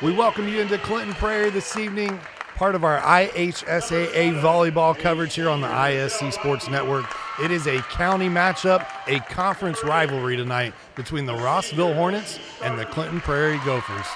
We welcome you into Clinton Prairie this evening, part of our IHSAA volleyball coverage here on the ISC Sports Network. It is a county matchup, a conference rivalry tonight between the Rossville Hornets and the Clinton Prairie Gophers.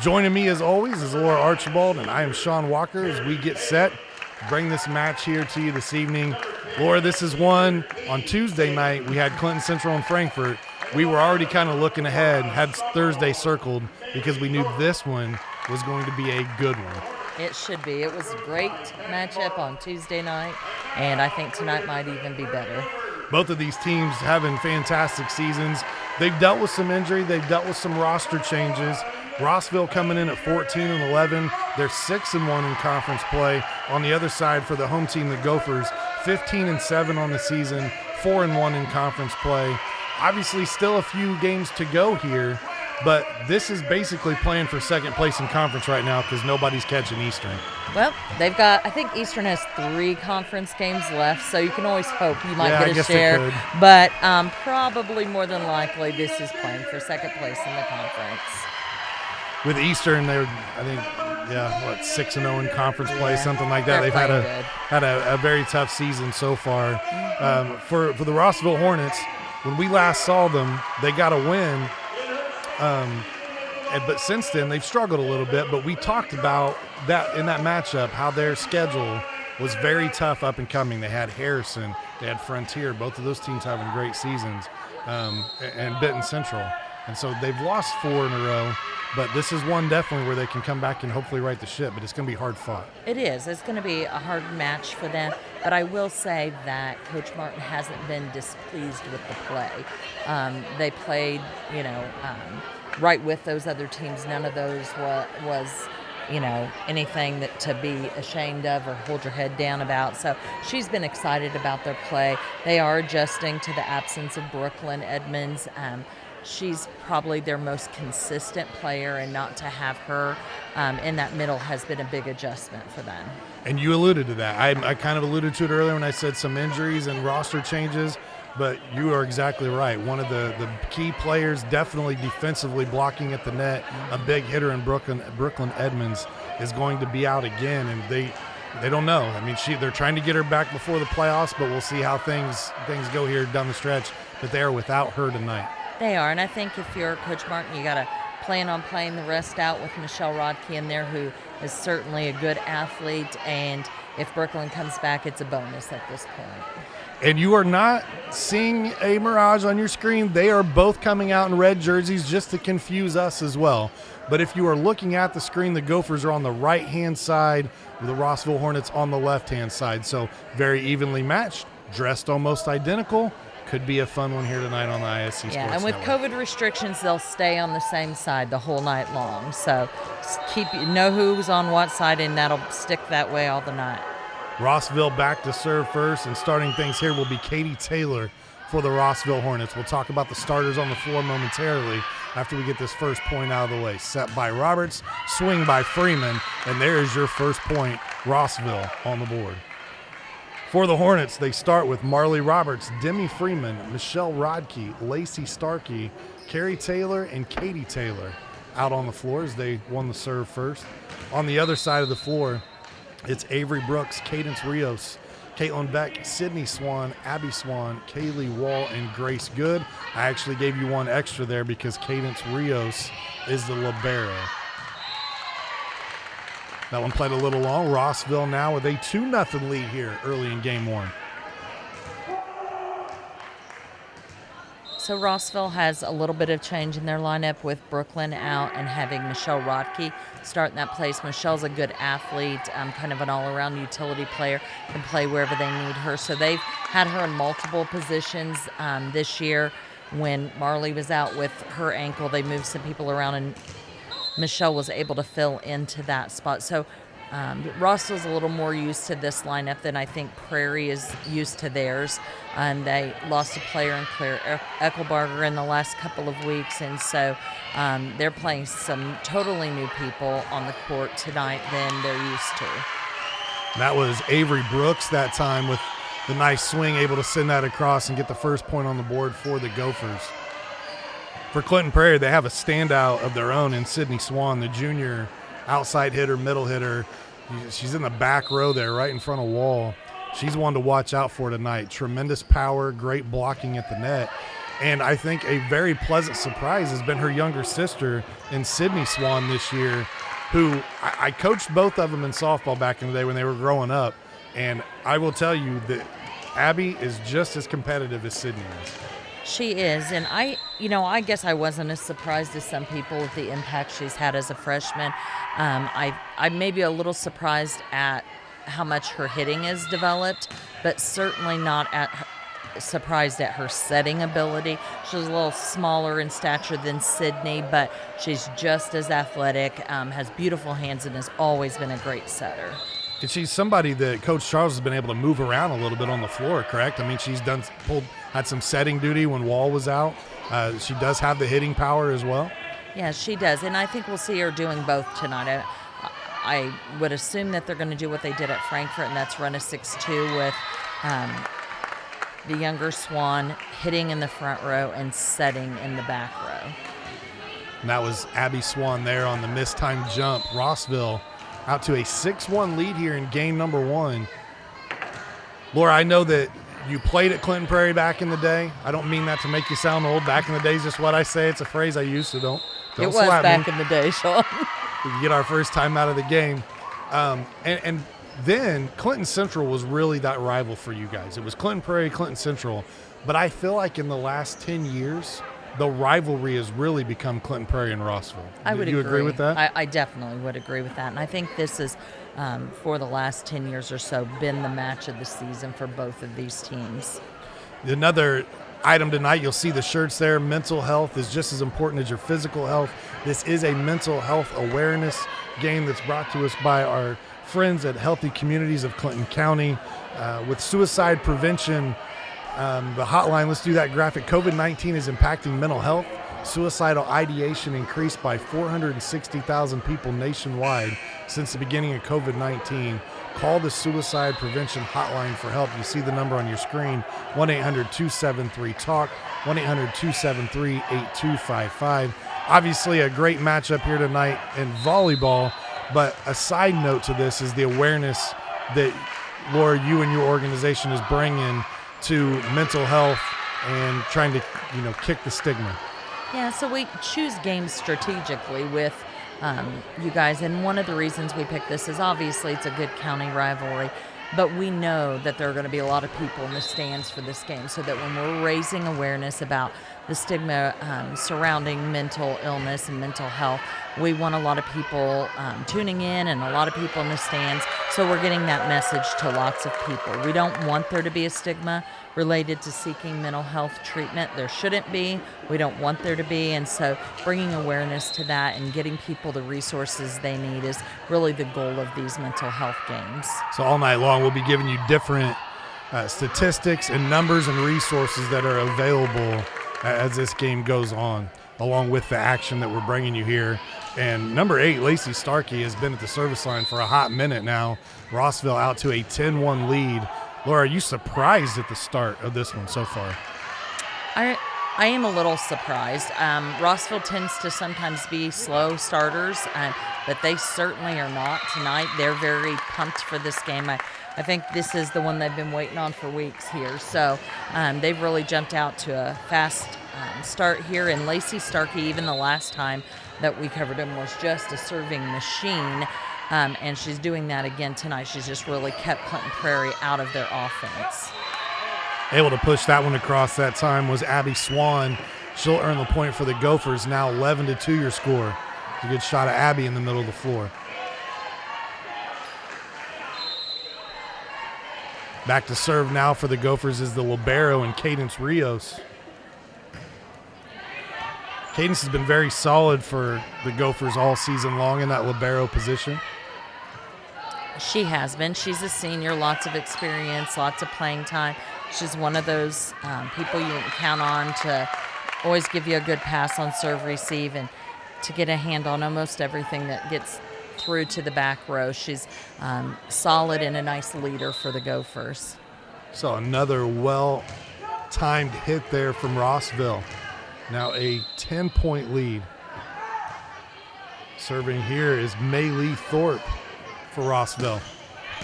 Joining me as always is Laura Archibald, and I am Sean Walker as we get set to bring this match here to you this evening. Laura, this is one on Tuesday night. We had Clinton Central and Frankfort. We were already kind of looking ahead, had Thursday circled because we knew this one was going to be a good one. It should be. It was a great matchup on Tuesday night, and I think tonight might even be better. Both of these teams having fantastic seasons. They've dealt with some injury. They've dealt with some roster changes. Rossville coming in at 14-11. They're 6-1 in conference play. On the other side for the home team, the Gophers, 15-7 on the season, 4-1 in conference play. Obviously still a few games to go here, but this is basically playing for second place in conference right now because nobody's catching Eastern. Well, they've got, I think Eastern has 3 conference games left, so you can always hope you might get a share. But probably more than likely this is playing for second place in the conference. With Eastern, they're, I think, 6-0 in conference play, something like that. They've had a very tough season so far. For the Rossville Hornets, when we last saw them, they got a win. But since then, they've struggled a little bit. But we talked about that in that matchup, how their schedule was very tough up and coming. They had Harrison, they had Frontier, both of those teams having great seasons, and Benton Central. And so they've lost 4 in a row. But this is one definitely where they can come back and hopefully right the ship, but it's going to be hard fought. It is. It's going to be a hard match for them. But I will say that Coach Martin hasn't been displeased with the play. They played, right with those other teams. None of those was anything that to be ashamed of or hold your head down about. So she's been excited about their play. They are adjusting to the absence of Brooklyn Edmonds. She's probably their most consistent player, and not to have her in that middle has been a big adjustment for them. And you alluded to that. I kind of alluded to it earlier when I said some injuries and roster changes, but you are exactly right. One of the key players, definitely defensively blocking at the net, a big hitter in Brooklyn Edmonds, is going to be out again, and they don't know. I mean, they're trying to get her back before the playoffs, but we'll see how things go here down the stretch. But they are without her tonight. They are, and I think if you're Coach Martin, you got to plan on playing the rest out with Michelle Rodke in there, who is certainly a good athlete, and if Brooklyn comes back, it's a bonus at this point. And you are not seeing a mirage on your screen. They are both coming out in red jerseys just to confuse us as well. But if you are looking at the screen, the Gophers are on the right-hand side, with the Rossville Hornets on the left-hand side. So very evenly matched, dressed almost identical. Could be a fun one here tonight on the ISC Sports Network. And with COVID restrictions, they'll stay on the same side the whole night long. So know who's on what side, and that'll stick that way all the night. Rossville back to serve first, and starting things here will be Katie Taylor for the Rossville Hornets. We'll talk about the starters on the floor momentarily after we get this first point out of the way. Set by Roberts, swing by Freeman, and there is your first point, Rossville on the board. For the Hornets, they start with Marley Roberts, Demi Freeman, Michelle Rodke, Lacey Starkey, Carrie Taylor, and Katie Taylor out on the floor as they won the serve first. On the other side of the floor, it's Avery Brooks, Cadence Rios, Caitlin Beck, Sydney Swan, Abby Swan, Kaylee Wall, and Grace Good. I actually gave you one extra there because Cadence Rios is the libero. That one played a little long. Rossville now with a 2-0 lead here early in game one. So Rossville has a little bit of change in their lineup with Brooklyn out and having Michelle Rodke start in that place. Michelle's a good athlete, kind of an all-around utility player, can play wherever they need her. So they've had her in multiple positions this year. When Marley was out with her ankle, they moved some people around, and Michelle was able to fill into that spot. So Rossville's a little more used to this lineup than I think Prairie is used to theirs. They lost a player in Claire Eckelbarger in the last couple of weeks, and so they're playing some totally new people on the court tonight than they're used to. That was Avery Brooks that time with the nice swing, able to send that across and get the first point on the board for the Gophers. For Clinton Prairie, they have a standout of their own in Sydney Swan, the junior outside hitter, middle hitter. She's in the back row there, right in front of Wall. She's one to watch out for tonight. Tremendous power, great blocking at the net. And I think a very pleasant surprise has been her younger sister in Sydney Swan this year, who I coached both of them in softball back in the day when they were growing up. And I will tell you that Abby is just as competitive as Sydney is. She is, and I guess I wasn't as surprised as some people with the impact she's had as a freshman. I'm maybe a little surprised at how much her hitting has developed, but certainly not surprised at her setting ability. She's a little smaller in stature than Sydney, but she's just as athletic, has beautiful hands, and has always been a great setter. And she's somebody that Coach Charles has been able to move around a little bit on the floor, correct? I mean, she's had some setting duty when Wall was out. She does have the hitting power as well. Yeah, she does, and I think we'll see her doing both tonight. I would assume that they're going to do what they did at Frankfort, and that's run a 6-2 with the younger Swan hitting in the front row and setting in the back row. And that was Abby Swan there on the mistimed jump. Rossville out to a 6-1 lead here in game number 1. Laura, I know that you played at Clinton Prairie back in the day. I don't mean that to make you sound old. Back in the day is just what I say. It's a phrase I use, so don't it was slap back me. In the day, Sean. We could get our first time out of the game. And then Clinton Central was really that rival for you guys. It was Clinton Prairie, Clinton Central. But I feel like in the last 10 years, the rivalry has really become Clinton Prairie and Rossville. I would agree. You agree with that? I definitely would agree with that. And I think this is, for the last 10 years or so, been the match of the season for both of these teams. Another item tonight, you'll see the shirts there. Mental health is just as important as your physical health. This is a mental health awareness game that's brought to us by our friends at Healthy Communities of Clinton County. With suicide prevention, the hotline, let's do that graphic. COVID-19 is impacting mental health. Suicidal ideation increased by 460,000 people nationwide since the beginning of COVID-19. Call the suicide prevention hotline for help. You see the number on your screen, 1-800-273-TALK, 1-800-273-8255. Obviously a great matchup here tonight in volleyball, but a side note to this is the awareness that, Laura, you and your organization is bringing to mental health and trying to, kick the stigma. Yeah, so we choose games strategically with you guys, and one of the reasons we picked this is obviously it's a good county rivalry, but we know that there are going to be a lot of people in the stands for this game, so that when we're raising awareness about the stigma surrounding mental illness and mental health, we want a lot of people tuning in and a lot of people in the stands, so we're getting that message to lots of people. We don't want there to be a stigma related to seeking mental health treatment. There shouldn't be. We don't want there to be, and so bringing awareness to that and getting people the resources they need is really the goal of these mental health games. So all night long we'll be giving you different statistics and numbers and resources that are available as this game goes on, along with the action that we're bringing you here. And number 8, Lacey Starkey, has been at the service line for a hot minute now. Rossville out to a 10-1 lead. Laura, are you surprised at the start of this one so far? I am a little surprised. Rossville tends to sometimes be slow starters, but they certainly are not tonight. They're very pumped for this game. I think this is the one they've been waiting on for weeks here. So they've really jumped out to a fast start here. And Lacey Starkey, even the last time that we covered him, was just a serving machine. And she's doing that again tonight. She's just really kept Clinton Prairie out of their offense. Able to push that one across that time was Abby Swan. She'll earn the point for the Gophers. Now 11-2 your score. It's a good shot of Abby in the middle of the floor. Back to serve now for the Gophers is the libero and Cadence Rios. Cadence has been very solid for the Gophers all season long in that libero position. She has been. She's a senior, lots of experience, lots of playing time. She's one of those people you can count on to always give you a good pass on serve receive and to get a hand on almost everything that gets through to the back row. She's solid and a nice leader for the Gophers. So another well-timed hit there from Rossville. Now a 10-point lead. Serving here is Maylee Thorpe for Rossville.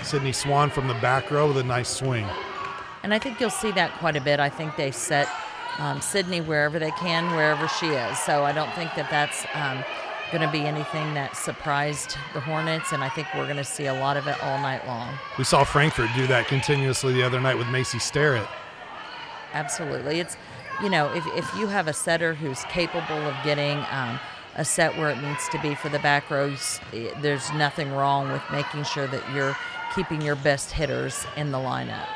Sydney Swan from the back row with a nice swing. And I think you'll see that quite a bit. I think they set Sydney wherever they can, wherever she is. So I don't think that that's going to be anything that surprised the Hornets, and I think we're going to see a lot of it all night long. We saw Frankfort do that continuously the other night with Macy Starrett. Absolutely. It's, you know, if you have a setter who's capable of getting a set where it needs to be for the back rows, there's nothing wrong with making sure that you're keeping your best hitters in the lineup.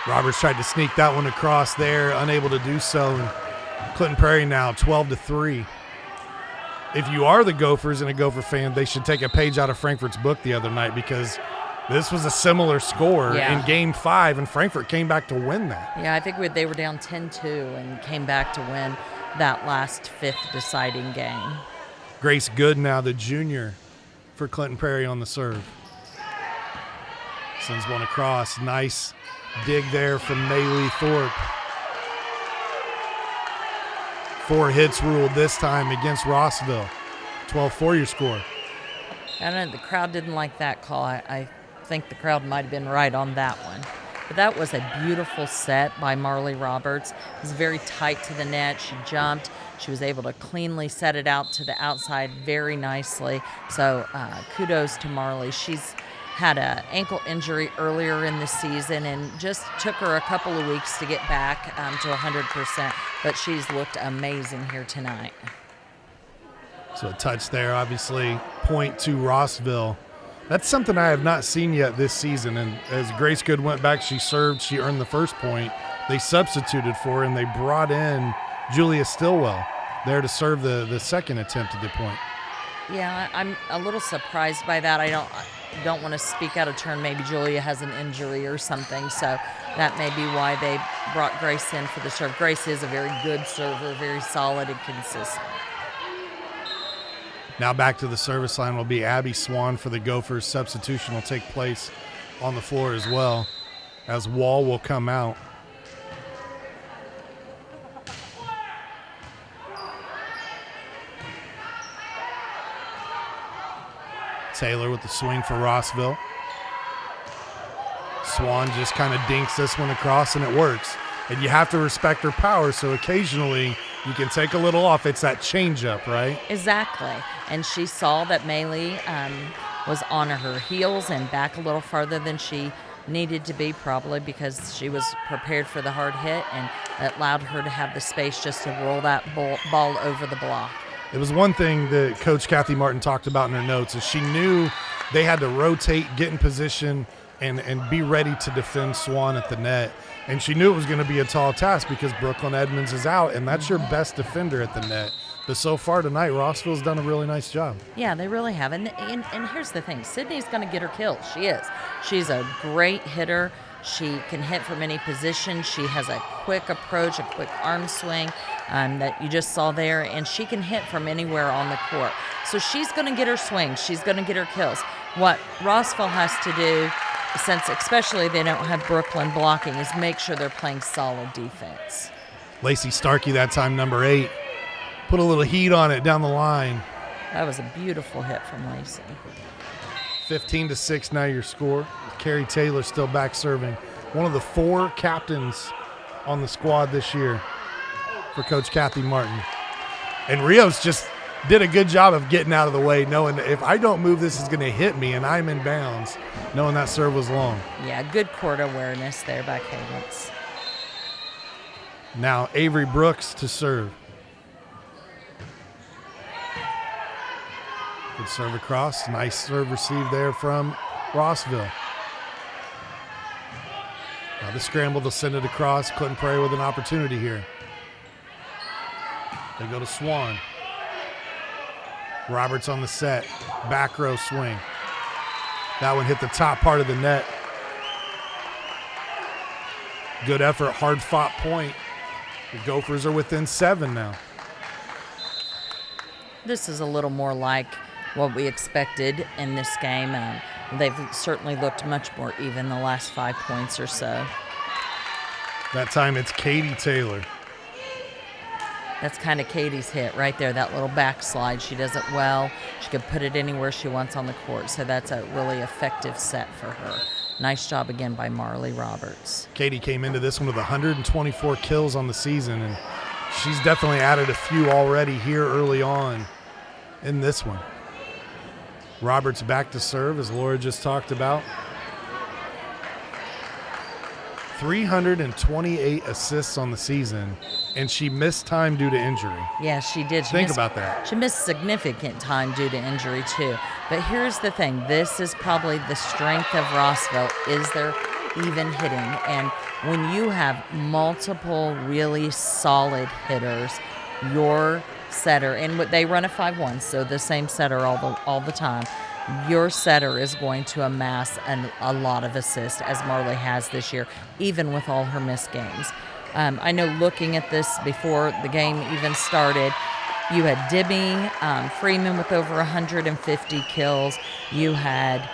Roberts tried to sneak that one across there, unable to do so. And Clinton Prairie now 12-3. If you are the Gophers and a Gopher fan, they should take a page out of Frankfort's book the other night, because this was a similar score in Game 5, and Frankfort came back to win that. Yeah, I think they were down 10-2 and came back to win that last fifth deciding game. Grace Good now, the junior for Clinton Prairie on the serve. Sends one across. Nice dig there from Maylee Thorpe. 4 hits ruled this time against Rossville. 12-4 your score. I don't know, the crowd didn't like that call. I think the crowd might have been right on that one. But that was a beautiful set by Marley Roberts. It was very tight to the net. She jumped. She was able to cleanly set it out to the outside very nicely. So kudos to Marley. She's had an ankle injury earlier in the season and just took her a couple of weeks to get back to 100%. But she's looked amazing here tonight. So a touch there, obviously, point to Rossville. That's something I have not seen yet this season. And as Grace Good went back, she served, she earned the first point. They substituted for her, and they brought in Julia Stillwell there to serve the second attempt at the point. Yeah, I'm a little surprised by that. I don't want to speak out of turn. Maybe Julia has an injury or something, so that may be why they brought Grace in for the serve. Grace is a very good server, very solid and consistent. Now back to the service line will be Abby Swan for the Gophers. Substitution will take place on the floor as well, as Wall will come out. Taylor with the swing for Rossville. Swan just kind of dinks this one across, and it works. And you have to respect her power, so occasionally you can take a little off. It's that changeup, right? Exactly. And she saw that Maylee was on her heels and back a little farther than she needed to be, probably because she was prepared for the hard hit, and it allowed her to have the space just to roll that ball over the block. It was one thing that Coach Kathy Martin talked about in her notes, is she knew they had to rotate, get in position, and be ready to defend Swan at the net. And she knew it was going to be a tall task because Brooklyn Edmonds is out, and that's your best defender at the net. But so far tonight, Rossville's done a really nice job. Yeah, they really have. And here's the thing. Sydney's going to get her kills. She is. She's a great hitter. She can hit from any position. She has a quick approach, a quick arm swing that you just saw there, and she can hit from anywhere on the court. So she's going to get her swings. She's going to get her kills. What Rossville has to do, since especially they don't have Brooklyn blocking, is make sure they're playing solid defense. Lacey Starkey that time, number 8. Put a little heat on it down the line. That was a beautiful hit from Lacey. 15-6 now your score. Carrie Taylor still back serving. One of the 4 captains on the squad this year for Coach Kathy Martin. And Rios just did a good job of getting out of the way, knowing that if I don't move, this is going to hit me, and I'm in bounds, knowing that serve was long. Yeah, good court awareness there by Cadence. Now Avery Brooks to serve. Good serve across. Nice serve received there from Rossville. Now the scramble to send it across. Clinton Prairie with an opportunity here. They go to Swan. Roberts on the set. Back row swing. That one hit the top part of the net. Good effort. Hard fought point. The Gophers are within 7 now. This is a little more like what we expected in this game. They've certainly looked much more even the last 5 points or so. That time it's Katie Taylor That's kind of Katie's hit right there, that little backslide. She does it well. She could put it anywhere she wants on the court, so that's a really effective set for her. Nice job again by Marley Roberts. Katie came into this one with 124 kills on the season, and she's definitely added a few already here early on in this one. Roberts back to serve, as Laura just talked about. 328 assists on the season, and she missed time due to injury. Yeah, she did. Think about that. She missed significant time due to injury, too. But here's the thing. This is probably the strength of Rossville, is their even hitting. And when you have multiple really solid hitters, your setter, and they run a 5-1, so the same setter all the time, your setter is going to amass a lot of assists, as Marley has this year, even with all her missed games. I know looking at this before the game even started, you had Dibby Freeman with over 150 kills. You had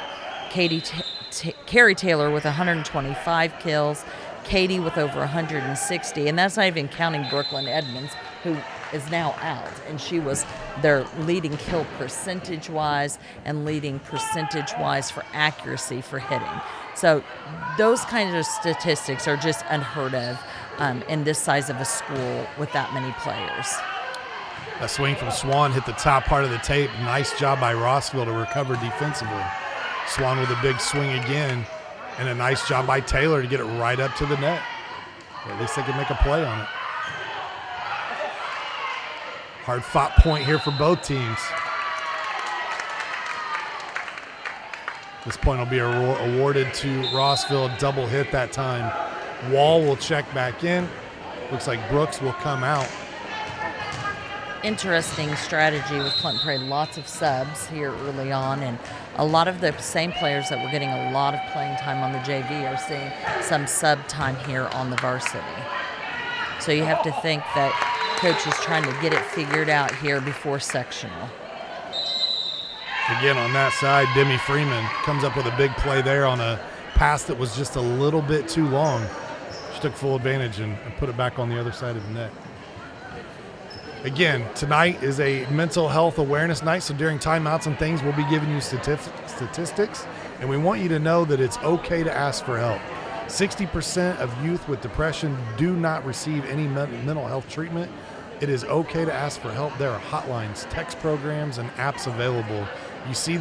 Carrie Taylor with 125 kills. Katie with over 160, and that's not even counting Brooklyn Edmonds, who is now out, and she was their leading kill percentage-wise and leading percentage-wise for accuracy for hitting. So those kinds of statistics are just unheard of in this size of a school with that many players. A swing from Swan hit the top part of the tape. Nice job by Rossville to recover defensively. Swan with a big swing again, and a nice job by Taylor to get it right up to the net. Or at least they could make a play on it. Hard-fought point here for both teams. This point will be awarded to Rossville. Double hit that time. Wall will check back in. Looks like Brooks will come out. Interesting strategy with Clinton Prairie. Lots of subs here early on, and a lot of the same players that were getting a lot of playing time on the JV are seeing some sub time here on the varsity. So you have to think that coach is trying to get it figured out here before sectional. Again, on that side, Demi Freeman comes up with a big play there on a pass that was just a little bit too long. She took full advantage and put it back on the other side of the net. Again, tonight is a mental health awareness night, so during timeouts and things, we'll be giving you statistics, and we want you to know that it's okay to ask for help. 60% of youth with depression do not receive any mental health treatment. It is okay to ask for help. There are hotlines, text programs, and apps available. You see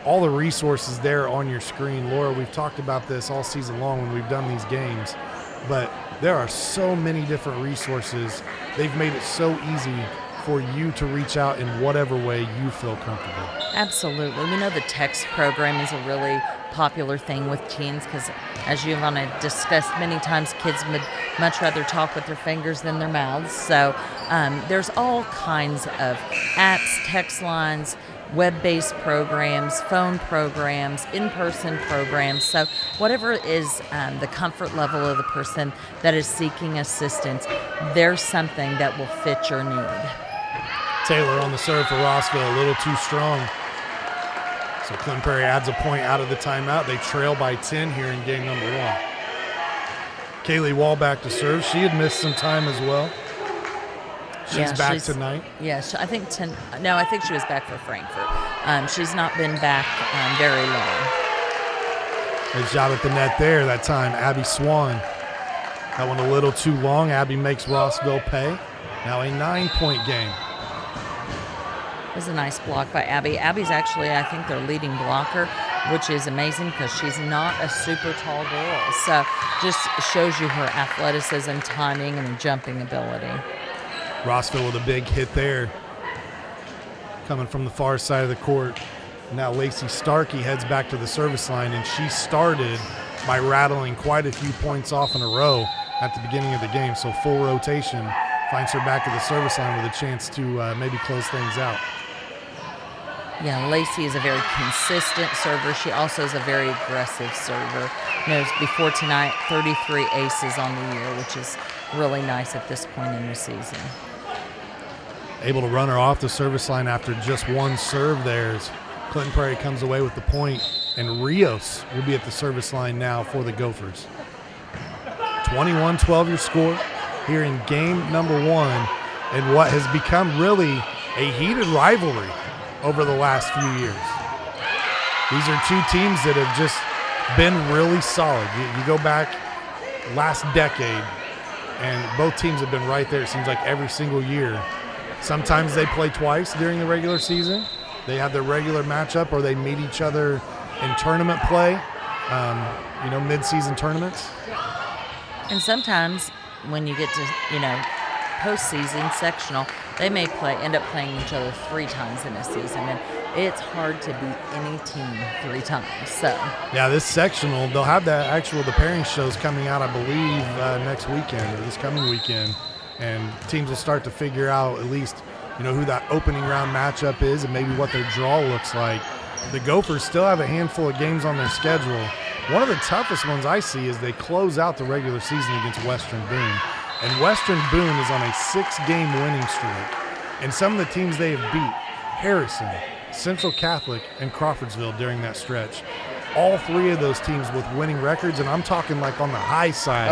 all the resources there on your screen. Laura, we've talked about this all season long when we've done these games, but there are so many different resources. They've made it so easy for you to reach out in whatever way you feel comfortable. Absolutely. We know the text program is a really popular thing with teens because, as Giovanna discussed many times, kids would much rather talk with their fingers than their mouths. So there's all kinds of apps, text lines, web-based programs, phone programs, in-person programs. So whatever is the comfort level of the person that is seeking assistance, there's something that will fit your need. Taylor on the serve for Rossville, a little too strong. So Clinton Prairie adds a point out of the timeout. They trail by 10 here in game number 1. Kaylee Wall back to serve. She had missed some time as well. She's back tonight. Yeah, I think she was back for Frankfort. She's not been back very long. Nice job at the net there that time. Abby Swan. That one a little too long. Abby makes Rossville pay. Now a 9-point game. It was a nice block by Abby. Abby's actually, I think, their leading blocker, which is amazing because she's not a super tall girl. So just shows you her athleticism, timing, and jumping ability. Rossville with a big hit there. Coming from the far side of the court. Now Lacey Starkey heads back to the service line, and she started by rattling quite a few points off in a row at the beginning of the game. So full rotation finds her back at the service line with a chance to maybe close things out. Yeah, Lacey is a very consistent server. She also is a very aggressive server. Before tonight, 33 aces on the year, which is really nice at this point in the season. Able to run her off the service line after just one serve there as Clinton Prairie comes away with the point, and Rios will be at the service line now for the Gophers. 21-12 your score here in game number 1, in what has become really a heated rivalry over the last few years. These are two teams that have just been really solid. You go back last decade, and both teams have been right there, it seems like, every single year. Sometimes they play twice during the regular season. They have their regular matchup, or they meet each other in tournament play, mid-season tournaments. And sometimes when you get to, postseason, sectional, they may end up playing each other 3 times in a season, and it's hard to beat any team 3 times. So yeah, this sectional, they'll have the pairing shows coming out, I believe, next weekend or this coming weekend, and teams will start to figure out at least, who that opening round matchup is and maybe what their draw looks like. The Gophers still have a handful of games on their schedule. One of the toughest ones I see is they close out the regular season against Western Boone. And Western Boone is on a 6-game winning streak. And some of the teams they have beat, Harrison, Central Catholic, and Crawfordsville during that stretch. All 3 of those teams with winning records, and I'm talking like on the high side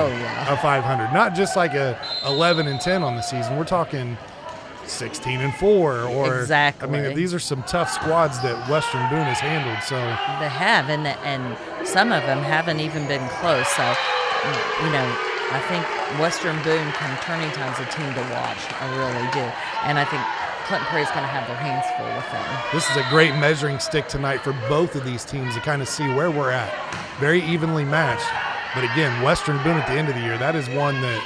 of 500. Not just like a 11-10 on the season. We're talking 16-4 or exactly. I mean, these are some tough squads that Western Boone has handled. So they have, and some of them haven't even been close. So I think Western Boone come turning time's a team to watch. I really do, and I think Clinton Prairie's going to have their hands full with them. This is a great measuring stick tonight for both of these teams to kind of see where we're at. Very evenly matched, but again, Western Boone at the end of the year, that is one that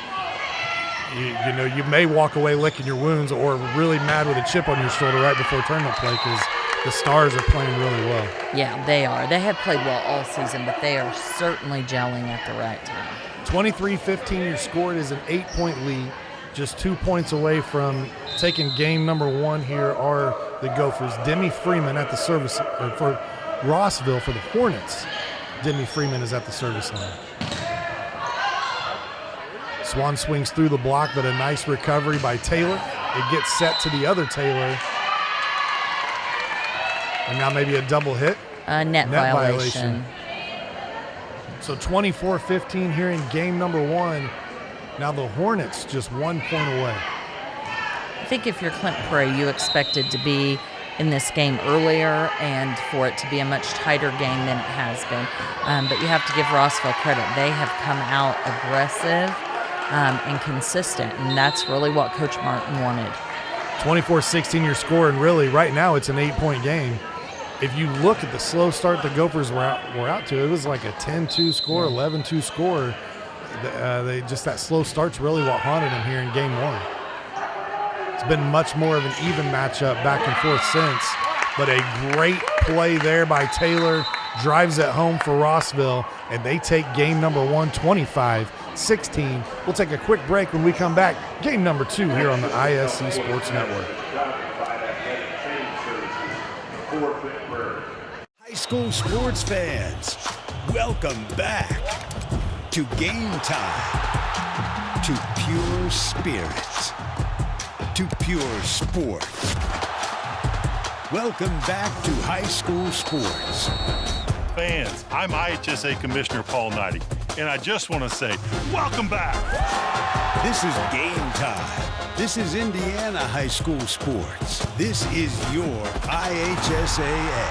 you may walk away licking your wounds or really mad with a chip on your shoulder right before tournament play because the Stars are playing really well. Yeah, they are. They have played well all season, but they are certainly gelling at the right time. 23-15 your score. It is an 8-point lead. Just 2 points away from taking game number 1 here are the Gophers. Demi Freeman at the service for Rossville for the Hornets. Demi Freeman is at the service line. Swan swings through the block, but a nice recovery by Taylor. It gets set to the other Taylor. And now maybe a double hit. Net violation. So 24-15 here in game number 1. Now the Hornets just 1 point away. I think if you're Clinton Prairie, you expected to be in this game earlier and for it to be a much tighter game than it has been. But you have to give Rossville credit. They have come out aggressive and consistent, and that's really what Coach Martin wanted. 24-16 your score, and really right now it's an 8-point game. If you look at the slow start the Gophers were out to, it was like a 10-2 score, 11-2 score. That slow start's really what haunted them here in game 1. It's been much more of an even matchup back and forth since, but a great play there by Taylor, drives it home for Rossville, and they take game number 1, 25-16. We'll take a quick break. When we come back, game number 2 here on the ISC Sports Network. High school sports fans, welcome back to Game Time, to pure spirit, to pure sport. Welcome back to high school sports. Fans, I'm IHSAA Commissioner Paul Knighty, and I just want to say, welcome back. This is Game Time. This is Indiana high school sports. This is your IHSAA.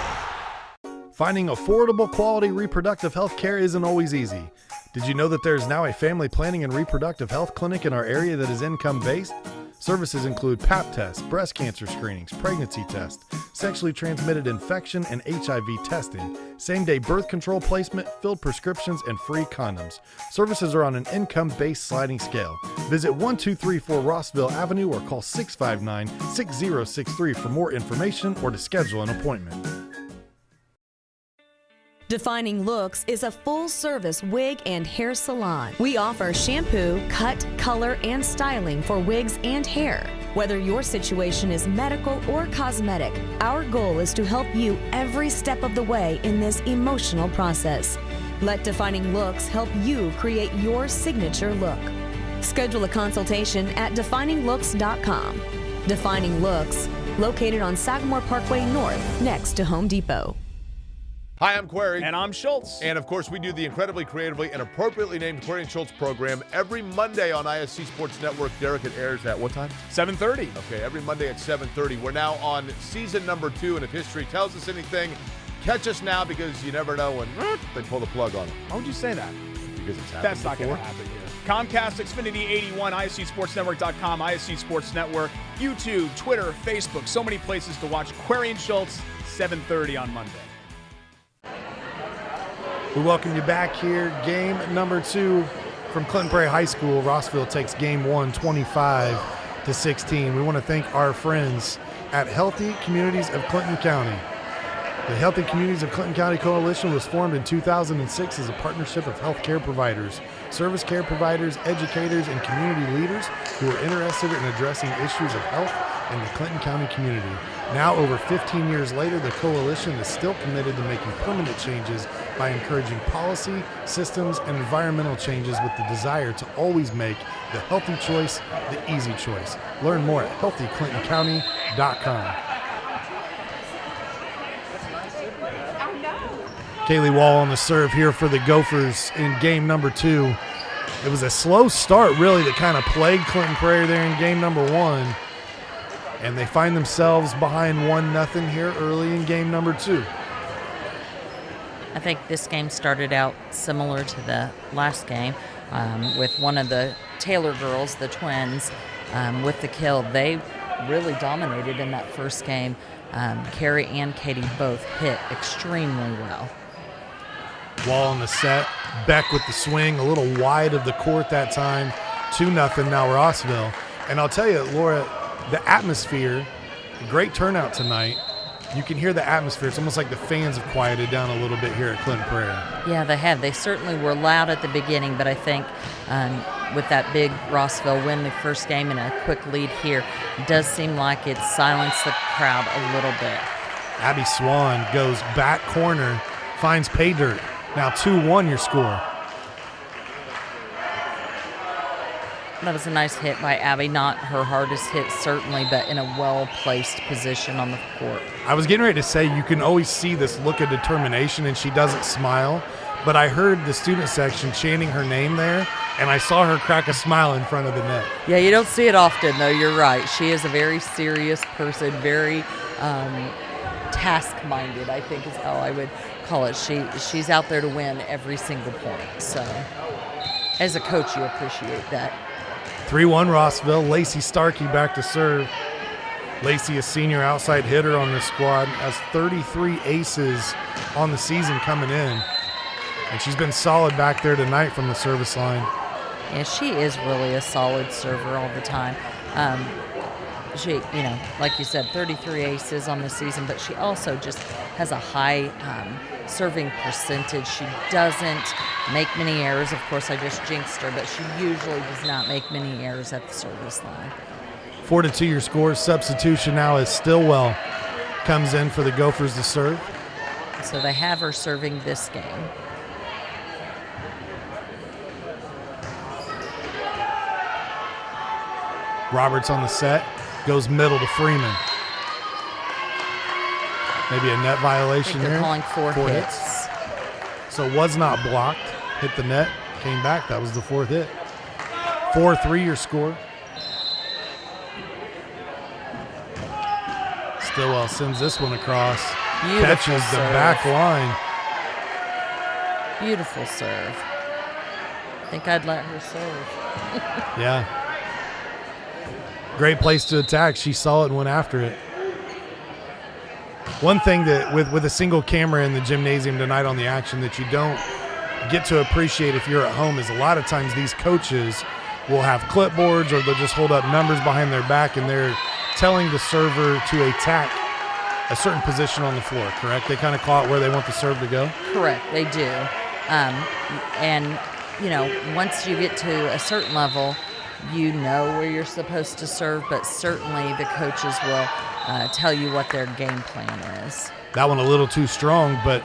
Finding affordable, quality reproductive health care isn't always easy. Did you know that there is now a family planning and reproductive health clinic in our area that is income-based? Services include Pap tests, breast cancer screenings, pregnancy tests, sexually transmitted infection and HIV testing, same-day birth control placement, filled prescriptions, and free condoms. Services are on an income-based sliding scale. Visit 1234 Rossville Avenue or call 659-6063 for more information or to schedule an appointment. Defining Looks is a full-service wig and hair salon. We offer shampoo, cut, color, and styling for wigs and hair. Whether your situation is medical or cosmetic, our goal is to help you every step of the way in this emotional process. Let Defining Looks help you create your signature look. Schedule a consultation at defininglooks.com. Defining Looks, located on Sagamore Parkway North, next to Home Depot. Hi, I'm Query. And I'm Schultz. And of course, we do the incredibly creatively and appropriately named Query and Schultz program every Monday on ISC Sports Network. Derek, it airs at what time? 7:30. Okay, every Monday at 7:30. We're now on season number 2, and if history tells us anything, catch us now because you never know when they pull the plug on it. Why would you say that? Because it's happened That's not before. going to happen here. Comcast, Xfinity 81, ISCSportsNetwork.com, ISC Sports Network, YouTube, Twitter, Facebook, so many places to watch Query and Schultz, 7:30 on Monday. We welcome you back here. Game number 2 from Clinton Prairie High School. Rossville takes game 1, 25-16. We want to thank our friends at Healthy Communities of Clinton County. The Healthy Communities of Clinton County Coalition was formed in 2006 as a partnership of healthcare providers, service care providers, educators, and community leaders who are interested in addressing issues of health in the Clinton County community. Now, over 15 years later, the coalition is still committed to making permanent changes by encouraging policy, systems, and environmental changes with the desire to always make the healthy choice the easy choice. Learn more at healthyclintoncounty.com. Kaylee Wall on the serve here for the Gophers in game number 2. It was a slow start, really, that kind of plagued Clinton Prairie there in game number 1. And they find themselves behind 1-0 here early in game number 2. I think this game started out similar to the last game with one of the Taylor girls, the twins, with the kill. They really dominated in that first game. Carrie and Katie both hit extremely well. Wall on the set. Beck with the swing, a little wide of the court that time. 2-0 now Rossville. And I'll tell you, Laura, the atmosphere, great turnout tonight. You can hear the atmosphere. It's almost like the fans have quieted down a little bit here at Clinton Prairie. Yeah, they have. They certainly were loud at the beginning, but I think with that big Rossville win the first game and a quick lead here, it does seem like it silenced the crowd a little bit. Abby Swan goes back corner, finds pay dirt. Now 2-1 your score. That was a nice hit by Abby. Not her hardest hit, certainly, but in a well-placed position on the court. I was getting ready to say you can always see this look of determination, and she doesn't smile. But I heard the student section chanting her name there, and I saw her crack a smile in front of the net. Yeah, you don't see it often, though. You're right. She is a very serious person, very task-minded, I think is how I would call it. She's out there to win every single point. So as a coach, you appreciate that. 3-1 Rossville. Lacey Starkey back to serve. Lacey, a senior outside hitter on this squad, has 33 aces on the season coming in. And she's been solid back there tonight from the service line. Yeah, she is really a solid server all the time. She, like you said, 33 aces on the season, but she also just has a high serving percentage. She doesn't make many errors. Of course, I just jinxed her, but she usually does not make many errors at the service line. 4-2 your score. Substitution now as Stillwell comes in for the Gophers to serve. So they have her serving this game. Roberts on the set, goes middle to Freeman. Maybe a net violation they're there. Calling four hits. So was not blocked, hit the net, came back. That was the 4th hit. 4-3 your score. Stillwell sends this one across. Beautiful catches the serve. back line. Beautiful serve. I think I'd let her serve. Yeah. Great place to attack. She saw it and went after it. One thing that with a single camera in the gymnasium tonight on the action that you don't get to appreciate if you're at home is a lot of times these coaches will have clipboards or they'll just hold up numbers behind their back and they're telling the server to attack a certain position on the floor, correct? They kind of call it where they want the serve to go? Correct, they do. And, once you get to a certain level, you know where you're supposed to serve, but certainly the coaches will tell you what their game plan is. That one a little too strong, but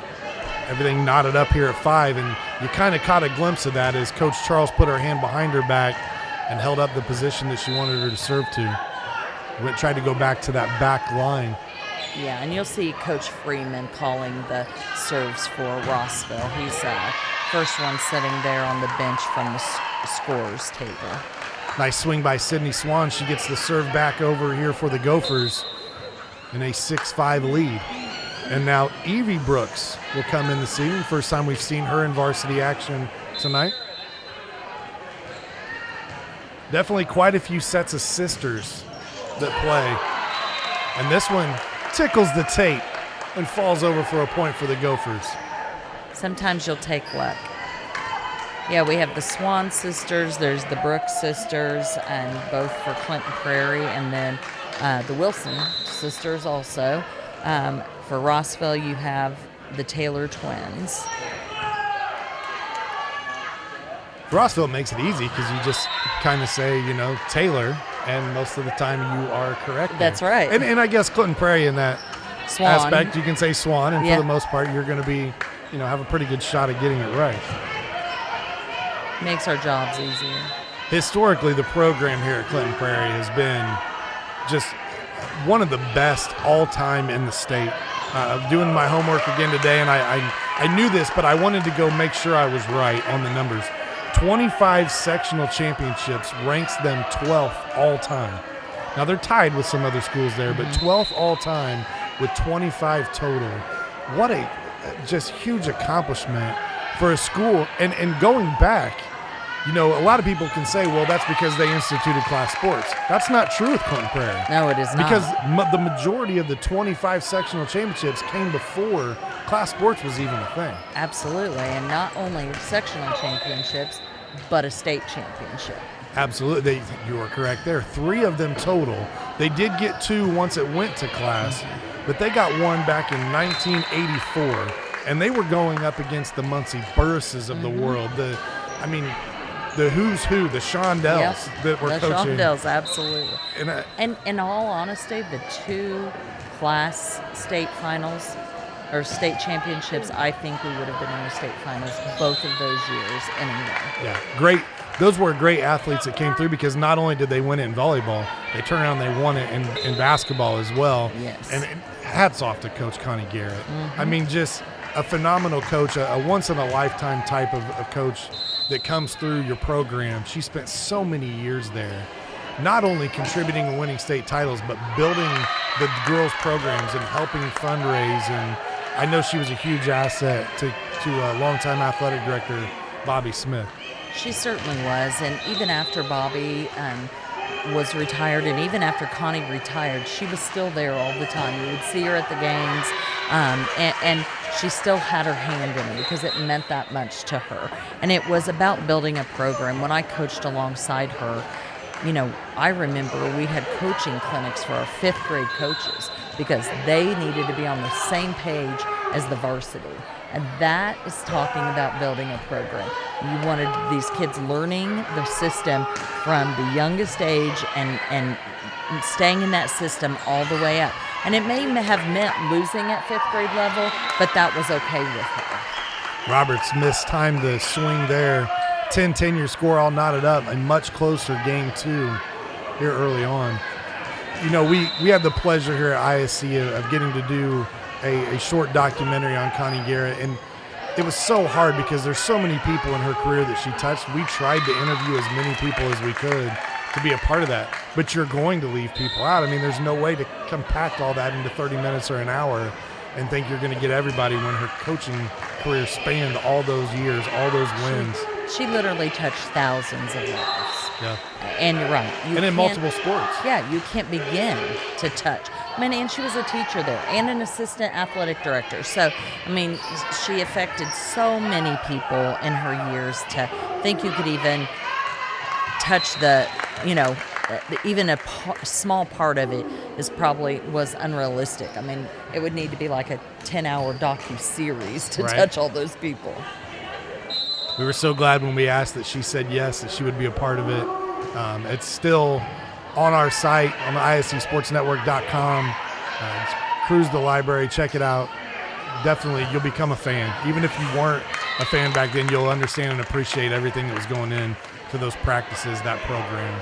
everything knotted up here at 5, and you kind of caught a glimpse of that as Coach Charles put her hand behind her back and held up the position that she wanted her to serve to. Tried to go back to that back line. Yeah, and you'll see Coach Freeman calling the serves for Rossville. He's first one sitting there on the bench from the scorers table. Nice swing by Sydney Swan. She gets the serve back over here for the Gophers in a 6-5 lead. And now Evie Brooks will come in this evening. First time we've seen her in varsity action tonight. Definitely quite a few sets of sisters that play. And this one tickles the tape and falls over for a point for the Gophers. Sometimes you'll take luck. Yeah, we have the Swan sisters, there's the Brooks sisters, and both for Clinton Prairie, and then the Wilson sisters also. For Rossville, you have the Taylor twins. Rossville makes it easy because you just kind of say, Taylor, and most of the time you are correct. That's right. And I guess Clinton Prairie in that Swan aspect, you can say Swan, and yeah. for the most part, you're going to be, have a pretty good shot at getting it right. Makes our jobs easier. Historically, the program here at Clinton Prairie has been just one of the best all-time in the state. Doing my homework again today, and I knew this, but I wanted to go make sure I was right on the numbers. 25 sectional championships ranks them 12th all-time. Now, they're tied with some other schools there, but 12th all-time with 25 total. What a just huge accomplishment for a school. And going back, a lot of people can say, well, that's because they instituted class sports. That's not true with Clinton Prairie. No, it is not. Because the majority of the 25 sectional championships came before class sports was even a thing. Absolutely, and not only sectional championships, but a state championship. Absolutely, you are correct there. 3 of them total. They did get 2 once it went to class, but they got 1 back in 1984, and they were going up against the Muncie Burrises of the world. The who's who, the Shondells that were coaching. The Shondells, absolutely. And in all honesty, the 2 class state finals or state championships, I think we would have been in the state finals both of those years anyway. Yeah, great. Those were great athletes that came through because not only did they win it in volleyball, they turned around and they won it in basketball as well. Yes. And hats off to Coach Connie Garrett. I mean, just a phenomenal coach, a once-in-a-lifetime type of coach that comes through your program. She spent so many years there, not only contributing and winning state titles, but building the girls' programs and helping fundraise. And I know she was a huge asset to longtime athletic director Bobby Smith. She certainly was, and even after Bobby was retired, and even after Connie retired, she was still there all the time. You would see her at the games, and she still had her hand in it because it meant that much to her. And it was about building a program. When I coached alongside her, I remember we had coaching clinics for our 5th grade coaches because they needed to be on the same page as the varsity. And that is talking about building a program. You wanted these kids learning the system from the youngest age and staying in that system all the way up. And it may have meant losing at 5th grade level, but that was okay with her. Roberts mistimed the swing there. 10-10 your score all knotted up. A much closer game 2 here early on. We had the pleasure here at IHSAA of getting to do a short documentary on Connie Garrett, and it was so hard because there's so many people in her career that she touched. We tried to interview as many people as we could to be a part of that, but you're going to leave people out. I mean, there's no way to compact all that into 30 minutes or an hour and think you're going to get everybody when her coaching career spanned all those years, all those wins. She literally touched thousands of lives. Yeah. And you're right. And in multiple sports. Yeah, you can't begin to touch. And she was a teacher there and an assistant athletic director. So, she affected so many people in her years to think you could even touch even a small part of it was unrealistic. It would need to be like a 10-hour docu-series to touch all those people. We were so glad when we asked that she said yes, that she would be a part of it. It's still on our site, on the IHSASportsNetwork.com. Cruise the library, check it out. Definitely, you'll become a fan. Even if you weren't a fan back then, you'll understand and appreciate everything that was going in to those practices, that program.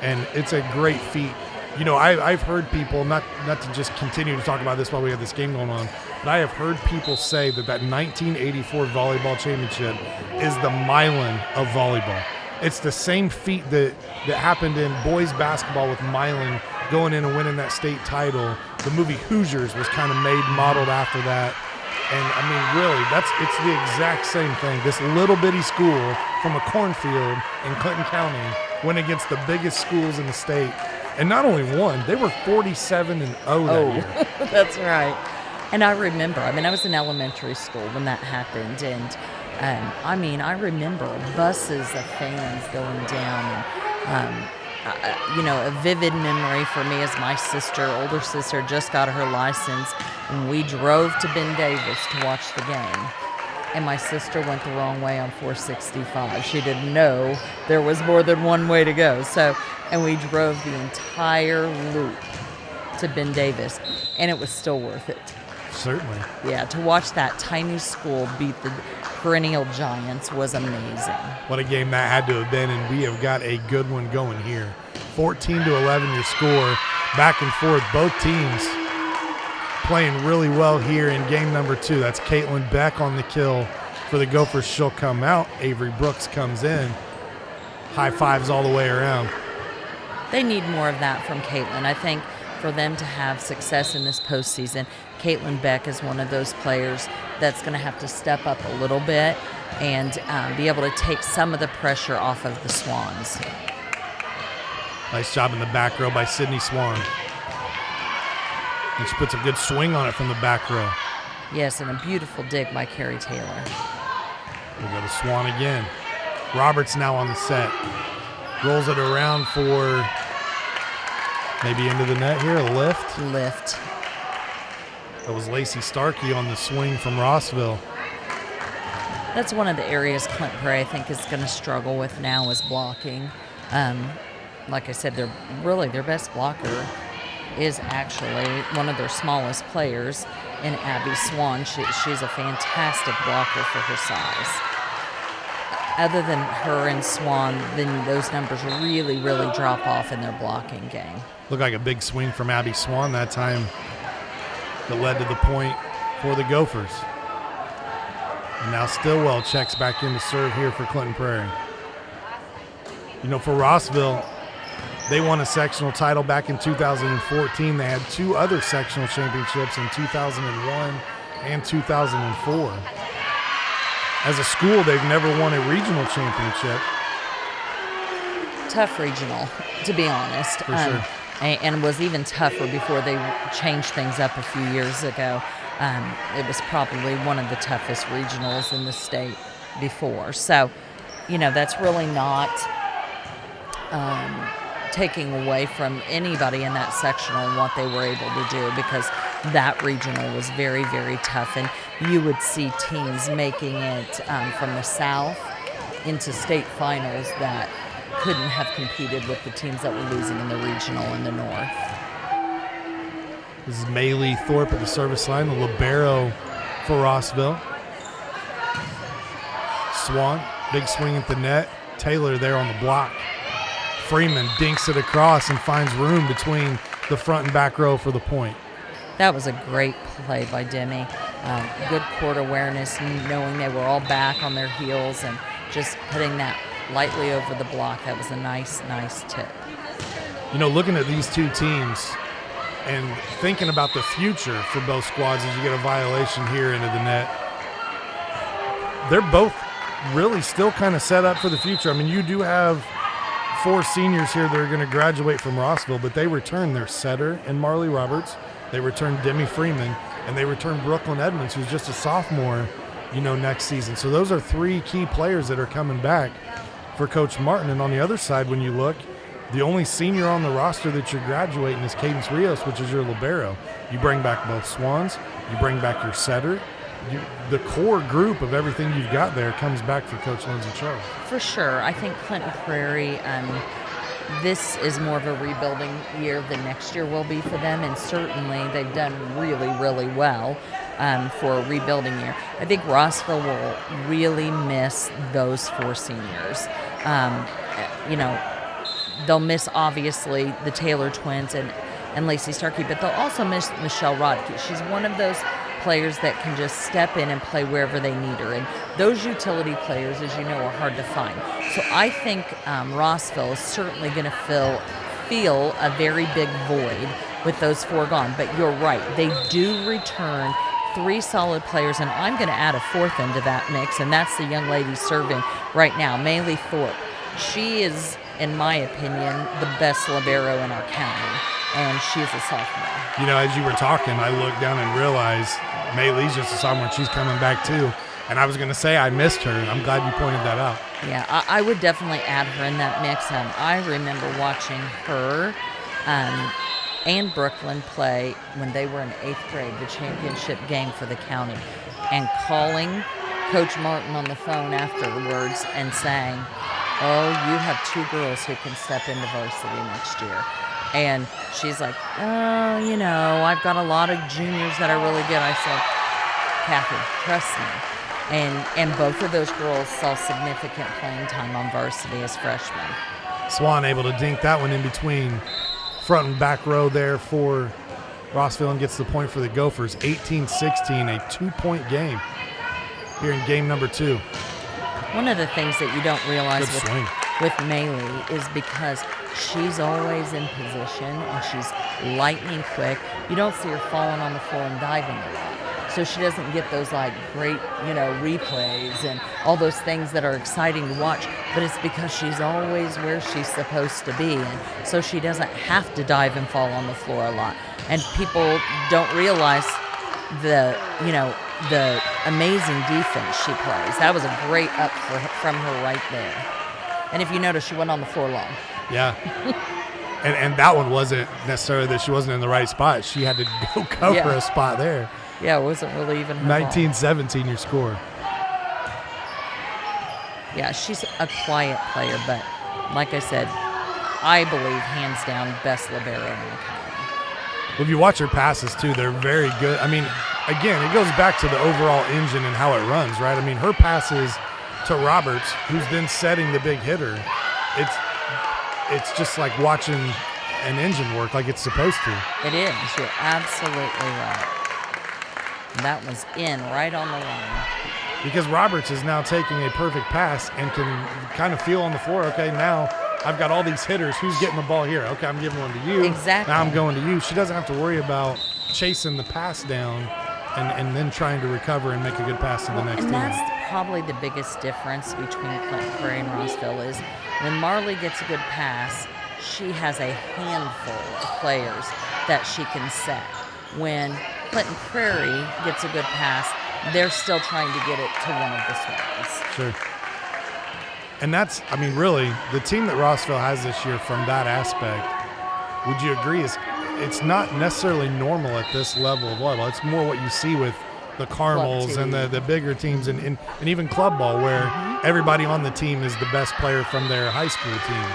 And it's a great feat I've heard people, not to just continue to talk about this while we have this game going on, but I have heard people say that 1984 volleyball championship is the Milan of volleyball. It's the same feat that happened in boys basketball with Milan going in and winning that state title. The movie Hoosiers was kind of modeled after that. And, I mean, really, it's the exact same thing. This little bitty school from a cornfield in Clinton County went against the biggest schools in the state. And not only won, they were 47-0 that year. That's right. And I remember, I was in elementary school when that happened. And, I remember buses of fans going down. And, a vivid memory for me is my older sister, just got her license, and we drove to Ben Davis to watch the game. And my sister went the wrong way on 465. She didn't know there was more than one way to go. And we drove the entire loop to Ben Davis, and it was still worth it. Certainly. Yeah, to watch that tiny school beat the perennial giants was amazing. What a game that had to have been, and we have got a good one going here. 14-11 your score, back and forth. Both teams playing really well here in game number 2. That's Caitlin Beck on the kill for the Gophers. She'll come out. Avery Brooks comes in. High fives all the way around. They need more of that from Caitlin. I think for them to have success in this postseason, Caitlin Beck is one of those players that's going to have to step up a little bit and be able to take some of the pressure off of the Swans. Nice job in the back row by Sydney Swan. And she puts a good swing on it from the back row. Yes, and a beautiful dig by Carrie Taylor. We'll go to Swan again. Roberts now on the set. Rolls it around for maybe into the net here, a lift. Lift. That was Lacey Starkey on the swing from Rossville. That's one of the areas Clinton Prairie I think is going to struggle with now is blocking. Like I said, their best blocker is actually one of their smallest players in Abby Swan. She's a fantastic blocker for her size. Other than her and Swan, then those numbers really, really drop off in their blocking game. Looked like a big swing from Abby Swan that time that led to the point for the Gophers. And now Stillwell checks back in to serve here for Clinton Prairie. For Rossville, they won a sectional title back in 2014. They had 2 other sectional championships in 2001 and 2004. As a school, they've never won a regional championship. Tough regional, to be honest. For sure. And was even tougher before they changed things up a few years ago. It was probably one of the toughest regionals in the state before. So, that's really not taking away from anybody in that sectional and what they were able to do, because that regional was very, very tough. And you would see teams making it from the south into state finals that couldn't have competed with the teams that were losing in the regional in the north. This is Maylee Thorpe at the service line, the libero for Rossville. Swan, big swing at the net. Taylor there on the block. Freeman dinks it across and finds room between the front and back row for the point. That was a great play by Demi. Good court awareness, knowing they were all back on their heels and just putting that lightly over the block. That was a nice, nice tip. Looking at these two teams and thinking about the future for both squads as you get a violation here into the net, they're both really still kind of set up for the future. You do have 4 seniors here that are going to graduate from Rossville, but they return their setter and Marley Roberts. They return Demi Freeman, and they return Brooklyn Edmonds, who's just a sophomore, next season. So those are 3 key players that are coming back for Coach Martin. And on the other side, when you look, the only senior on the roster that you're graduating is Cadence Rios, which is your libero. You bring back both Swans. You bring back your setter. The core group of everything you've got there comes back for Coach Lindsay Charles. For sure. I think Clinton Prairie, this is more of a rebuilding year than next year will be for them, and certainly they've done really, really well for a rebuilding year. I think Rossville will really miss those 4 seniors. they'll miss, obviously, the Taylor twins and Lacey Starkey, but they'll also miss Michelle Rodke. She's one of those players that can just step in and play wherever they need her. And those utility players, as you know, are hard to find. So I think Rossville is certainly going to feel a very big void with those 4 gone. But you're right. They do return 3 solid players, and I'm going to add a 4th into that mix, and that's the young lady serving right now, Maylee Thorpe. She is, in my opinion, the best libero in our county, and she's a sophomore. You know, as you were talking, I looked down and realized Maylee's just a sophomore. She's coming back too. And I was going to say I missed her. I'm glad you pointed that out. Yeah, I would definitely add her in that mix. I remember watching her and Brooklyn play when they were in 8th grade, the championship game for the county, and calling Coach Martin on the phone afterwards and saying, "Oh, you have 2 girls who can step into varsity next year." And she's like, "Oh, you know, I've got a lot of juniors that are really good." I said, "Kathy, trust me." And both of those girls saw significant playing time on varsity as freshmen. Swan able to dink that one in between front and back row there for Rossville and gets the point for the Gophers. 18-16, a 2-point game here in game number 2. One of the things that you don't realize Good with Maylee is because she's always in position and she's lightning quick. You don't see her falling on the floor and diving a lot. So she doesn't get those great, replays and all those things that are exciting to watch, but it's because she's always where she's supposed to be, and so she doesn't have to dive and fall on the floor a lot. And people don't realize the amazing defense she plays. That was a great up from her right there. And if you notice, she wasn't on the floor long. Yeah. and that one wasn't necessarily that she wasn't in the right spot. She had to go cover a spot there. Yeah, it wasn't really even her 19-17 your score. Yeah, she's a quiet player, but like I said, I believe hands down best libero in the county. Well, if you watch her passes too, they're very good. I mean, again, it goes back to the overall engine and how it runs, right? I mean, her passes to Roberts, who's then setting the big hitter, it's just like watching an engine work like it's supposed to. It is. You're absolutely right. That was in right on the line. Because Roberts is now taking a perfect pass and can kind of feel on the floor, okay, now I've got all these hitters. Who's getting the ball here? Okay, I'm giving one to you. Exactly. Now I'm going to you. She doesn't have to worry about chasing the pass down and then trying to recover and make a good pass to the next team. And that's probably the biggest difference between Clinton Prairie and Rossville is when Marley gets a good pass, she has a handful of players that she can set. When Clinton Prairie gets a good pass, they're still trying to get it to one of the Swans. Sure. And that's, I mean, really, the team that Rossville has this year from that aspect, would you agree, it's not necessarily normal at this level of volleyball. It's more what you see with the Carmels and the bigger teams and even club ball where everybody on the team is the best player from their high school team.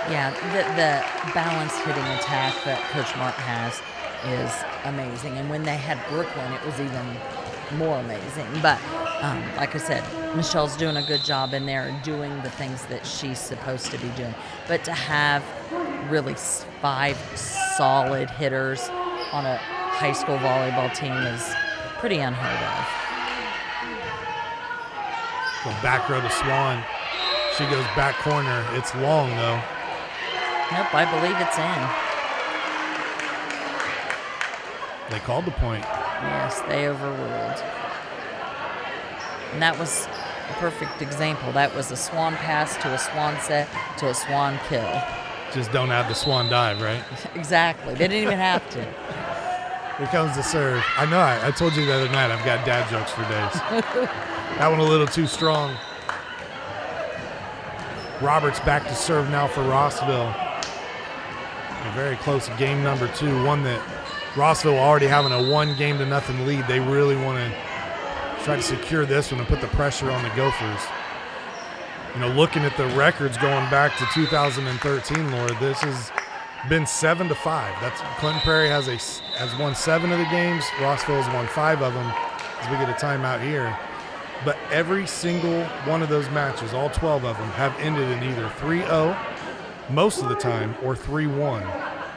Yeah, the balanced hitting attack that Coach Martin has is amazing. And when they had Brooklyn, it was even more amazing. But like I said, Michelle's doing a good job in there and doing the things that she's supposed to be doing. But to have really 5 solid hitters on a high school volleyball team is pretty unheard of. Go back row to Swan. She goes back corner. It's long, though. Nope, I believe it's in. They called the point. Yes, they overruled. And that was a perfect example. That was a Swan pass to a Swan set to a Swan kill. Just don't add the Swan dive, right? Exactly. They didn't even have to. Here comes the serve. I know. I told you the other night I've got dad jokes for days. That one a little too strong. Roberts back to serve now for Rossville. A very close game number 2. One that Rossville already having a 1-0 lead. They really want to try to secure this one and put the pressure on the Gophers. You know, looking at the records going back to 2013, Laura, this has been 7-5. That's Clinton Prairie has won 7 of the games. Rossville has won 5 of them as we get a timeout here. But every single one of those matches, all 12 of them, have ended in either 3-0 most of the time, or 3-1.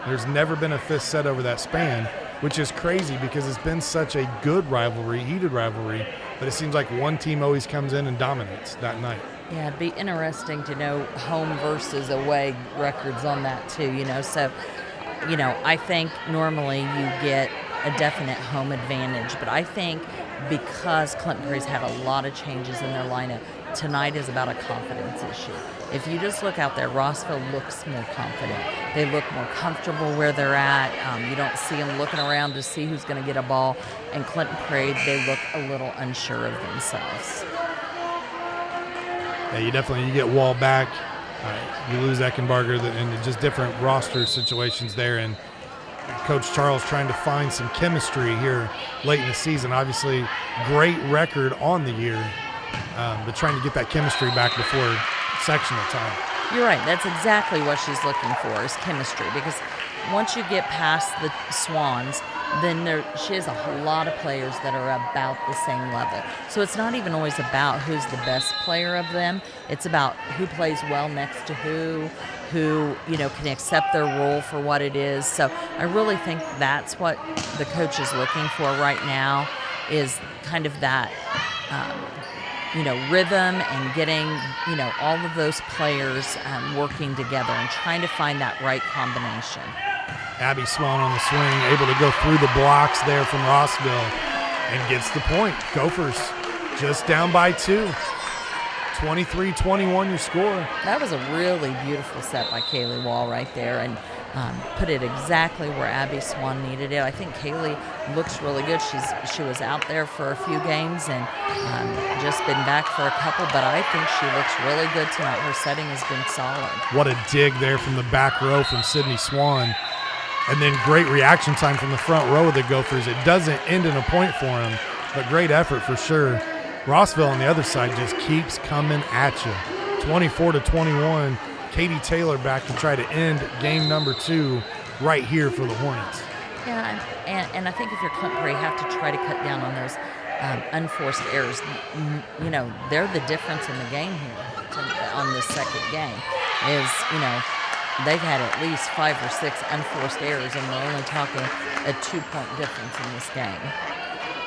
There's never been a fifth set over that span, which is crazy because it's been such a good rivalry, heated rivalry, that it seems like one team always comes in and dominates that night. Yeah, it'd be interesting to know home versus away records on that too, So, I think normally you get a definite home advantage, but I think because Clinton Prairie's had a lot of changes in their lineup, tonight is about a confidence issue. If you just look out there, Rossville looks more confident. They look more comfortable where they're at. You don't see them looking around to see who's going to get a ball. And Clinton Prairie, they look a little unsure of themselves. Yeah, you get Wall back. You lose Eckenbarger, and just different roster situations there. And Coach Charles trying to find some chemistry here late in the season. Obviously, great record on the year, but trying to get that chemistry back before sectional time. You're right. That's exactly what she's looking for is chemistry, because once you get past the Swans, then she has a lot of players that are about the same level. So it's not even always about who's the best player of them. It's about who plays well next to who can accept their role for what it is. So I really think that's what the coach is looking for right now, is kind of that rhythm and getting, all of those players working together and trying to find that right combination. Abby Swan on the swing, able to go through the blocks there from Rossville and gets the point. Gophers just down by 2. 23-21 your score. That was a really beautiful set by Kaylee Wall right there, and put it exactly where Abby Swan needed it. I think Kaylee looks really good. She was out there for a few games and just been back for a couple, but I think she looks really good tonight. Her setting has been solid. What a dig there from the back row from Sydney Swan. And then great reaction time from the front row of the Gophers. It doesn't end in a point for them, but great effort for sure. Rossville on the other side just keeps coming at you. 24-21. Katie Taylor back to try to end game number 2 right here for the Hornets. Yeah, and I think if you're Clinton Prairie, you have to try to cut down on those unforced errors. They're the difference in the game here on this second game is, they've had at least 5 or 6 unforced errors, and we're only talking a 2-point difference in this game.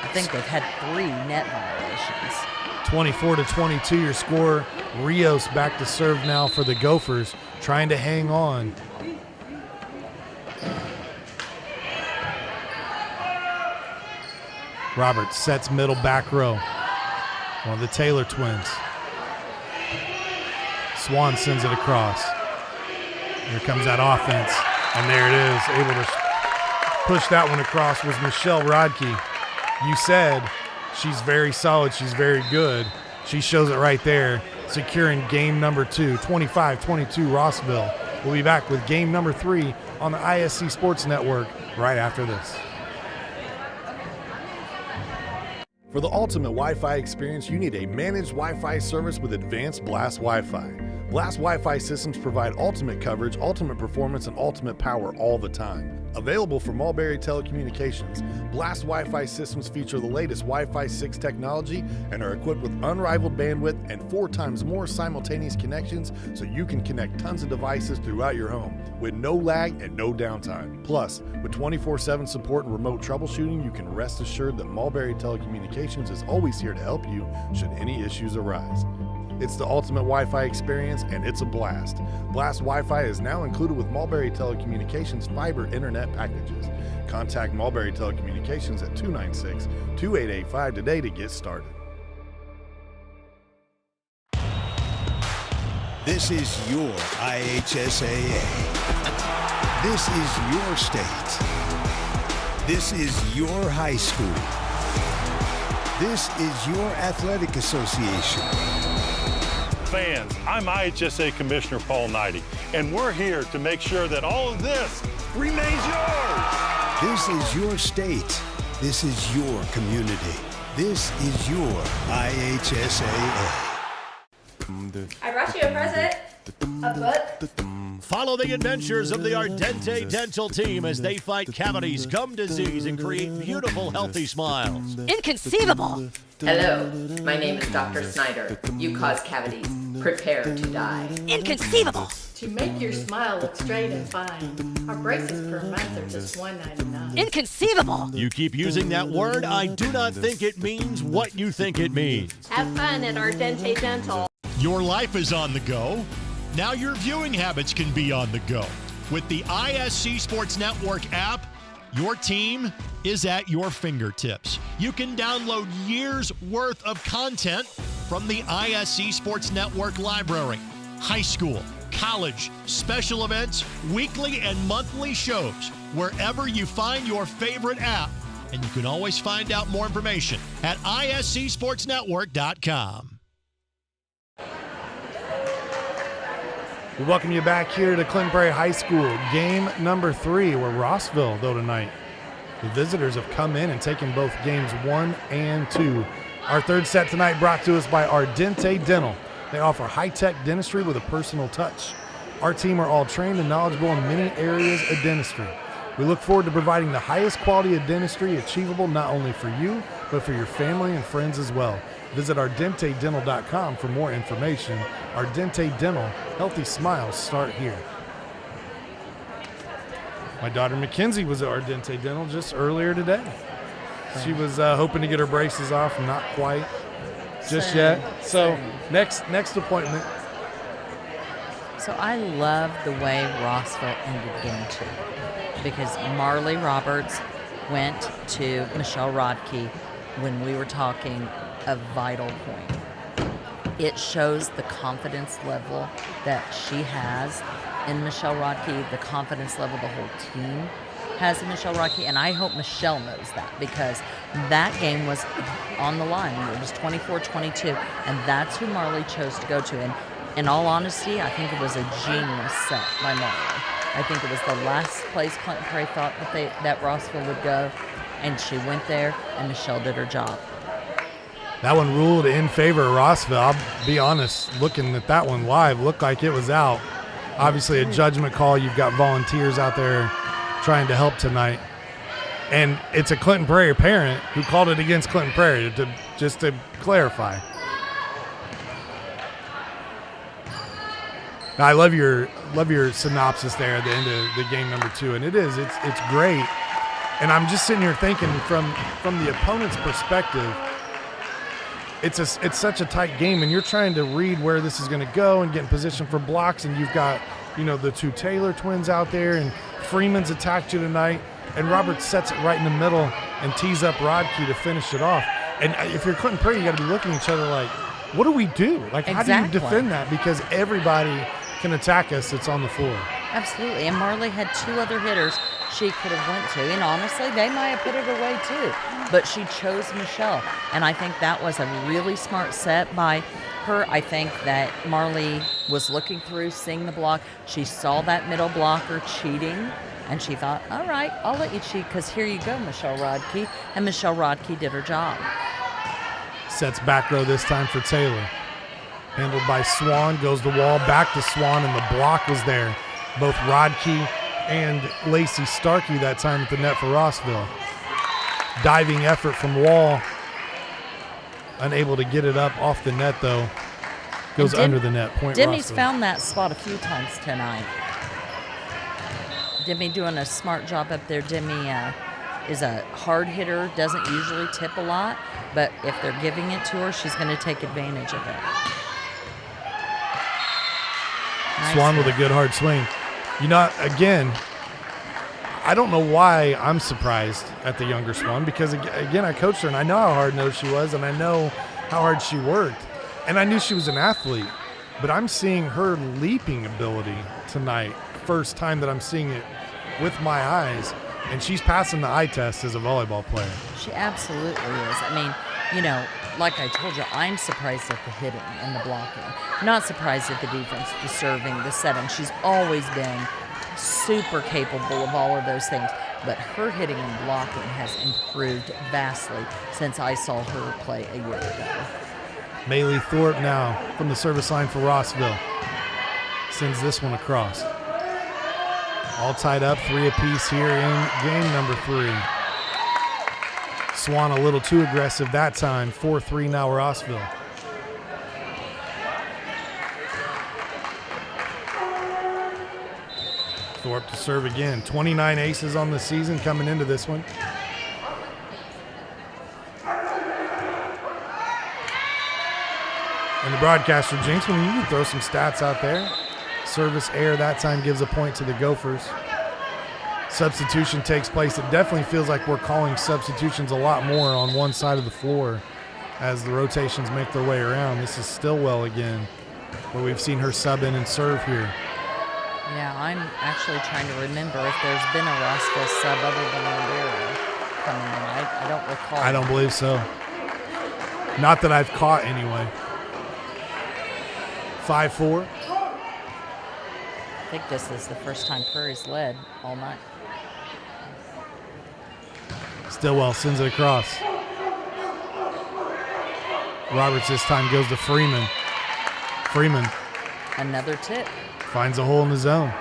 I think they've had 3 net violations. 24-22 your score. Rios back to serve now for the Gophers, trying to hang on. Roberts sets middle back row. One of the Taylor twins. Swan sends it across. Here comes that offense, and there it is. Able to push that one across was Michelle Rodkey. You said she's very solid, she's very good. She shows it right there, securing game number 2, 25-22 Rossville. We'll be back with game number 3 on the ISC Sports Network right after this. For the ultimate Wi-Fi experience, you need a managed Wi-Fi service with advanced Blast Wi-Fi. Blast Wi-Fi systems provide ultimate coverage, ultimate performance, and ultimate power all the time. Available from Mulberry Telecommunications, Blast Wi-Fi systems feature the latest Wi-Fi 6 technology and are equipped with unrivaled bandwidth and 4 times more simultaneous connections, so you can connect tons of devices throughout your home with no lag and no downtime. Plus, with 24/7 support and remote troubleshooting, you can rest assured that Mulberry Telecommunications is always here to help you should any issues arise. It's the ultimate Wi-Fi experience, and it's a blast. Blast Wi-Fi is now included with Mulberry Telecommunications fiber internet packages. Contact Mulberry Telecommunications at 296-2885 today to get started. This is your IHSAA. This is your state. This is your high school. This is your athletic association. Fans, I'm IHSAA Commissioner Paul Knighty, and we're here to make sure that all of this remains yours. This is your state. This is your community. This is your IHSAA. I brought you a present. A book. Follow the adventures of the Ardente Dental team as they fight cavities, gum disease, and create beautiful, healthy smiles. Inconceivable. Hello, my name is Dr. Snyder. You cause cavities. Prepare to die. Inconceivable. To make your smile look straight and fine, our braces per month are just $1.99. Inconceivable! You keep using that word, I do not think it means what you think it means. Have fun at Ardente Dental. Your life is on the go. Now your viewing habits can be on the go. With the ISC Sports Network app, your team is at your fingertips. You can download years' worth of content from the ISC Sports Network library. High school, college, special events, weekly and monthly shows, wherever you find your favorite app. And you can always find out more information at iscsportsnetwork.com. We welcome you back here to Clinton Prairie High School, game number 3. We're Rossville, though, tonight. The visitors have come in and taken both games 1 and 2. Our third set tonight brought to us by Ardente Dental. They offer high-tech dentistry with a personal touch. Our team are all trained and knowledgeable in many areas of dentistry. We look forward to providing the highest quality of dentistry achievable not only for you, but for your family and friends as well. Visit ardentedental.com for more information. Ardente Dental, healthy smiles start here. My daughter Mackenzie was at Ardente Dental just earlier today. She was hoping to get her braces off, not quite just yet. So next appointment. So I love the way Rossville ended game 2 because Marley Roberts went to Michelle Rodkey when we were talking a vital point. It shows the confidence level that she has in Michelle Rodkey, the confidence level the whole team has in Michelle Rodkey, and I hope Michelle knows that because that game was on the line. It was 24-22, and that's who Marley chose to go to. And in all honesty, I think it was a genius set by Marley. I think it was the last place Clinton Prairie thought that Rossville would go, and she went there, and Michelle did her job. That one ruled in favor of Rossville. I'll be honest, looking at that one live, looked like it was out. Obviously a judgment call. You've got volunteers out there trying to help tonight. And it's a Clinton Prairie parent who called it against Clinton Prairie, just to clarify. Now, I love your synopsis there at the end of the game number 2, and it's great. And I'm just sitting here thinking from the opponent's perspective, it's such a tight game, and you're trying to read where this is going to go and get in position for blocks, and you've got the 2 Taylor twins out there, and Freeman's attacked you tonight, and Roberts sets it right in the middle and tees up Rodkey to finish it off. And if you're Clinton Prairie, you got to be looking at each other like, what do we do? Like, exactly. How do you defend that? Because everybody can attack us that's on the floor. Absolutely, and Marley had 2 other hitters she could have went to, and honestly, they might have put it away too, but she chose Michelle, and I think that was a really smart set by her. I think that Marley was looking through, seeing the block. She saw that middle blocker cheating, and she thought, all right, I'll let you cheat because here you go, Michelle Rodkey, and Michelle Rodkey did her job. Sets back row this time for Taylor. Handled by Swan, goes the wall, back to Swan, and the block was there. Both Rodkey and Lacey Starkey that time at the net for Rossville. Diving effort from Wall. Unable to get it up off the net, though. Goes under the net. Point Demi's Rossville. found that spot a few times tonight. Demi doing a smart job up there. Demi is a hard hitter, doesn't usually tip a lot, but if they're giving it to her, she's going to take advantage of it. Nice Swan hit. with a good hard swing. Again, I don't know why I'm surprised at the younger Swan because, again, I coached her, and I know how hard-nosed she was, and I know how hard she worked. And I knew she was an athlete, but I'm seeing her leaping ability tonight, first time that I'm seeing it with my eyes, and she's passing the eye test as a volleyball player. She absolutely is. I mean, like I told you, I'm surprised at the hitting and the blocking. Not surprised at the defense, the serving, the setting. She's always been super capable of all of those things. But her hitting and blocking has improved vastly since I saw her play a year ago. Maylee Thorpe now from the service line for Rossville. Sends this one across. All tied up, 3 apiece here in game number 3. Swan a little too aggressive that time. 4-3 now Rossville. Thorpe to serve again. 29 aces on the season coming into this one. And the broadcaster, Jinxman, you can throw some stats out there. Service error that time gives a point to the Gophers. Substitution takes place. It definitely feels like we're calling substitutions a lot more on one side of the floor as the rotations make their way around. This is Stillwell again, where we've seen her sub in and serve here. Yeah, I'm actually trying to remember if there's been a Rossville sub other than Rivera coming in. I don't recall. I don't believe so. Not that I've caught anyway. 5-4. I think this is the first time Prairie's led all night. Stillwell sends it across. Roberts this time goes to Freeman. Freeman Another tip. finds a hole in the zone.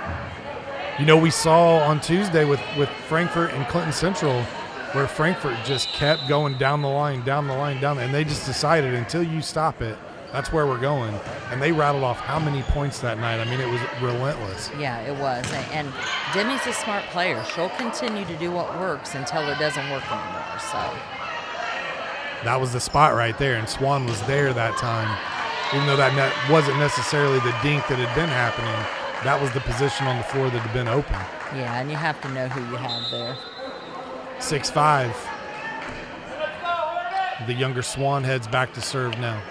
You know, we saw on Tuesday with Frankfort and Clinton Central where Frankfort just kept going down the line, and they just decided until you stop it, that's where we're going. And they rattled off how many points that night? I mean, it was relentless. Yeah, it was. And Demi's a smart player. She'll continue to do what works until it doesn't work anymore. So that was the spot right there, and Swan was there that time. Even though that wasn't necessarily the dink that had been happening, that was the position on the floor that had been open. yeah, and you have to know who you have there. 6-5. The younger Swan heads back to serve now.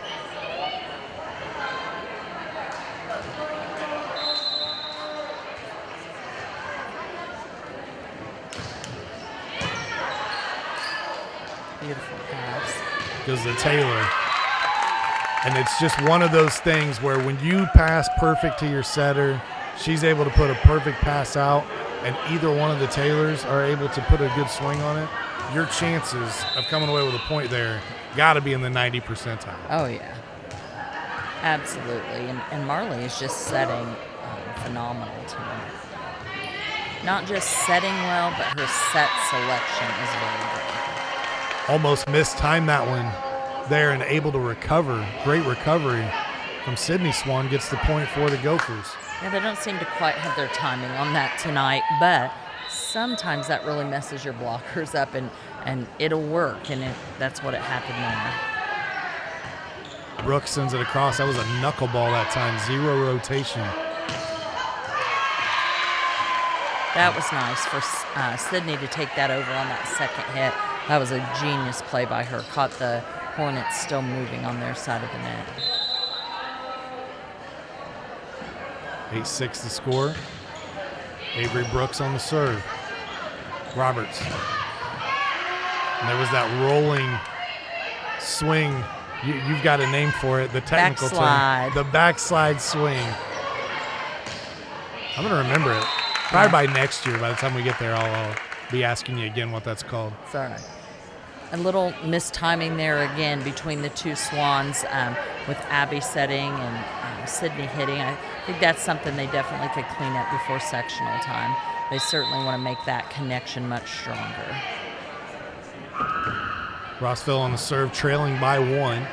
Beautiful pass. Goes to Taylor. And it's just one of those things where when you pass perfect to your setter, she's able to put a perfect pass out, and either one of the Taylors are able to put a good swing on it, your chances of coming away with a point there got to be in the 90 percentile. Oh, yeah. Absolutely. And Marley is just setting phenomenal tonight. Not just setting well, but her set selection is very good. Almost mistimed that one there and able to recover. Great recovery from Sydney Swan, gets the point for the Gophers. Yeah, they don't seem to quite have their timing on that tonight, but sometimes that really messes your blockers up, and it'll work, and that's what it happened there. Brooks sends it across. That was a knuckleball that time, 0 rotation. That was nice for Sydney to take that over on that second hit. That was a genius play by her. Caught the Hornets still moving on their side of the net. 8-6 the score. Avery Brooks on the serve. Roberts. And there was that rolling swing. You've got a name for it, the technical Backslide. term. The backslide swing. I'm going to remember it. Probably by next year. By the time we get there, I'll be asking you again what that's called. It's all right. A little mistiming there again between the two Swans with Abby setting and Sydney hitting. I think that's something they definitely could clean up before sectional time. They certainly want to make that connection much stronger. Rossville on the serve, trailing by 1.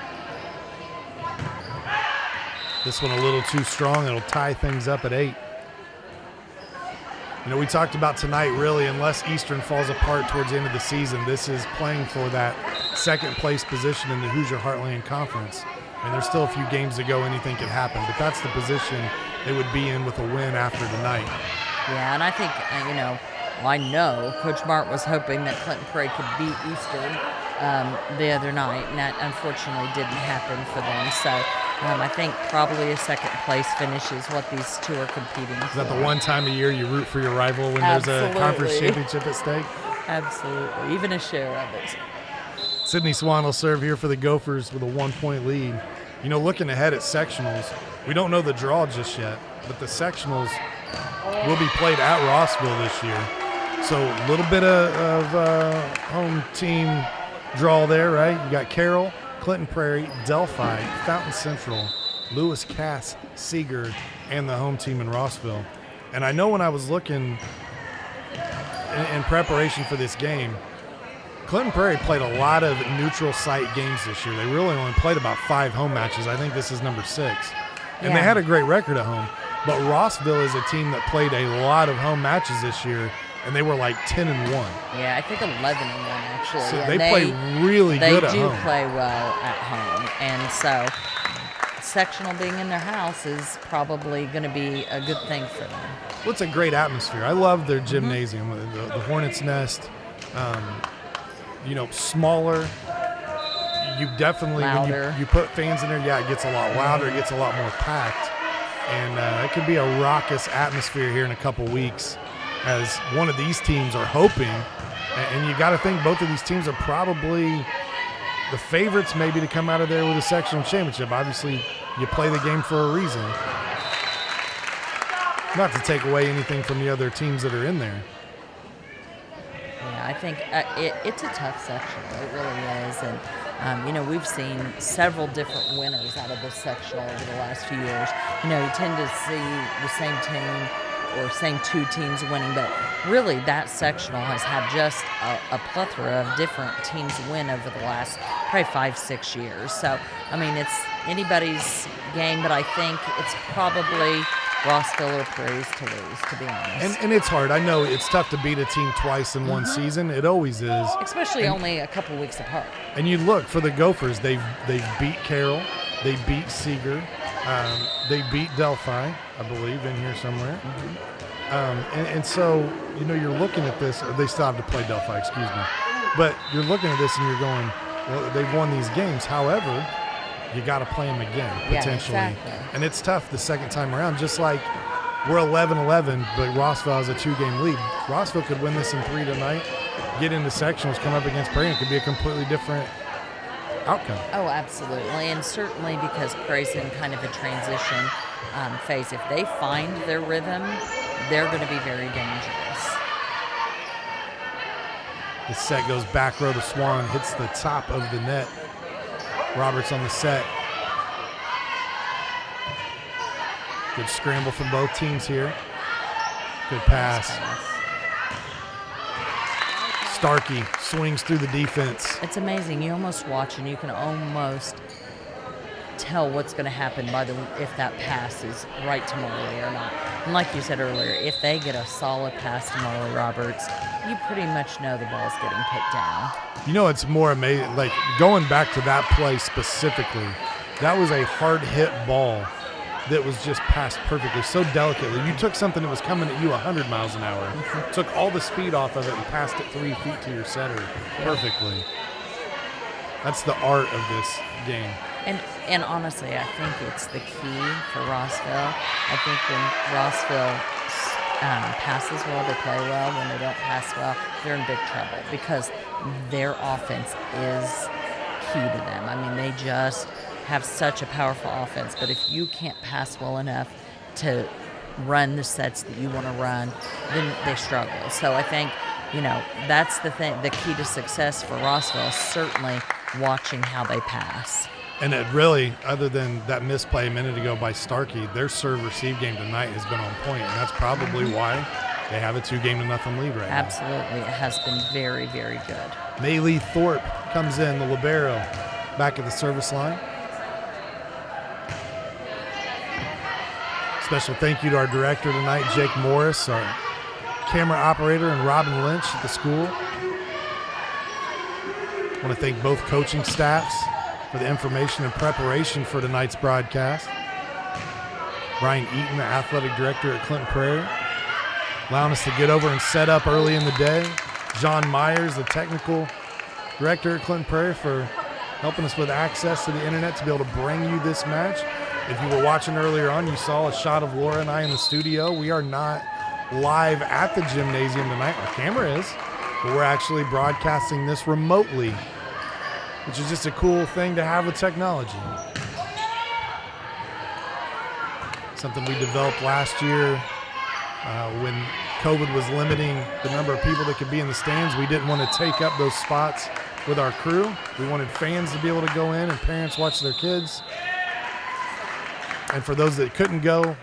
This one a little too strong. It'll tie things up at 8. You know, we talked about tonight, really, unless Eastern falls apart towards the end of the season, this is playing for that second place position in the Hoosier Heartland Conference. And there's still a few games to go, anything could happen, but that's the position they would be in with a win after tonight. Yeah, and I think, I know Coach Mart was hoping that Clinton Prairie could beat Eastern the other night, and that unfortunately didn't happen for them. So I think probably a second place finish is what these two are competing for. Is that the one time a year you root for your rival when there's a conference championship at stake? Absolutely, even a share of it. Sydney Swan will serve here for the Gophers with a 1-point lead. You know, looking ahead at sectionals, we don't know the draw just yet, but the sectionals will be played at Rossville this year. So a little bit of home team draw there, right? You got Carroll, Clinton Prairie, Delphi, Fountain Central, Lewis Cass, Seager, and the home team in Rossville. And I know when I was looking in preparation for this game, Clinton Prairie played a lot of neutral site games this year. They really only played about 5 home matches. I think this is number 6. And they had a great record at home. But Rossville is a team that played a lot of home matches this year, and they were like 10-1. Yeah, I think 11-1 actually. So and they play really good at home. They do play well at home, and so sectional being in their house is probably going to be a good thing for them. Well, it's a great atmosphere. I love their gymnasium, the Hornets Nest. Smaller. You definitely, louder. when you put fans in there, it gets a lot louder, it gets a lot more packed. And it could be a raucous atmosphere here in a couple weeks as one of these teams are hoping. And you got to think both of these teams are probably the favorites maybe to come out of there with a sectional championship. Obviously, you play the game for a reason. Not to take away anything from the other teams that are in there. Yeah, I think it's a tough sectional. It really is. And, we've seen several different winners out of this sectional over the last few years. You tend to see the same team or same two teams winning, but really that sectional has had just a plethora of different teams win over the last probably 5-6 years. So, it's anybody's game, but I think it's probably Rossville or Prairie's to lose, to be honest. And it's hard. I know it's tough to beat a team twice in one season. It always is. Especially only a couple weeks apart. And you look for the Gophers. They've beat Carroll. They beat Seeger. They beat Delphi, I believe, in here somewhere. And so, you're looking at this. They still have to play Delphi, excuse me. But you're looking at this and you're going, well, they've won these games. However, you got to play them again, potentially. Yeah, exactly. And it's tough the second time around, just like we're 11-11, but Rossville has a 2-game lead. Rossville could win this in 3 tonight, get into sectionals, come up against Prairie, and it could be a completely different outcome. Oh, absolutely. And certainly because Prairie's in kind of a transition phase. If they find their rhythm, they're going to be very dangerous. The set goes back row to Swan, hits the top of the net. Roberts on the set. Good scramble from both teams here. Good pass. Starkey swings through the defense. It's amazing. You almost watch and you can almost tell what's going to happen if that pass is right to Marley or not. And like you said earlier, if they get a solid pass to Marley Roberts, you pretty much know the ball's getting put down. It's more amazing. Like, going back to that play specifically, that was a hard hit ball that was just passed perfectly, so delicately. You took something that was coming at you 100 miles an hour, took all the speed off of it and passed it 3 feet to your setter perfectly. That's the art of this game. And honestly, I think it's the key for Rossville. I think when Rossville passes well, they play well. When they don't pass well, they're in big trouble because their offense is key to them. They just have such a powerful offense, but if you can't pass well enough to run the sets that you want to run, then they struggle. So I think, that's the thing, the key to success for Rossville is certainly watching how they pass. And it really, other than that misplay a minute ago by Starkey, their serve-receive game tonight has been on point, and that's probably why they have a 2-0 lead right now. Absolutely. It has been very, very good. Maylee Thorpe comes in, the libero, back at the service line. Special thank you to our director tonight, Jake Morris, our camera operator, and Robin Lynch at the school. I want to thank both coaching staffs for the information and preparation for tonight's broadcast. Brian Eaton, the athletic director at Clinton Prairie, allowing us to get over and set up early in the day. John Myers, the technical director at Clinton Prairie, for helping us with access to the internet to be able to bring you this match. If you were watching earlier on, you saw a shot of Laura and I in the studio. We are not live at the gymnasium tonight. Our camera is, but we're actually broadcasting this remotely, which is just a cool thing to have with technology. Something we developed last year when COVID was limiting the number of people that could be in the stands. We didn't want to take up those spots with our crew. We wanted fans to be able to go in and parents watch their kids. And for those that couldn't go,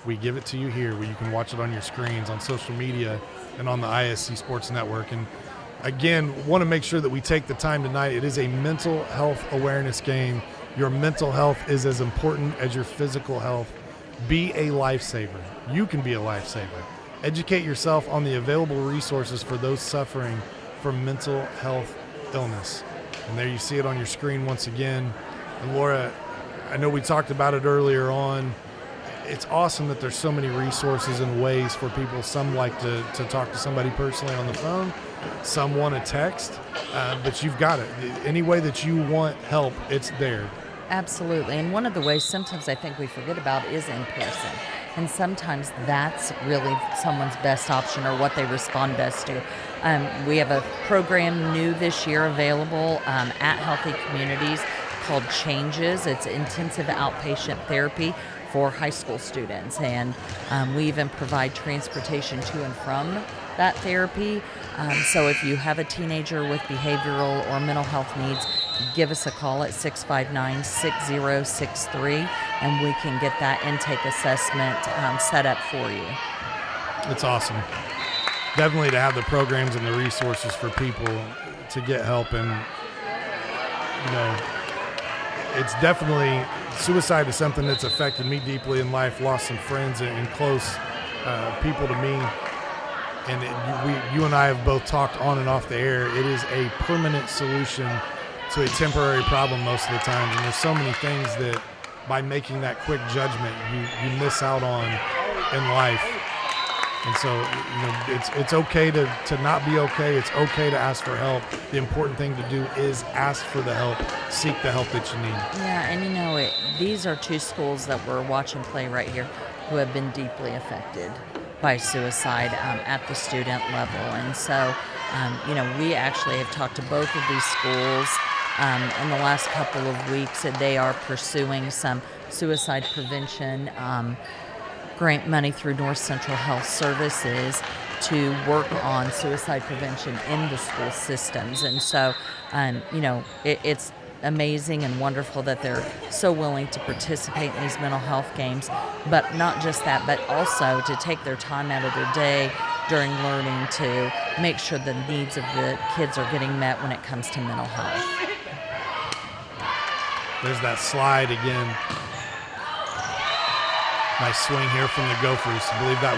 we give it to you here where you can watch it on your screens, on social media, and on the ISC Sports Network. And again, want to make sure that we take the time tonight. It is a mental health awareness game. Your mental health is as important as your physical health. Be a lifesaver. You can be a lifesaver. Educate yourself on the available resources for those suffering from mental health illness. And there you see it on your screen once again. And Laura, I know we talked about it earlier on. It's awesome that there's so many resources and ways for people. Some like to talk to somebody personally on the phone. Some want to text, but you've got it. Any way that you want help, it's there. Absolutely. And one of the ways sometimes I think we forget about is in person. And sometimes that's really someone's best option or what they respond best to. We have a program new this year available at Healthy Communities called Changes. It's intensive outpatient therapy for high school students. And we even provide transportation to and from that therapy. So if you have a teenager with behavioral or mental health needs, give us a call at 659-6063, and we can get that intake assessment set up for you. It's awesome. Definitely to have the programs and the resources for people to get help. And, it's definitely, suicide is something that's affected me deeply in life. Lost some friends and close people to me. And you and I have both talked on and off the air. It is a permanent solution to a temporary problem most of the time. And there's so many things that by making that quick judgment, you miss out on in life. And so, it's okay to not be okay. It's okay to ask for help. The important thing to do is ask for the help, seek the help that you need. Yeah, and these are two schools that we're watching play right here who have been deeply affected by suicide at the student level. And so, we actually have talked to both of these schools in the last couple of weeks, and they are pursuing some suicide prevention grant money through North Central Health Services to work on suicide prevention in the school systems. And so, it's amazing and wonderful that they're so willing to participate in these mental health games, but not just that, but also to take their time out of their day during learning to make sure the needs of the kids are getting met when it comes to mental health. There's that slide again. Nice swing here from the Gophers. I believe it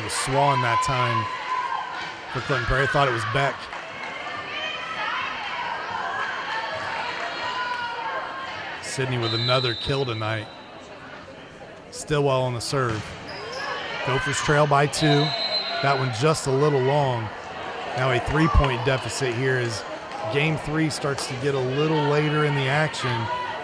was Swan that time for Clinton Prairie. I thought it was Beck. Sydney with another kill tonight. Stillwell on the serve. Gophers trail by 2. That one just a little long. Now a 3-point deficit here as Game 3 starts to get a little later in the action.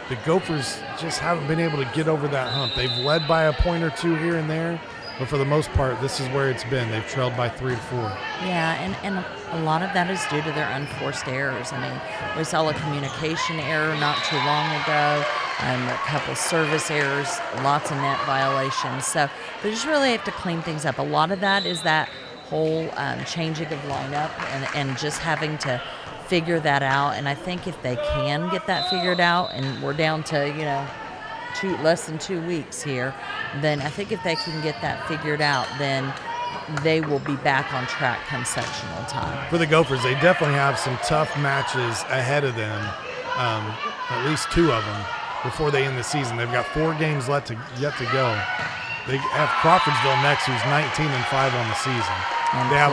The Gophers just haven't been able to get over that hump. They've led by a point or two here and there, but for the most part, this is where it's been. They've trailed by 3 to 4. Yeah, and a lot of that is due to their unforced errors. I mean, we saw a communication error not too long ago, a couple service errors, lots of net violations. So they just really have to clean things up. A lot of that is that whole changing of lineup and just having to figure that out. And I think if they can get that figured out, and we're down to, less than 2 weeks here, then I think if they can get that figured out, then they will be back on track come sectional time. For the Gophers, they definitely have some tough matches ahead of them, at least 2 of them, before they end the season. They've got 4 games yet to go. They have Crawfordsville next, who's 19-5 on the season. And they have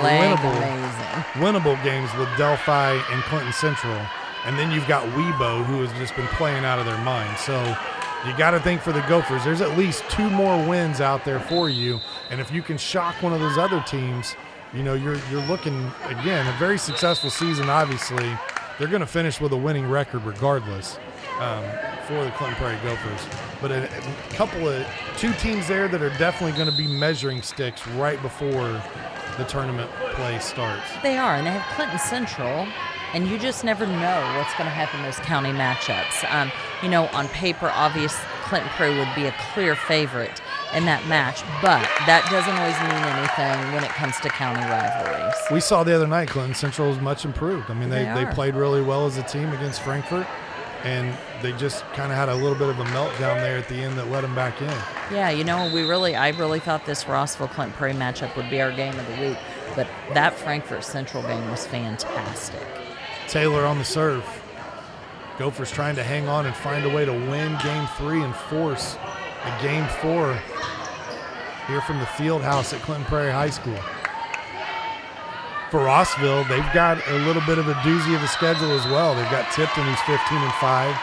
winnable games with Delphi and Clinton Central. And then you've got Webo, who has just been playing out of their mind. So you got to think for the Gophers, there's at least 2 more wins out there for you. And if you can shock one of those other teams, you're looking, again, a very successful season, obviously. They're going to finish with a winning record regardless for the Clinton Prairie Gophers. But a couple of 2 teams there that are definitely going to be measuring sticks right before the tournament play starts. They are, and they have Clinton Central, and you just never know what's going to happen in those county matchups. On paper, obvious Clinton Prairie would be a clear favorite in that match, but that doesn't always mean anything when it comes to county rivalries. We saw the other night Clinton Central was much improved. I mean, they played really well as a team against Frankfort, and they just kind of had a little bit of a meltdown there at the end that let them back in. Yeah, I really thought this Rossville Clinton Prairie matchup would be our game of the week, but that Frankfort Central game was fantastic. Taylor on the serve. Gophers trying to hang on and find a way to win Game 3 and force at Game 4 here from the field house at Clinton Prairie High School. For Rossville, they've got a little bit of a doozy of a schedule as well. They've got Tipton, who's 15-5,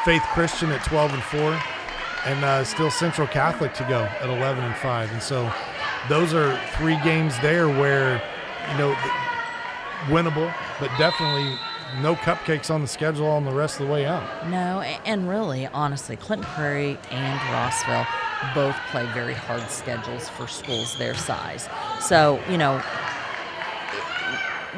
Faith Christian at 12-4, and still Central Catholic to go at 11-5. And so those are 3 games there where, winnable, but definitely no cupcakes on the schedule on the rest of the way out. No, and really, honestly, Clinton Prairie and Rossville both play very hard schedules for schools their size. So,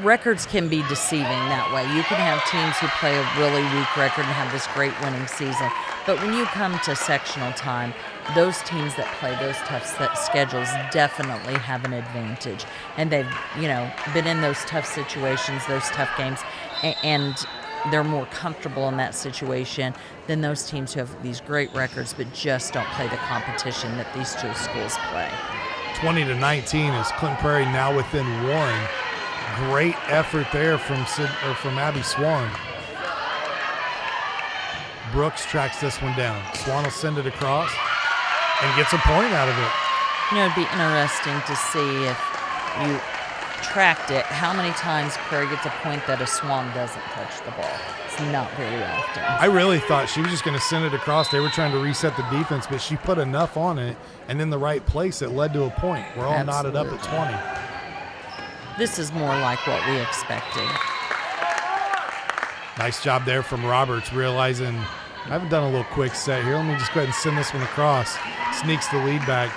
records can be deceiving that way. You can have teams who play a really weak record and have this great winning season. But when you come to sectional time, those teams that play those tough schedules definitely have an advantage. And they've, been in those tough situations, those tough games, and they're more comfortable in that situation than those teams who have these great records but just don't play the competition that these two schools play. 20-19 is Clinton Prairie now within 1. Great effort there from Abby Swan. Brooks tracks this one down. Swan will send it across and gets a point out of it. It'd be interesting to see if you tracked it, how many times Prairie gets a point that a Swan doesn't touch the ball. It's not very often. I really thought she was just going to send it across. They were trying to reset the defense, but she put enough on it and in the right place it led to a point. We're all knotted up at 20. This is more like what we expected. Nice job there from Roberts, realizing I haven't done a little quick set here. Let me just go ahead and send this one across. Sneaks the lead back.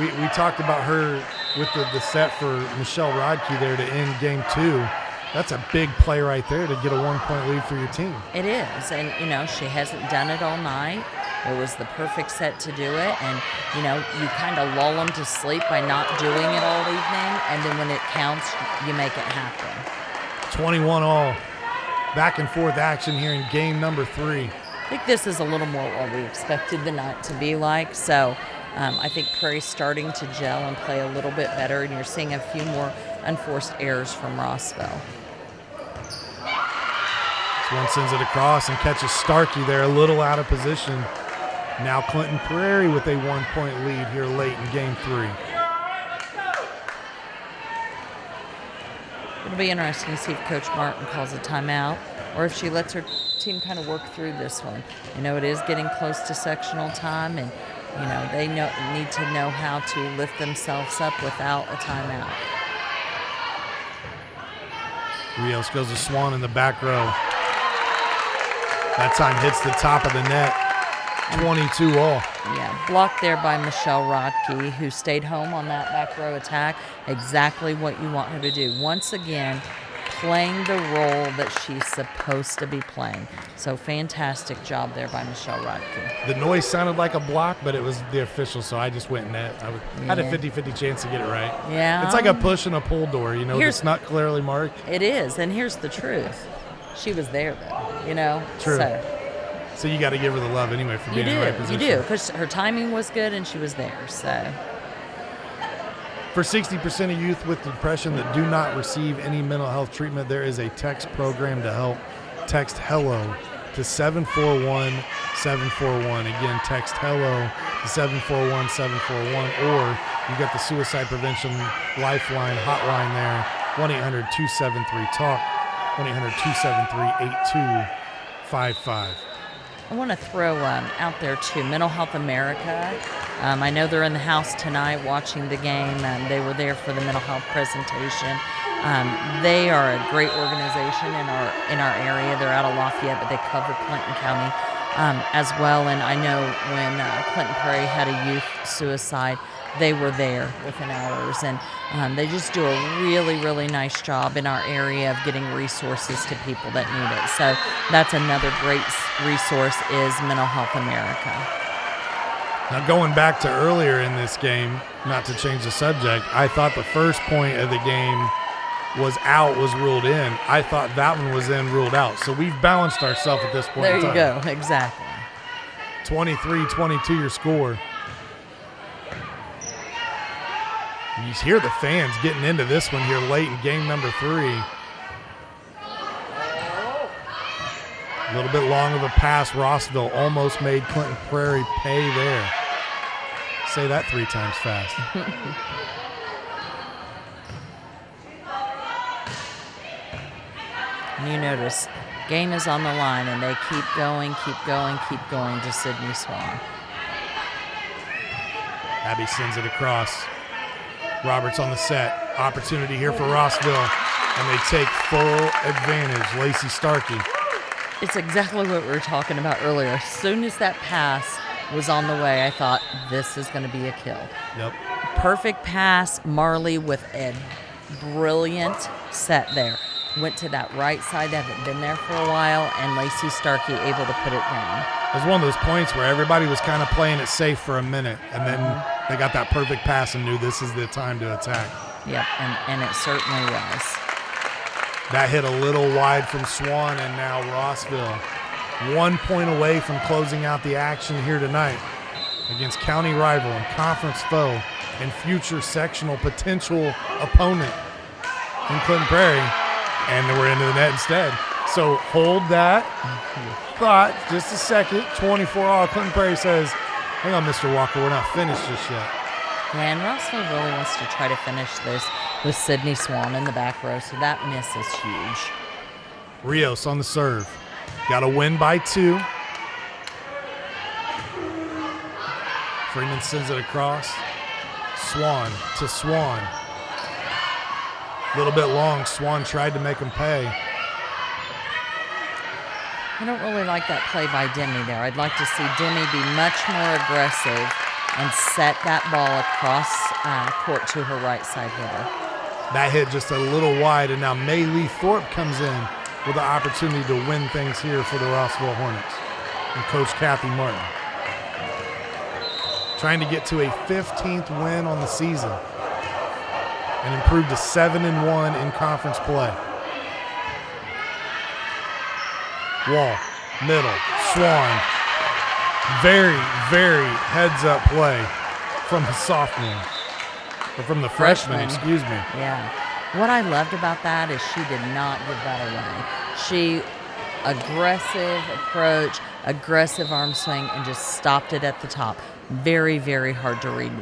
We talked about her with the set for Michelle Rodkey there to end Game 2. That's a big play right there to get a 1-point lead for your team. It is, and she hasn't done it all night. It was the perfect set to do it, and you kind of lull them to sleep by not doing it all evening, and then when it counts, you make it happen. 21 all. Back and forth action here in game number 3. I think this is a little more what we expected the night to be like, so I think Prairie's starting to gel and play a little bit better, and you're seeing a few more unforced errors from Rossville. Swan sends it across and catches Starkey there a little out of position. Now Clinton Prairie with a 1-point lead here late in game 3. It'll be interesting to see if Coach Martin calls a timeout or if she lets her team kind of work through this one. It is getting close to sectional time, and they need to know how to lift themselves up without a timeout. Rios goes to Swan in the back row. That time hits the top of the net. 22 all. Yeah, blocked there by Michelle Rodkey, who stayed home on that back row attack. Exactly what you want her to do. Once again, playing the role that she's supposed to be playing. So fantastic job there by Michelle Rodkey. The noise sounded like a block, but it was the official, so I just went net. I had a 50-50 chance to get it right. Yeah. It's like a push and a pull door, it's not clearly marked. It is, and here's the truth. She was there, though, True. So you got to give her the love anyway for being in the right position. You do, because her timing was good and she was there, so. For 60% of youth with depression that do not receive any mental health treatment, there is a text program to help. Text HELLO to 741-741. Again, text HELLO to 741-741. Or you got the Suicide Prevention Lifeline hotline there, 1-800-273-TALK, 1-800-273-8255. I want to throw out there, too, Mental Health America. I know they're in the house tonight watching the game. They were there for the mental health presentation. They are a great organization in our area. They're out of Lafayette, but they cover Clinton County as well. And I know when Clinton Prairie had a youth suicide, they were there within hours, and they just do a really, really nice job in our area of getting resources to people that need it. So that's another great resource is Mental Health America. Now going back to earlier in this game, not to change the subject, I thought the first point of the game was ruled in. I thought that one was in, ruled out. So we've balanced ourselves at this point there in time. There you go, exactly. 23-22 your score. You hear the fans getting into this one here late in game number 3. A little bit long of a pass. Rossville almost made Clinton Prairie pay there. Say that 3 times fast. And you notice, game is on the line, and they keep going to Sydney Swan. Abby sends it across. Roberts on the set. Opportunity here for Rossville, and they take full advantage. Lacey Starkey. It's exactly what we were talking about earlier. As soon as that pass was on the way, I thought, this is going to be a kill. Yep. Perfect pass. Marley with a brilliant set there. Went to that right side, haven't been there for a while, and Lacey Starkey able to put it down. It was one of those points where everybody was kind of playing it safe for a minute, and then they got that perfect pass and knew this is the time to attack. Yep, and it certainly was. That hit a little wide from Swan, and now Rossville 1 point away from closing out the action here tonight against county rival and conference foe and future sectional potential opponent in Clinton Prairie. And we're into the net instead. So hold that thought just a second. 24-all. Clinton Prairie says, hang on, Mr. Walker, we're not finished just yet. Yeah, and Rossville really wants to try to finish this with Sydney Swan in the back row, so that miss is huge. Rios on the serve. Got to win by 2. Freeman sends it across. Swan to Swan. A little bit long. Swan tried to make him pay. I don't really like that play by Demi there. I'd like to see Demi be much more aggressive and set that ball across court to her right side hitter. That hit just a little wide, and now May Lee Thorpe comes in with the opportunity to win things here for the Rossville Hornets and Coach Kathy Martin. Trying to get to a 15th win on the season and improve to 7-1 in conference play. Wall, middle, Swan. Very, very heads-up play from the sophomore, or from the freshman, excuse me. Yeah. What I loved about that is she did not give that away. She, aggressive approach, aggressive arm swing, and just stopped it at the top. Very, very hard to read.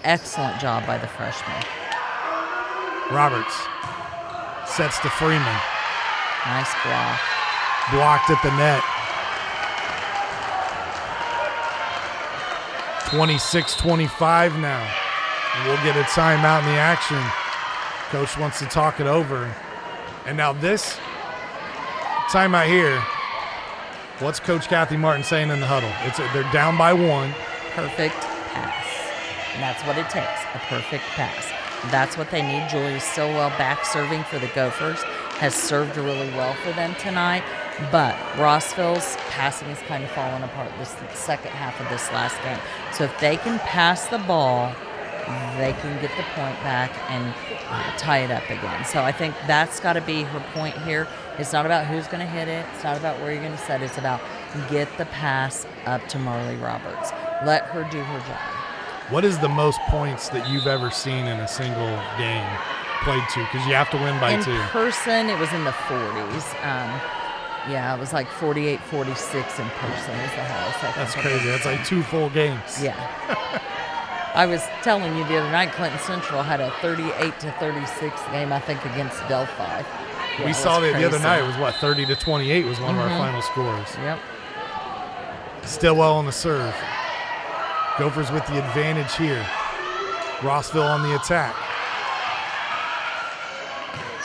Excellent job by the freshman. Roberts sets to Freeman. Nice block. Blocked at the net. 26-25 now. And we'll get a timeout in the action. Coach wants to talk it over. And now this timeout here, what's Coach Kathy Martin saying in the huddle? They're down by 1. Perfect pass. And that's what it takes, a perfect pass. That's what they need. Julia Stillwell back serving for the Gophers has served really well for them tonight. But Rossville's passing is kind of falling apart this second half of this last game. So if they can pass the ball, they can get the point back and tie it up again. So I think that's got to be her point here. It's not about who's going to hit it. It's not about where you're going to set it. It's about get the pass up to Marley Roberts. Let her do her job. What is the most points that you've ever seen in a single game played to? Because you have to win by 2. In person, it was in the 40s. Yeah, it was like 48-46 in person is the highest. That's crazy. That's like 2 full games. Yeah. I was telling you the other night, Clinton Central had a 38-36 game, I think, against Delphi. Yeah, we saw that the other night. It was, 30-28 was one of our final scores. Yep. Stillwell on the serve. Gophers with the advantage here. Rossville on the attack.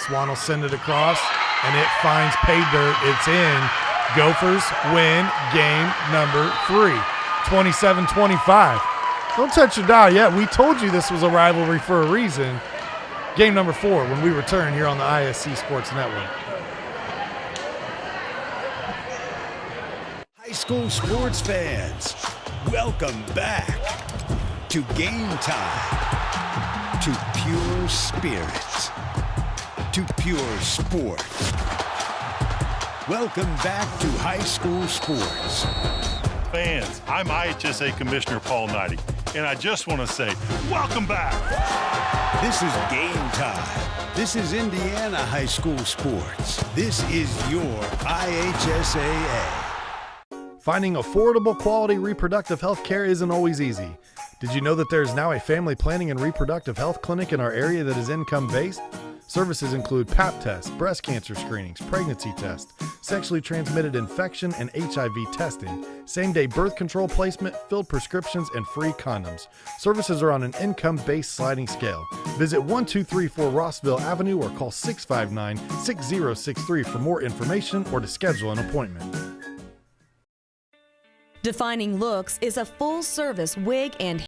Swan will send it across, and it finds pay dirt. It's in. Gophers win game number 3, 27-25. Don't touch your dial yet. We told you this was a rivalry for a reason. Game number 4 when we return here on the ISC Sports Network. High school sports fans, welcome back to Game Time, to pure spirit, to pure sport. Welcome back to high school sports. Fans, I'm IHSAA Commissioner Paul Knighty, and I just want to say, welcome back. This is Game Time. This is Indiana high school sports. This is your IHSAA. Finding affordable, quality reproductive health care isn't always easy. Did you know that there is now a family planning and reproductive health clinic in our area that is income-based? Services include Pap tests, breast cancer screenings, pregnancy tests, sexually transmitted infection and HIV testing, same-day birth control placement, filled prescriptions, and free condoms. Services are on an income-based sliding scale. Visit 1234 Rossville Avenue or call 659-6063 for more information or to schedule an appointment. Defining Looks is a full-service wig and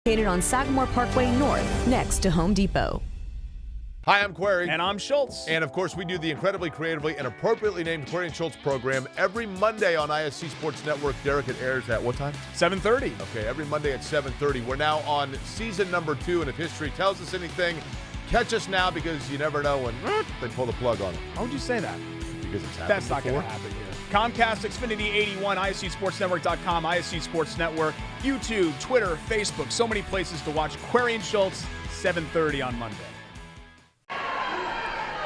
located on Sagamore Parkway North, next to Home Depot. Hi, I'm Query. And I'm Schultz. And of course, we do the incredibly creatively and appropriately named Query and Schultz program every Monday on ISC Sports Network. Derek, it airs at what time? 7:30. Okay, every Monday at 7:30. We're now on season number 2, and if history tells us anything, catch us now because you never know when they pull the plug on it. Why would you say that? Because it's happened That's not going before. to happen here. Comcast, Xfinity 81, ISCSportsNetwork.com, ISC Sports Network, YouTube, Twitter, Facebook, so many places to watch Query and Schultz, 7:30 on Monday.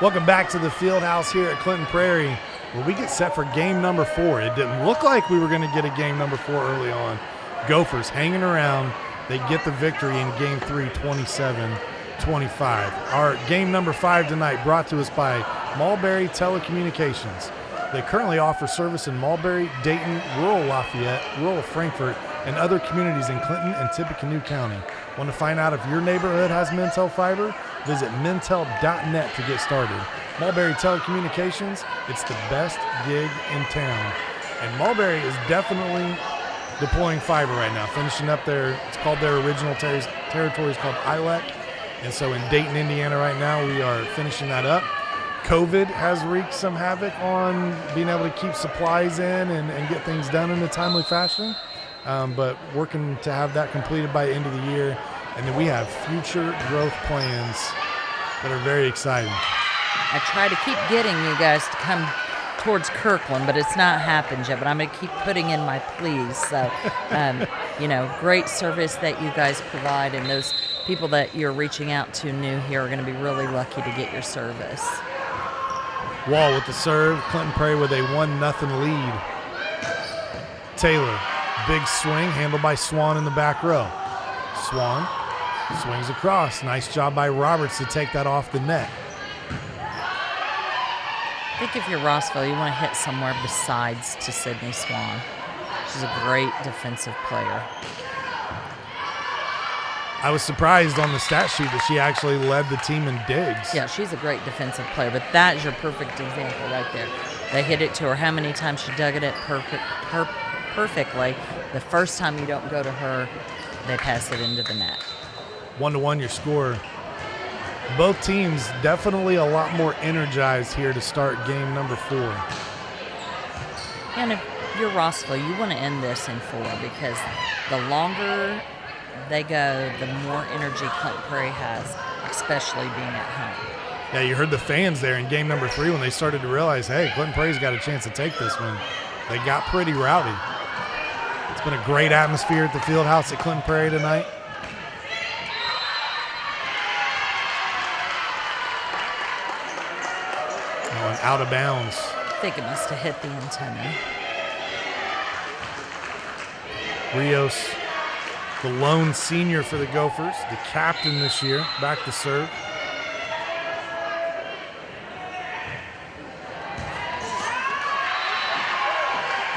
Welcome back to the field house here at Clinton Prairie, where we get set for game number 4. It didn't look like we were going to get a game number 4 early on. Gophers hanging around. They get the victory in game 3, 27-25. Our game number 5 tonight brought to us by Mulberry Telecommunications. They currently offer service in Mulberry, Dayton, rural Lafayette, rural Frankfort, and other communities in Clinton and Tippecanoe County. Want to find out if your neighborhood has Mintel fiber? Visit mintel.net to get started. Mulberry Telecommunications, it's the best gig in town. And Mulberry is definitely deploying fiber right now, finishing up it's called their original territory is called ILEC. And so in Dayton, Indiana right now, we are finishing that up. COVID has wreaked some havoc on being able to keep supplies in and get things done in a timely fashion. But working to have that completed by the end of the year. And then we have future growth plans that are very exciting. I try to keep getting you guys to come towards Kirkland, but it's not happened yet. But I'm going to keep putting in my pleas. So, great service that you guys provide, and those people that you're reaching out to new here are going to be really lucky to get your service. Wall with the serve. Clinton Prairie with a 1-0 lead. Taylor, big swing, handled by Swan in the back row. Swan swings across. Nice job by Roberts to take that off the net. I think if you're Rossville, you want to hit somewhere besides to Sydney Swan. She's a great defensive player. I was surprised on the stat sheet that she actually led the team in digs. Yeah, she's a great defensive player, but that is your perfect example right there. They hit it to her. How many times she dug it perfectly. The first time you don't go to her, they pass it into the net. 1-1 your score. Both teams definitely a lot more energized here to start game number 4. And if you're Rossville, you want to end this in 4 because the longer they go, the more energy Clinton Prairie has, especially being at home. Yeah, you heard the fans there in game number 3 when they started to realize, hey, Clinton Prairie's got a chance to take this one. They got pretty rowdy. It's been a great atmosphere at the field house at Clinton Prairie tonight. And out of bounds. I think it must have hit the antenna. Rios, the lone senior for the Gophers, the captain this year, back to serve.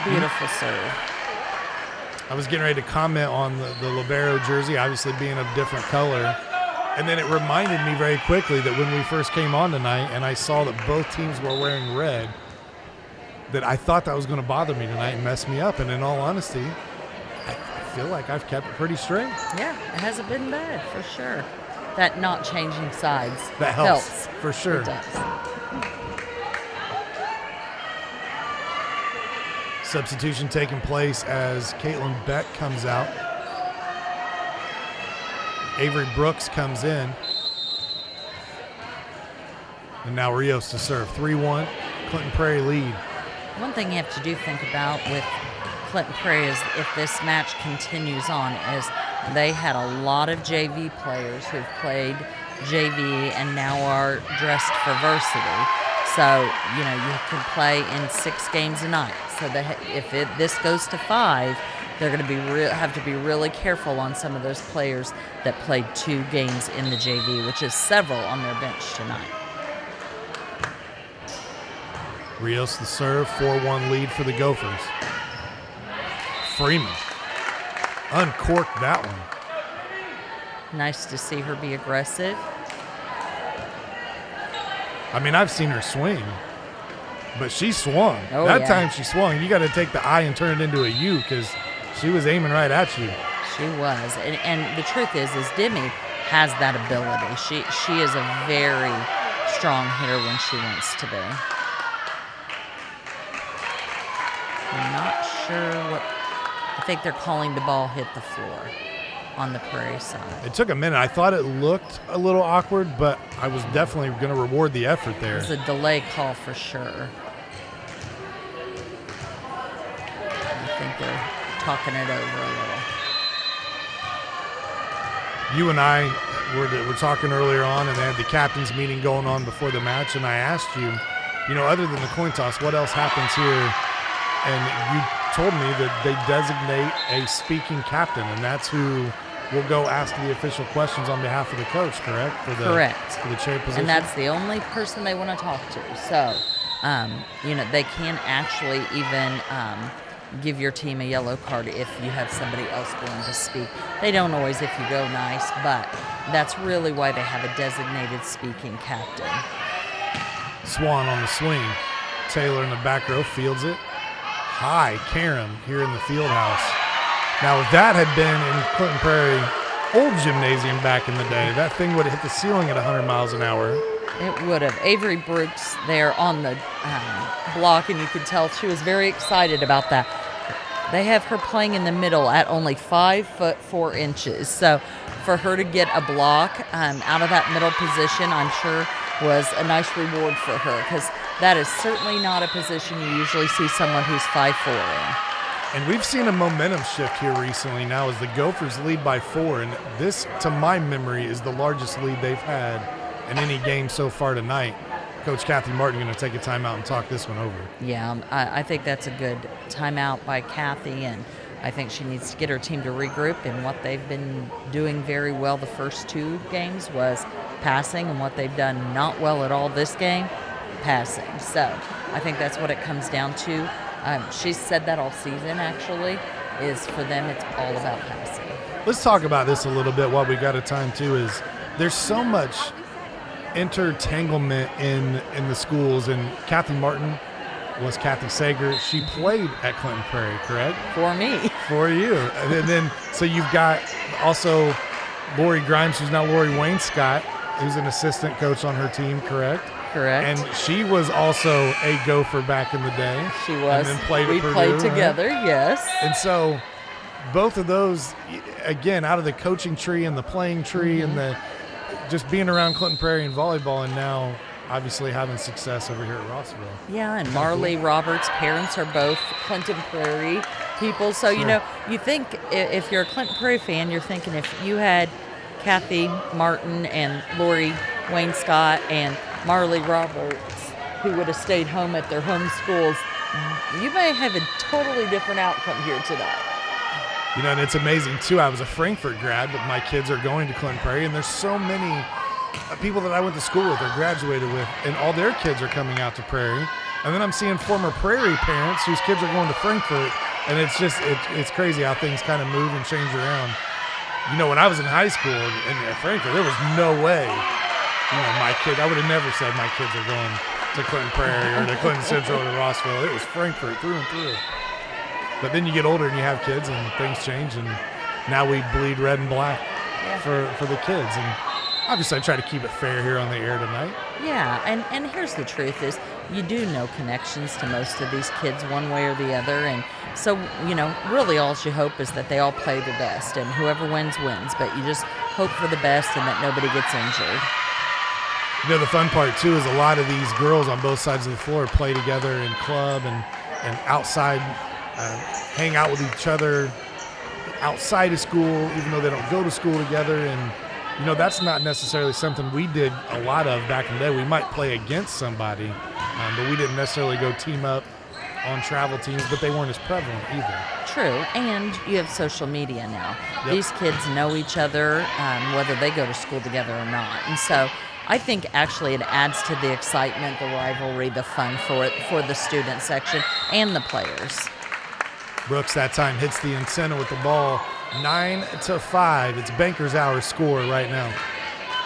Beautiful serve. I was getting ready to comment on the libero jersey, obviously being of different color. And then it reminded me very quickly that when we first came on tonight and I saw that both teams were wearing red, that I thought that was going to bother me tonight and mess me up. And in all honesty, I feel like I've kept it pretty straight. Yeah, it hasn't been bad, for sure. That not changing sides that helps. For sure. It does. Substitution taking place as Caitlin Beck comes out. Avery Brooks comes in. And now Rios to serve. 3-1, Clinton Prairie lead. One thing you have to think about with Clinton Prairie is if this match continues on is they had a lot of JV players who've played JV and now are dressed for varsity. So, you can play in 6 games a night. So if this goes to 5, they're going to have to be really careful on some of those players that played 2 games in the JV, which is several on their bench tonight. Rios the serve, 4-1 lead for the Gophers. Freeman uncorked that one. Nice to see her be aggressive. I mean, I've seen her swing, but she swung. Oh, that yeah. time she swung. You got to take the I and turn it into a U because she was aiming right at you. She was. And the truth is Demi has that ability. She is a very strong hitter when she wants to be. I'm not sure what. I think they're calling the ball hit the floor on the Prairie side. It took a minute. I thought it looked a little awkward, but I was definitely going to reward the effort there. It was a delay call for sure. I think they're talking it over a little. You and I were talking earlier on, and they had the captain's meeting going on before the match, and I asked you, other than the coin toss, what else happens here? And you told me that they designate a speaking captain, and that's who will go ask the official questions on behalf of the coach, correct? Correct. For the chair position? And that's the only person they want to talk to. So, they can actually even give your team a yellow card if you have somebody else going to speak. They don't always if you go nice, but that's really why they have a designated speaking captain. Swan on the swing. Taylor in the back row fields it. High, Karam here in the field house. Now, if that had been in Clinton Prairie old gymnasium back in the day, that thing would have hit the ceiling at 100 miles an hour. It would have. Avery Brooks there on the block, and you could tell she was very excited about that. They have her playing in the middle at only 5'4". So for her to get a block out of that middle position, I'm sure was a nice reward for her because that is certainly not a position you usually see someone who's 5'4" in. And we've seen a momentum shift here recently now as the Gophers lead by 4, and this, to my memory, is the largest lead they've had in any game so far tonight. Coach Kathy Martin going to take a timeout and talk this one over. Yeah, I think that's a good timeout by Kathy, and I think she needs to get her team to regroup, and what they've been doing very well the first 2 games was passing, and what they've done not well at all this game, passing. So I think that's what it comes down to. She's said that all season, actually, is for them it's all about passing. Let's talk about this a little bit while we got a time, too, is there's so much intertanglement in the schools, and Kathy Martin was Kathy Sager. She played at Clinton Prairie, correct? For me. For you. And then so you've got also Lori Grimes, who's now Lori Wayne-Scott, who's an assistant coach on her team, correct? Correct. And she was also a Gopher back in the day. She was. And then played we at Purdue, played together, right? Yes. And so both of those, again, out of the coaching tree and the playing tree and the just being around Clinton Prairie and volleyball, and now obviously having success over here at Rossville. Yeah, and Marley Roberts' parents are both Clinton Prairie people. So, you think if you're a Clinton Prairie fan, you're thinking if you had Kathy Martin and Lori Wayne-Scott and Marley Roberts, who would have stayed home at their home schools, you may have a totally different outcome here tonight. And it's amazing, too. I was a Frankfort grad, but my kids are going to Clinton Prairie, and there's so many people that I went to school with or graduated with, and all their kids are coming out to Prairie. And then I'm seeing former Prairie parents whose kids are going to Frankfort, and it's just it's crazy how things kind of move and change around. When I was in high school in Frankfort, there was no way, my kid, I would have never said my kids are going to Clinton Prairie or to Clinton Central or to Rossville. It was Frankfort through and through. But then you get older and you have kids and things change, and now we bleed red and black for the kids. And obviously I try to keep it fair here on the air tonight. Yeah, and here's the truth is you do know connections to most of these kids one way or the other. And so, really all you hope is that they all play their best, and whoever wins, wins. But you just hope for the best and that nobody gets injured. The fun part, too, is a lot of these girls on both sides of the floor play together in club and outside, hang out with each other outside of school, even though they don't go to school together. And, that's not necessarily something we did a lot of back in the day. We might play against somebody, but we didn't necessarily go team up on travel teams, but they weren't as prevalent either. True, and you have social media now. Yep. These kids know each other, whether they go to school together or not. And so I think actually it adds to the excitement, the rivalry, the fun for the student section and the players. Brooks that time hits the antenna with the ball. 9-5. It's Banker's Hour score right now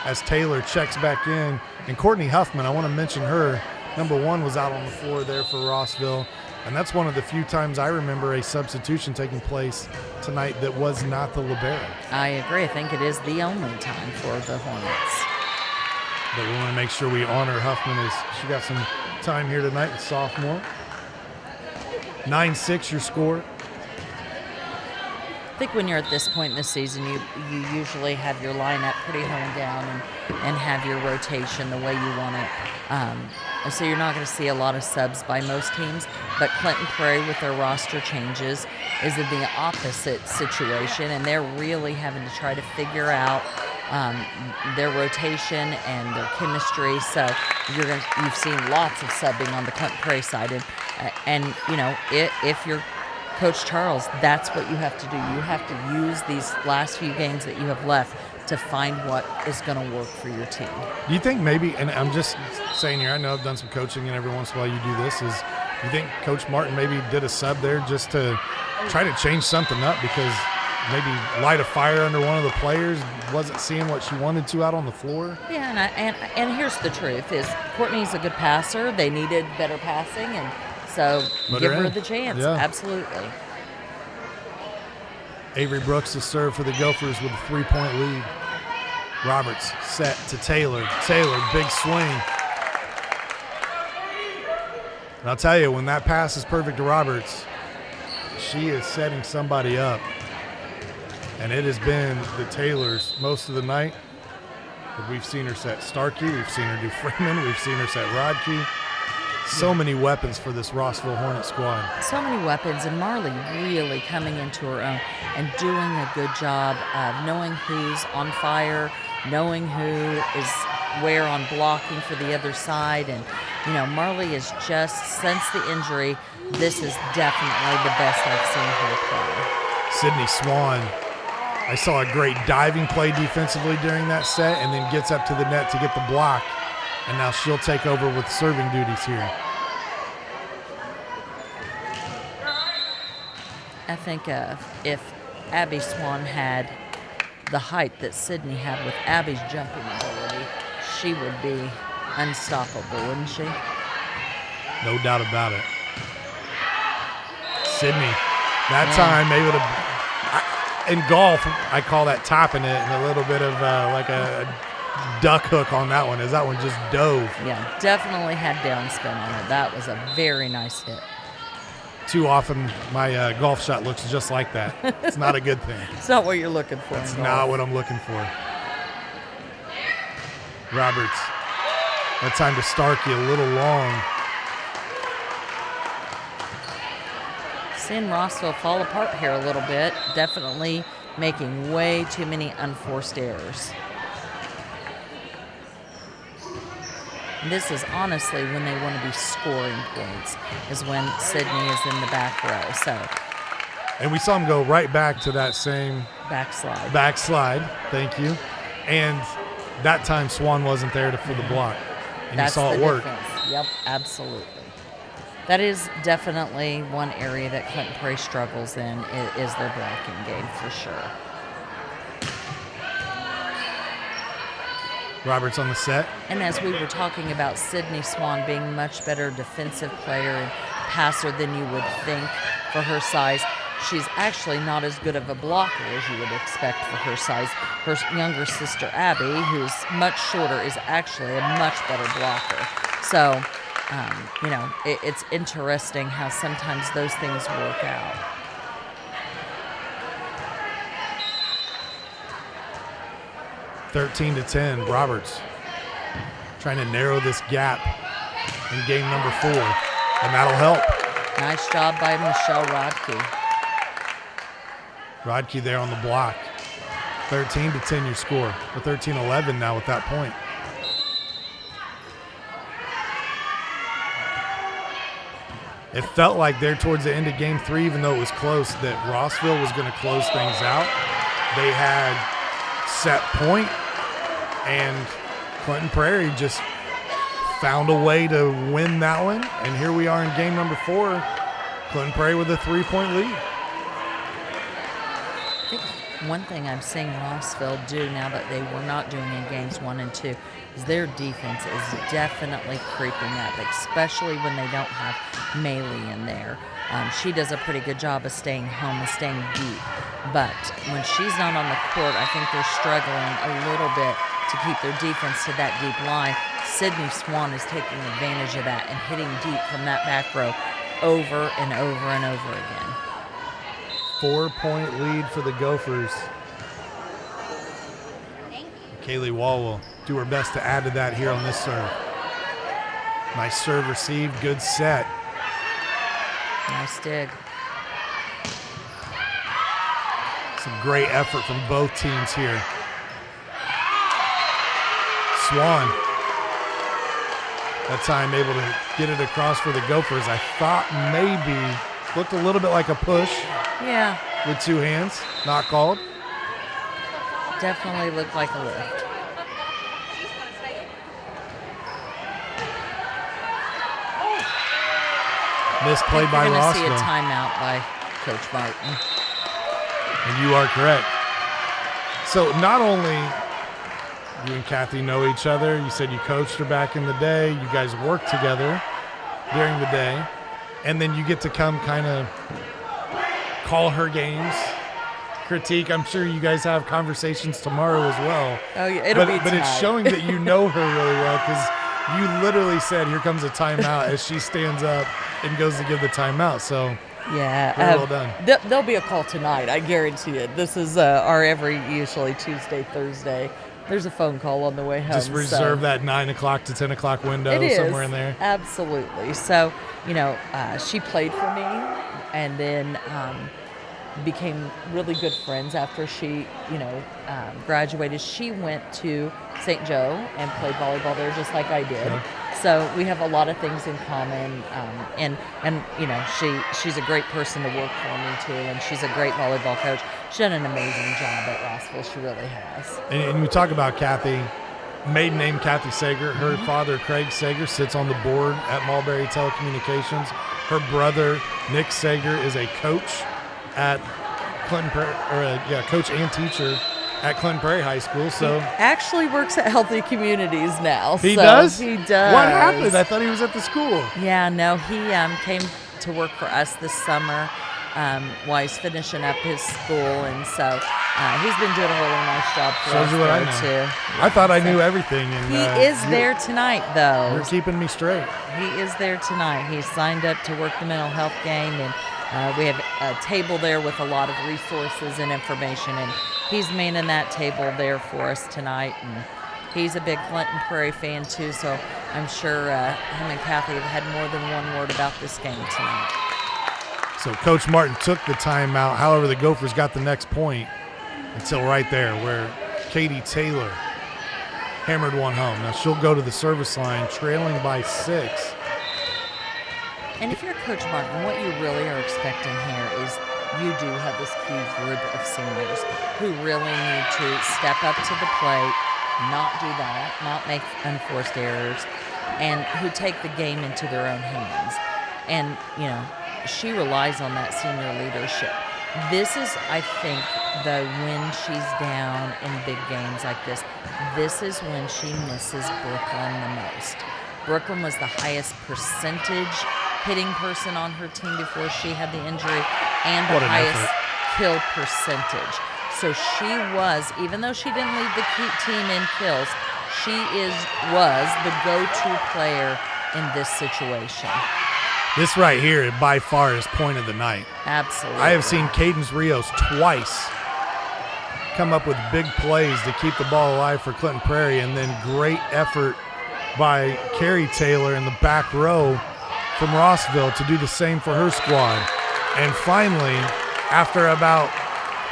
as Taylor checks back in. And Courtney Huffman, I want to mention her. Number 1 was out on the floor there for Rossville. And that's one of the few times I remember a substitution taking place tonight that was not the libero. I agree. I think it is the only time for the Hornets. But we want to make sure we honor Huffman as she got some time here tonight, the sophomore. 9-6 your score. I think when you're at this point in the season, you usually have your lineup pretty honed down and have your rotation the way you want it. So you're not going to see a lot of subs by most teams, but Clinton Prairie with their roster changes is in the opposite situation, and they're really having to try to figure out their rotation and their chemistry. So you've seen lots of subbing on the Clinton Prairie side, and if you're Coach Charles, that's what you have to do. You have to use these last few games that you have left to find what is going to work for your team. Do you think maybe, and I'm just saying here, I know I've done some coaching and every once in a while you do this, is you think Coach Martin maybe did a sub there just to try to change something up because maybe light a fire under one of the players, wasn't seeing what she wanted to out on the floor? Yeah, and here's the truth is Courtney's a good passer. They needed better passing, and so give her the chance. Yeah. Absolutely. Avery Brooks to serve for the Gophers with a 3-point lead. Roberts set to Taylor. Taylor, big swing. And I'll tell you, when that pass is perfect to Roberts, she is setting somebody up. And it has been the Taylors most of the night. But we've seen her set Starkey. We've seen her do Freeman. We've seen her set Rodkey. So many weapons for this Rossville Hornet squad. So many weapons, and Marley really coming into her own and doing a good job of knowing who's on fire, knowing who is where on blocking for the other side. And, Marley is just, since the injury, this is definitely the best I've seen her play. Sydney Swan, I saw a great diving play defensively during that set and then gets up to the net to get the block. And now she'll take over with serving duties here. I think if Abby Swan had the height that Sydney had with Abby's jumping ability, she would be unstoppable, wouldn't she? No doubt about it. Sydney, that time maybe would have, in golf, I call that topping it, and a little bit of like a duck hook on that one as that one just dove. Yeah, definitely had downspin on it. That was a very nice hit. Too often my golf shot looks just like that. It's not a good thing. It's not what you're looking for. That's not what I'm looking for. Roberts, that time to Starkey a little long. Seeing Rossville fall apart here a little bit, definitely making way too many unforced errors. This is honestly when they want to be scoring points, is when Sydney is in the back row. So, and we saw him go right back to that same backslide. Thank you. And that time Swan wasn't there for the block, and you saw it work. Yep, absolutely. That is definitely one area that Clinton Prairie struggles in is their blocking game for sure. Roberts on the set. And as we were talking about Sydney Swan being much better defensive player and passer than you would think for her size, she's actually not as good of a blocker as you would expect for her size. Her younger sister, Abby, who's much shorter, is actually a much better blocker. So it's interesting how sometimes those things work out. (13-10), Roberts trying to narrow this gap in game number 4, and that'll help. Nice job by Michelle Rodkey. Rodkey there on the block. 13-10 your score, or 13-11 now at that point. It felt like there towards the end of game 3, even though it was close, that Rossville was going to close things out. They had set point, and Clinton Prairie just found a way to win that one. And here we are in game number 4, Clinton Prairie with a 3-point lead. I think one thing I'm seeing Rossville do now that they were not doing in games 1 and 2 is their defense is definitely creeping up, especially when they don't have Maylee in there. She does a pretty good job of staying home and staying deep. But when she's not on the court, I think they're struggling a little bit to keep their defense to that deep line. Sydney Swan is taking advantage of that and hitting deep from that back row over and over and over again. 4-point lead for the Gophers. Kaylee Wall will do her best to add to that here on this serve. Nice serve received, good set. Nice dig. Some great effort from both teams here. Swan, that time able to get it across for the Gophers. I thought maybe looked a little bit like a push. Yeah. With 2 hands, not called. Definitely looked like a lift. Misplay by Rossville. You're going to see a Rossville. timeout by Coach Martin. And you are correct. So not only you and Kathy know each other, you said you coached her back in the day, you guys worked together during the day, and then you get to come kind of call her games, critique. I'm sure you guys have conversations tomorrow as well. Oh, yeah, it'll be But it's showing that you know her really well, because you literally said, here comes a timeout, as she stands up and goes to give the timeout. So yeah, very well done. There'll be a call tonight, I guarantee it. This is our usually Tuesday, Thursday. There's a phone call on the way home. Just reserve that 9 o'clock to 10 o'clock window somewhere in there. Absolutely. So, she played for me and then became really good friends after she, graduated. She went to St. Joe and played volleyball there just like I did. Okay. So we have a lot of things in common, and she's a great person to work for me too, and she's a great volleyball coach. She's done an amazing job at Rossville. She really has. And we talk about Kathy, maiden name Kathy Sager. Her father, Craig Sager, sits on the board at Mulberry Telecommunications. Her brother, Nick Sager, is a coach at Clinton Prairie, coach and teacher at Clinton Prairie High School. So he actually works at Healthy Communities now. He does? He does. What happened? I thought he was at the school. Yeah, no, he came to work for us this summer while he's finishing up his school, and so he's been doing a really nice job for us you what I know. too. Yeah, I thought I knew everything. And, he is there tonight, though. You're keeping me straight. He is there tonight. He's signed up to work the mental health game, and we have a table there with a lot of resources and information, and he's manning that table there for us tonight. And he's a big Clinton Prairie fan too, so I'm sure him and Kathy have had more than one word about this game tonight. So Coach Martin took the timeout. However, the Gophers got the next point until right there where Katie Taylor hammered one home. Now she'll go to the service line trailing by 6. And if you're Coach Martin, what you really are expecting here is you do have this key group of seniors who really need to step up to the plate, not do that, not make unforced errors, and who take the game into their own hands. And, she relies on that senior leadership. This is, I think, when she's down in big games like this is when she misses Brooklyn the most. Brooklyn was the highest percentage hitting person on her team before she had the injury, and the highest kill percentage. So she was, even though she didn't lead the team in kills, she was the go-to player in this situation. This right here, by far, is point of the night. Absolutely. I have seen Cadence Rios twice come up with big plays to keep the ball alive for Clinton Prairie, and then great effort by Carrie Taylor in the back row from Rossville to do the same for her squad. And finally, after about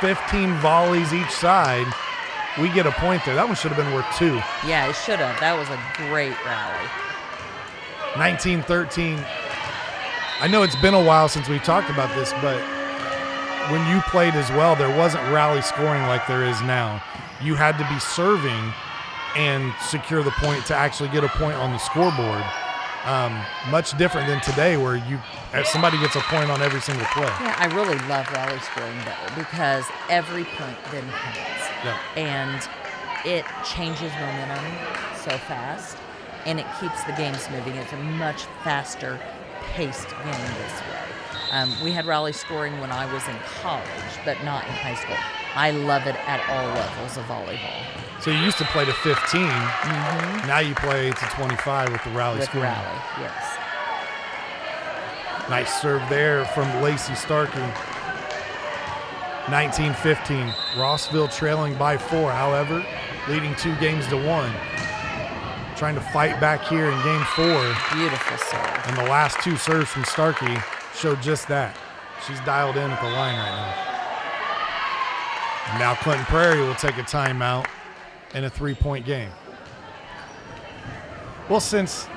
15 volleys each side, we get a point there. That one should have been worth 2. Yeah, it should have. That was a great rally. 19-13. I know it's been a while since we talked about this, but when you played as well, there wasn't rally scoring like there is now. You had to be serving and secure the point to actually get a point on the scoreboard. Much different than today, where somebody gets a point on every single play. Yeah, I really love rally scoring better because every point then counts. Yeah. And it changes momentum so fast, and it keeps the games moving. It's a much faster paced game this way. We had rally scoring when I was in college, but not in high school. I love it at all levels of volleyball. So you used to play to 15. Now you play to 25 with the rally With scoring. rally, yes. Nice serve there from Lacey Starkey. 19-15. Rossville trailing by 4, however, leading 2 games to 1. Trying to fight back here in game 4. Beautiful serve. And the last 2 serves from Starkey showed just that. She's dialed in at the line right now. And now Clinton Prairie will take a timeout in a 3-point game. Well, since,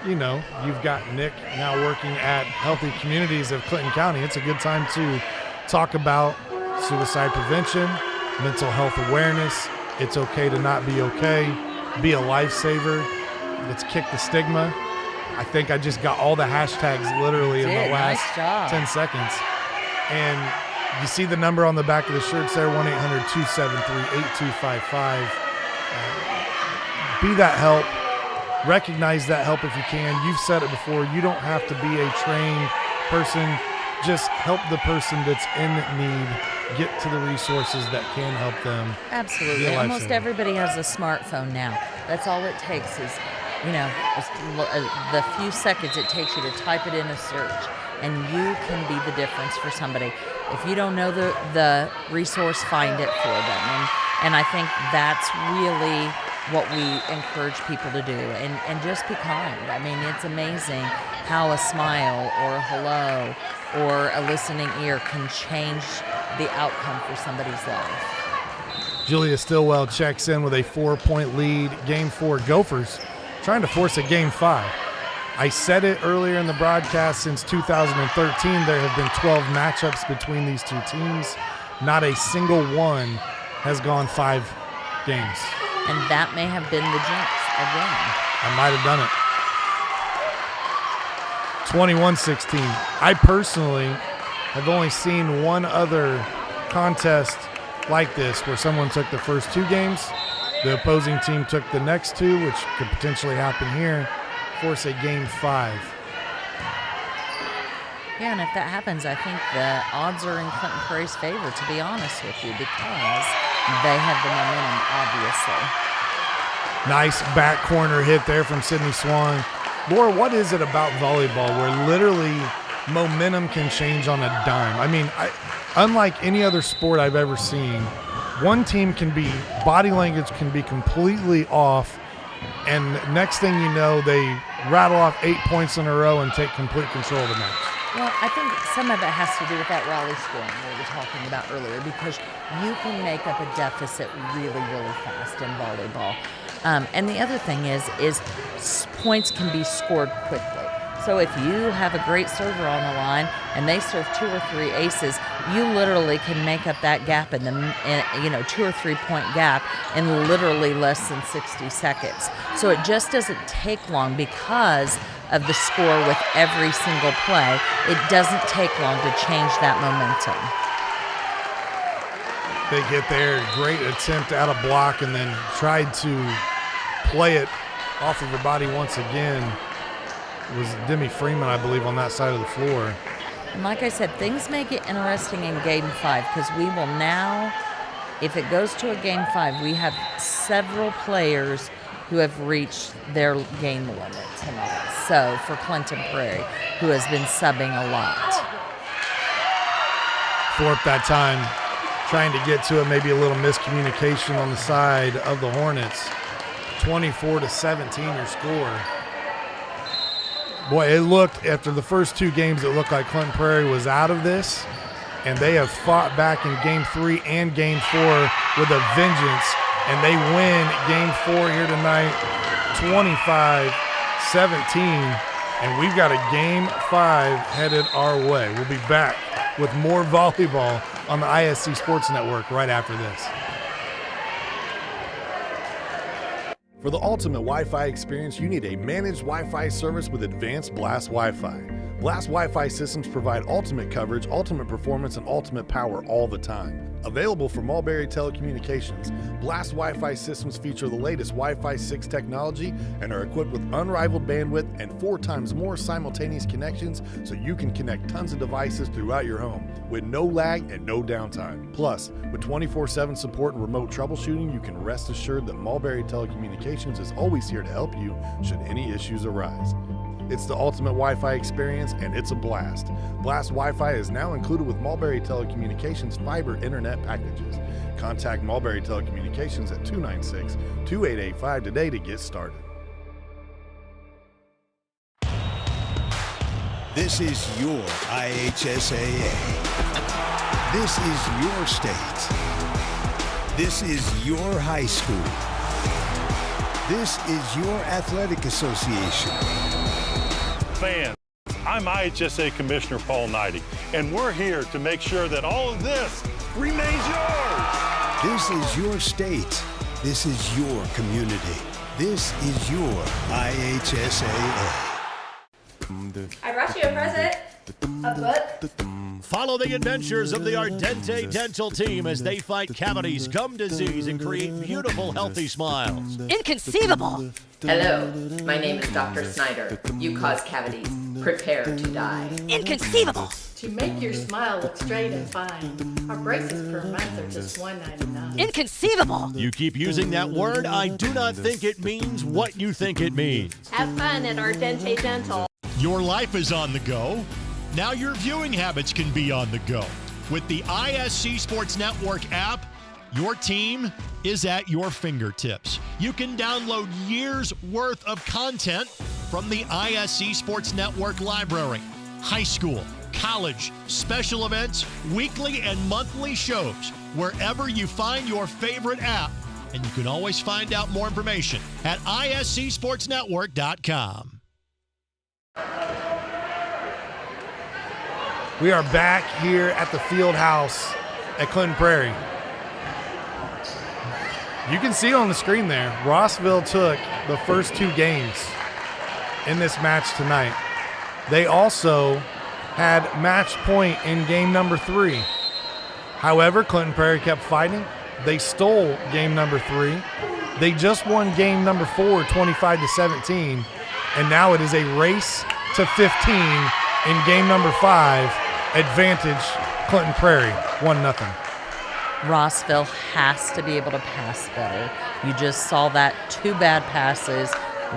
you've got Nick now working at Healthy Communities of Clinton County, it's a good time to talk about suicide prevention, mental health awareness. It's okay to not be okay. Be a lifesaver. Let's kick the stigma. I think I just got all the hashtags literally in the last 10 seconds. And you see the number on the back of the shirts there, 1-800-273-8255. Be that help. Recognize that help if you can. You've said it before. You don't have to be a trained person. Just help the person that's in need get to the resources that can help them. Absolutely. Almost everybody has a smartphone now. That's all it takes is, the few seconds it takes you to type it in a search, and you can be the difference for somebody. If you don't know the resource, find it for them. And I think that's really what we encourage people to do, and just be kind. I mean, it's amazing how a smile or a hello or a listening ear can change the outcome for somebody's life. Julia Stillwell checks in with a 4-point lead. Game 4, Gophers trying to force a game 5. I said it earlier in the broadcast, since 2013, there have been 12 matchups between these two teams. Not a single one has gone 5 games. And that may have been the jinx again. I might have done it. 21-16. I personally have only seen one other contest like this where someone took the first 2 games, the opposing team took the next 2, which could potentially happen here, force a game 5. Yeah, and if that happens, I think the odds are in Clinton Prairie's favor, to be honest with you, because they have the momentum, obviously. Nice back corner hit there from Sydney Swan. Laura, what is it about volleyball where literally momentum can change on a dime? I mean, unlike any other sport I've ever seen, one team body language can be completely off, and next thing you know, they rattle off 8 points in a row and take complete control of the match. Well, I think some of it has to do with that rally scoring we were talking about earlier, because you can make up a deficit really, really fast in volleyball. And the other thing is points can be scored quickly. So if you have a great server on the line and they serve 2 or 3 aces, you literally can make up that gap in 2 or 3 point gap in literally less than 60 seconds. So it just doesn't take long because of the score with every single play. It doesn't take long to change that momentum. Big hit there, great attempt out of block, and then tried to play it off of her body once again. It was Demi Freeman, I believe, on that side of the floor. And like I said, things may get interesting in Game 5 because we will now, if it goes to a Game 5, we have several players who have reached their game limit tonight. So for Clinton Prairie, who has been subbing a lot. Thorpe that time trying to get to it, maybe a little miscommunication on the side of the Hornets. 24-17 your score. Boy, it looked, after the first two games, it looked like Clinton Prairie was out of this, and they have fought back in Game 3 and Game 4 with a vengeance, and they win Game 4 here tonight, 25-17, and we've got a Game 5 headed our way. We'll be back with more volleyball on the ISC Sports Network right after this. For the ultimate Wi-Fi experience, you need a managed Wi-Fi service with advanced Blast Wi-Fi. Blast Wi-Fi systems provide ultimate coverage, ultimate performance, and ultimate power all the time. Available from Mulberry Telecommunications, Blast Wi-Fi systems feature the latest Wi-Fi 6 technology and are equipped with unrivaled bandwidth and 4 times more simultaneous connections, so you can connect tons of devices throughout your home with no lag and no downtime. Plus, with 24/7 support and remote troubleshooting, you can rest assured that Mulberry Telecommunications is always here to help you should any issues arise. It's the ultimate Wi-Fi experience, and it's a blast. Blast Wi-Fi is now included with Mulberry Telecommunications fiber internet packages. Contact Mulberry Telecommunications at 296-2885 today to get started. This is your IHSAA. This is your state. This is your high school. This is your athletic association. Fans, I'm IHSAA Commissioner Paul Knighty, and we're here to make sure that all of this remains yours. This is your state. This is your community. This is your IHSAA. I brought you a present. A book. Follow the adventures of the Ardente Dental team as they fight cavities, gum disease, and create beautiful, healthy smiles. Inconceivable! Hello, my name is Dr. Snyder. You cause cavities. Prepare to die. Inconceivable! To make your smile look straight and fine, our braces per month are just $1.99. Inconceivable! You keep using that word, I do not think it means what you think it means. Have fun at Ardente Dental. Your life is on the go. Now your viewing habits can be on the go. With the ISC Sports Network app, your team is at your fingertips. You can download years' worth of content from the ISC Sports Network library. High school, college, special events, weekly and monthly shows, wherever you find your favorite app. And you can always find out more information at iscsportsnetwork.com. We are back here at the field house at Clinton Prairie. You can see on the screen there, Rossville took the first 2 games in this match tonight. They also had match point in game number 3. However, Clinton Prairie kept fighting. They stole game number 3. They just won game number 4, 25-17, and now it is a race to 15 in game number 5. Advantage Clinton Prairie, 1-0. Rossville has to be able to pass better. You just saw that 2 bad passes,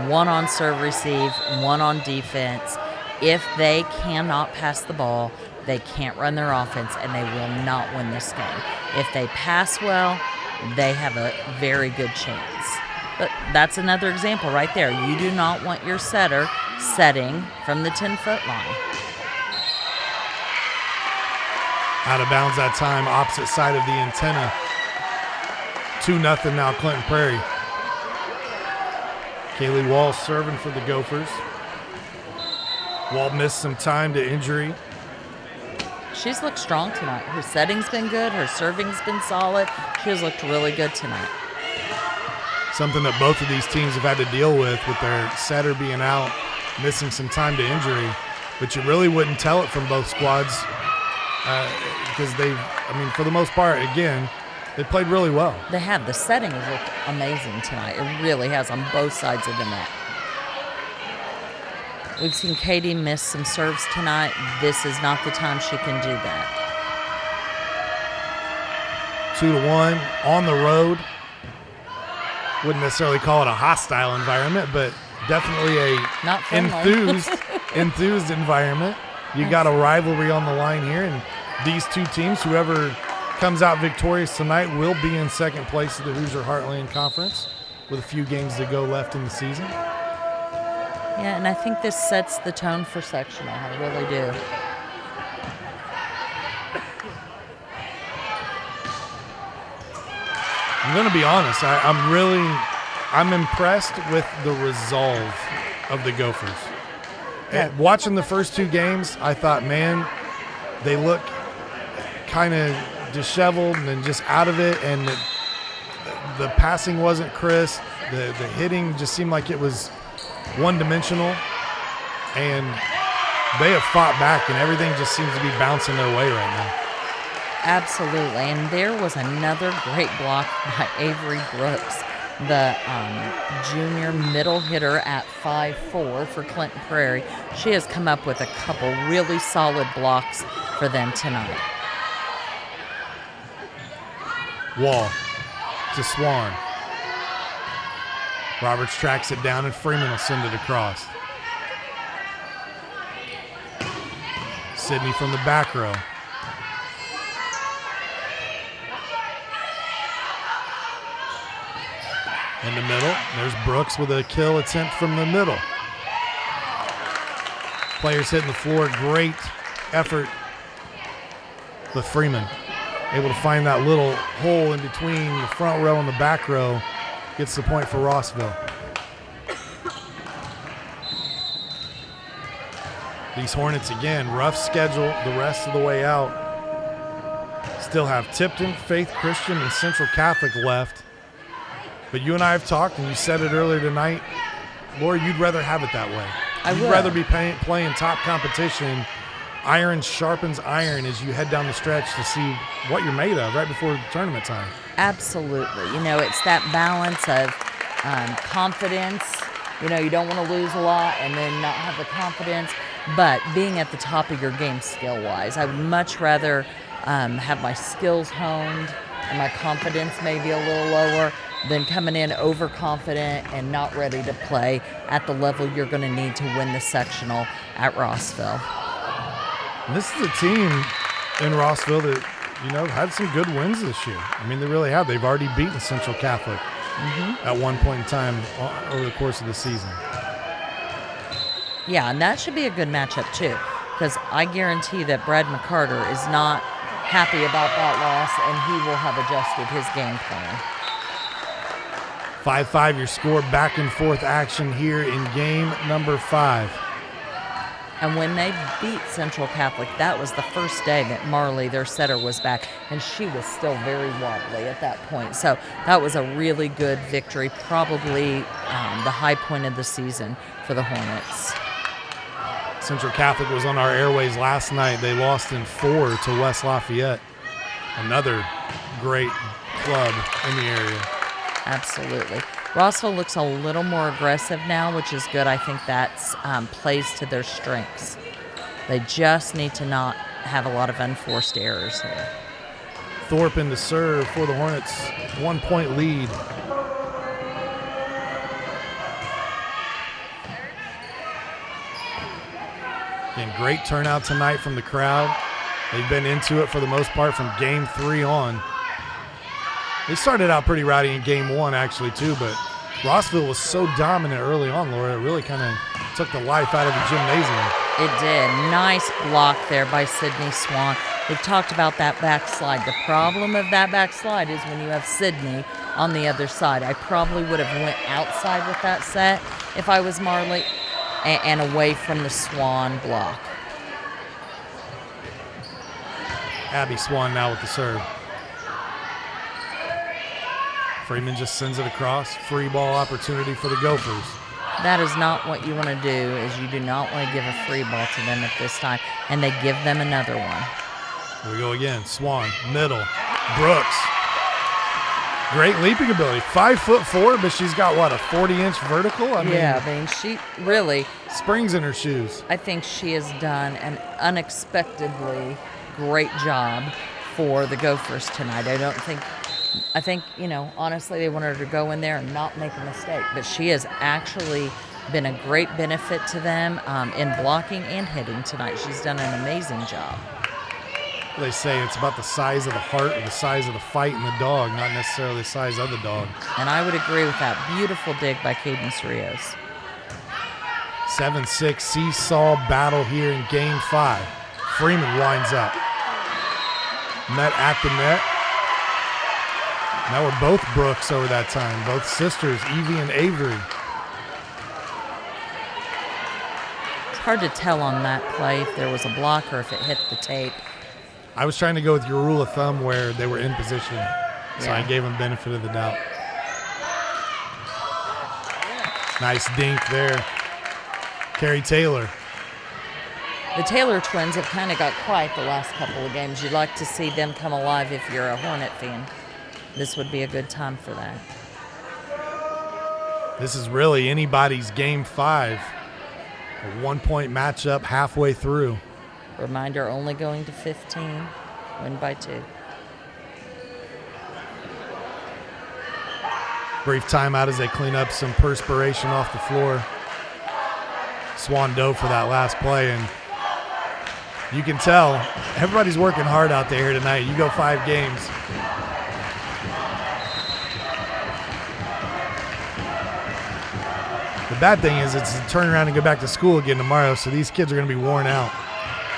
1 on serve receive, 1 on defense. If they cannot pass the ball, they can't run their offense, and they will not win this game. If they pass well, they have a very good chance. But that's another example right there. You do not want your setter setting from the 10-foot line. Out of bounds that time, opposite side of the antenna. 2-0 now, Clinton Prairie. Kaylee Wall serving for the Gophers. Wall missed some time to injury. She's looked strong tonight. Her setting's been good. Her serving's been solid. She has looked really good tonight. Something that both of these teams have had to deal with their setter being out, missing some time to injury. But you really wouldn't tell it from both squads. Because for the most part, again, they played really well. They have. The setting has looked amazing tonight. It really has on both sides of the net. We've seen Katie miss some serves tonight. This is not the time she can do that. 2-1 on the road. wouldn't necessarily call it a hostile environment, but definitely a Not friendly. enthused environment. You got a rivalry on the line here, and these two teams, whoever comes out victorious tonight, will be in second place of the Hoosier Heartland Conference with a few games to go left in the season. Yeah, and I think this sets the tone for sectional. I really do. I'm going to be honest. I'm impressed with the resolve of the Gophers. Yeah. Watching the first two games, I thought, man, they look kind of disheveled and just out of it, and the passing wasn't crisp. The hitting just seemed like it was one-dimensional, and they have fought back, and everything just seems to be bouncing their way right now. Absolutely, and there was another great block by Avery Brooks, the junior middle hitter at 5'4" for Clinton Prairie. She has come up with a couple really solid blocks for them tonight. Wall to Swan. Roberts tracks it down, and Freeman will send it across. Sydney from the back row. In the middle, there's Brooks with a kill attempt from the middle. Players hitting the floor, great effort with Freeman. Able to find that little hole in between the front row and the back row. Gets the point for Rossville. These Hornets, again, rough schedule the rest of the way out. Still have Tipton, Faith Christian, and Central Catholic left. But you and I have talked, and you said it earlier tonight, Laura, you'd rather have it that way. You'd rather be playing top competition. Iron sharpens iron as you head down the stretch to see what you're made of right before tournament time. Absolutely. You know, it's that balance of confidence. You know, you don't want to lose a lot and then not have the confidence, but being at the top of your game skill-wise. I would much rather have my skills honed and my confidence maybe a little lower than coming in overconfident and not ready to play at the level you're going to need to win the sectional at Rossville. And this is a team in Rossville that, you know, had some good wins this year. I mean, they really have. They've already beaten Central Catholic at one point in time over the course of the season. Yeah, and that should be a good matchup too, because I guarantee that Brad McCarter is not happy about that loss, and he will have adjusted his game plan. 5-5 your score, back and forth action here in game number 5. And when they beat Central Catholic, that was the first day that Marley, their setter, was back, and she was still very wobbly at that point. So that was a really good victory, probably the high point of the season for the Hornets. Central Catholic was on our airways last night. They lost in 4 to West Lafayette, another great club in the area. Absolutely. Rossville looks a little more aggressive now, which is good. I think that plays to their strengths. They just need to not have a lot of unforced errors here. Thorpe in to serve for the Hornets. 1-point lead. Again, great turnout tonight from the crowd. They've been into it for the most part from game 3 on. They started out pretty rowdy in game 1 actually too, but Rossville was so dominant early on, Laura, it really kind of took the life out of the gymnasium. It did. Nice block there by Sydney Swan. We've talked about that backslide. The problem of that backslide is when you have Sydney on the other side. I probably would have went outside with that set if I was Marley and away from the Swan block. Abby Swan now with the serve. Freeman just sends it across. Free ball opportunity for the Gophers. That is not what you want to do, is you do not want to give a free ball to them at this time, and they give them another one. Here we go again. Swan, middle. Brooks. Great leaping ability. 5'4", but she's got, what, a 40-inch vertical? I mean, she really... Springs in her shoes. I think she has done an unexpectedly great job for the Gophers tonight. I don't think I think, honestly, they wanted her to go in there and not make a mistake. But she has actually been a great benefit to them in blocking and hitting tonight. She's done an amazing job. They say it's about the size of the heart or the size of the fight in the dog, not necessarily the size of the dog. And I would agree with that. Beautiful dig by Cadence Rios. 7-6 seesaw battle here in Game 5. Freeman winds up. Met at the net. Now we're both Brooks over that time. Both sisters, Evie and Avery. It's hard to tell on that play if there was a block or if it hit the tape. I was trying to go with your rule of thumb where they were in position, so I gave them benefit of the doubt. Nice dink there. Carrie Taylor. The Taylor twins have kind of got quiet the last couple of games. You'd like to see them come alive if you're a Hornet fan. This would be a good time for that. This is really anybody's Game 5. A 1-point matchup halfway through. Reminder, only going to 15. Win by 2. Brief timeout as they clean up some perspiration off the floor. Swan dove for that last play, and you can tell everybody's working hard out there tonight. You go 5 games. The bad thing is it's a turn around and go back to school again tomorrow, so these kids are going to be worn out.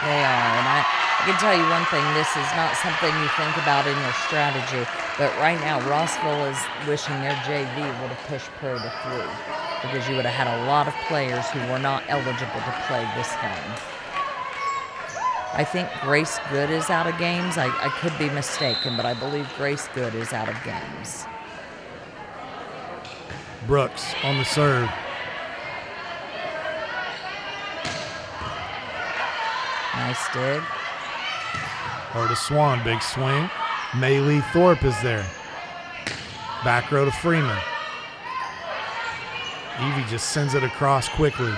They are, and I can tell you one thing, this is not something you think about in your strategy, but right now Rossville is wishing their JV would have pushed Prairie to 3, because you would have had a lot of players who were not eligible to play this game. I think Grace Good is out of games. I could be mistaken, but I believe Grace Good is out of games. Brooks on the serve. Nice dig. Over to Swan, big swing. Maylee Thorpe is there. Back row to Freeman. Evie just sends it across quickly.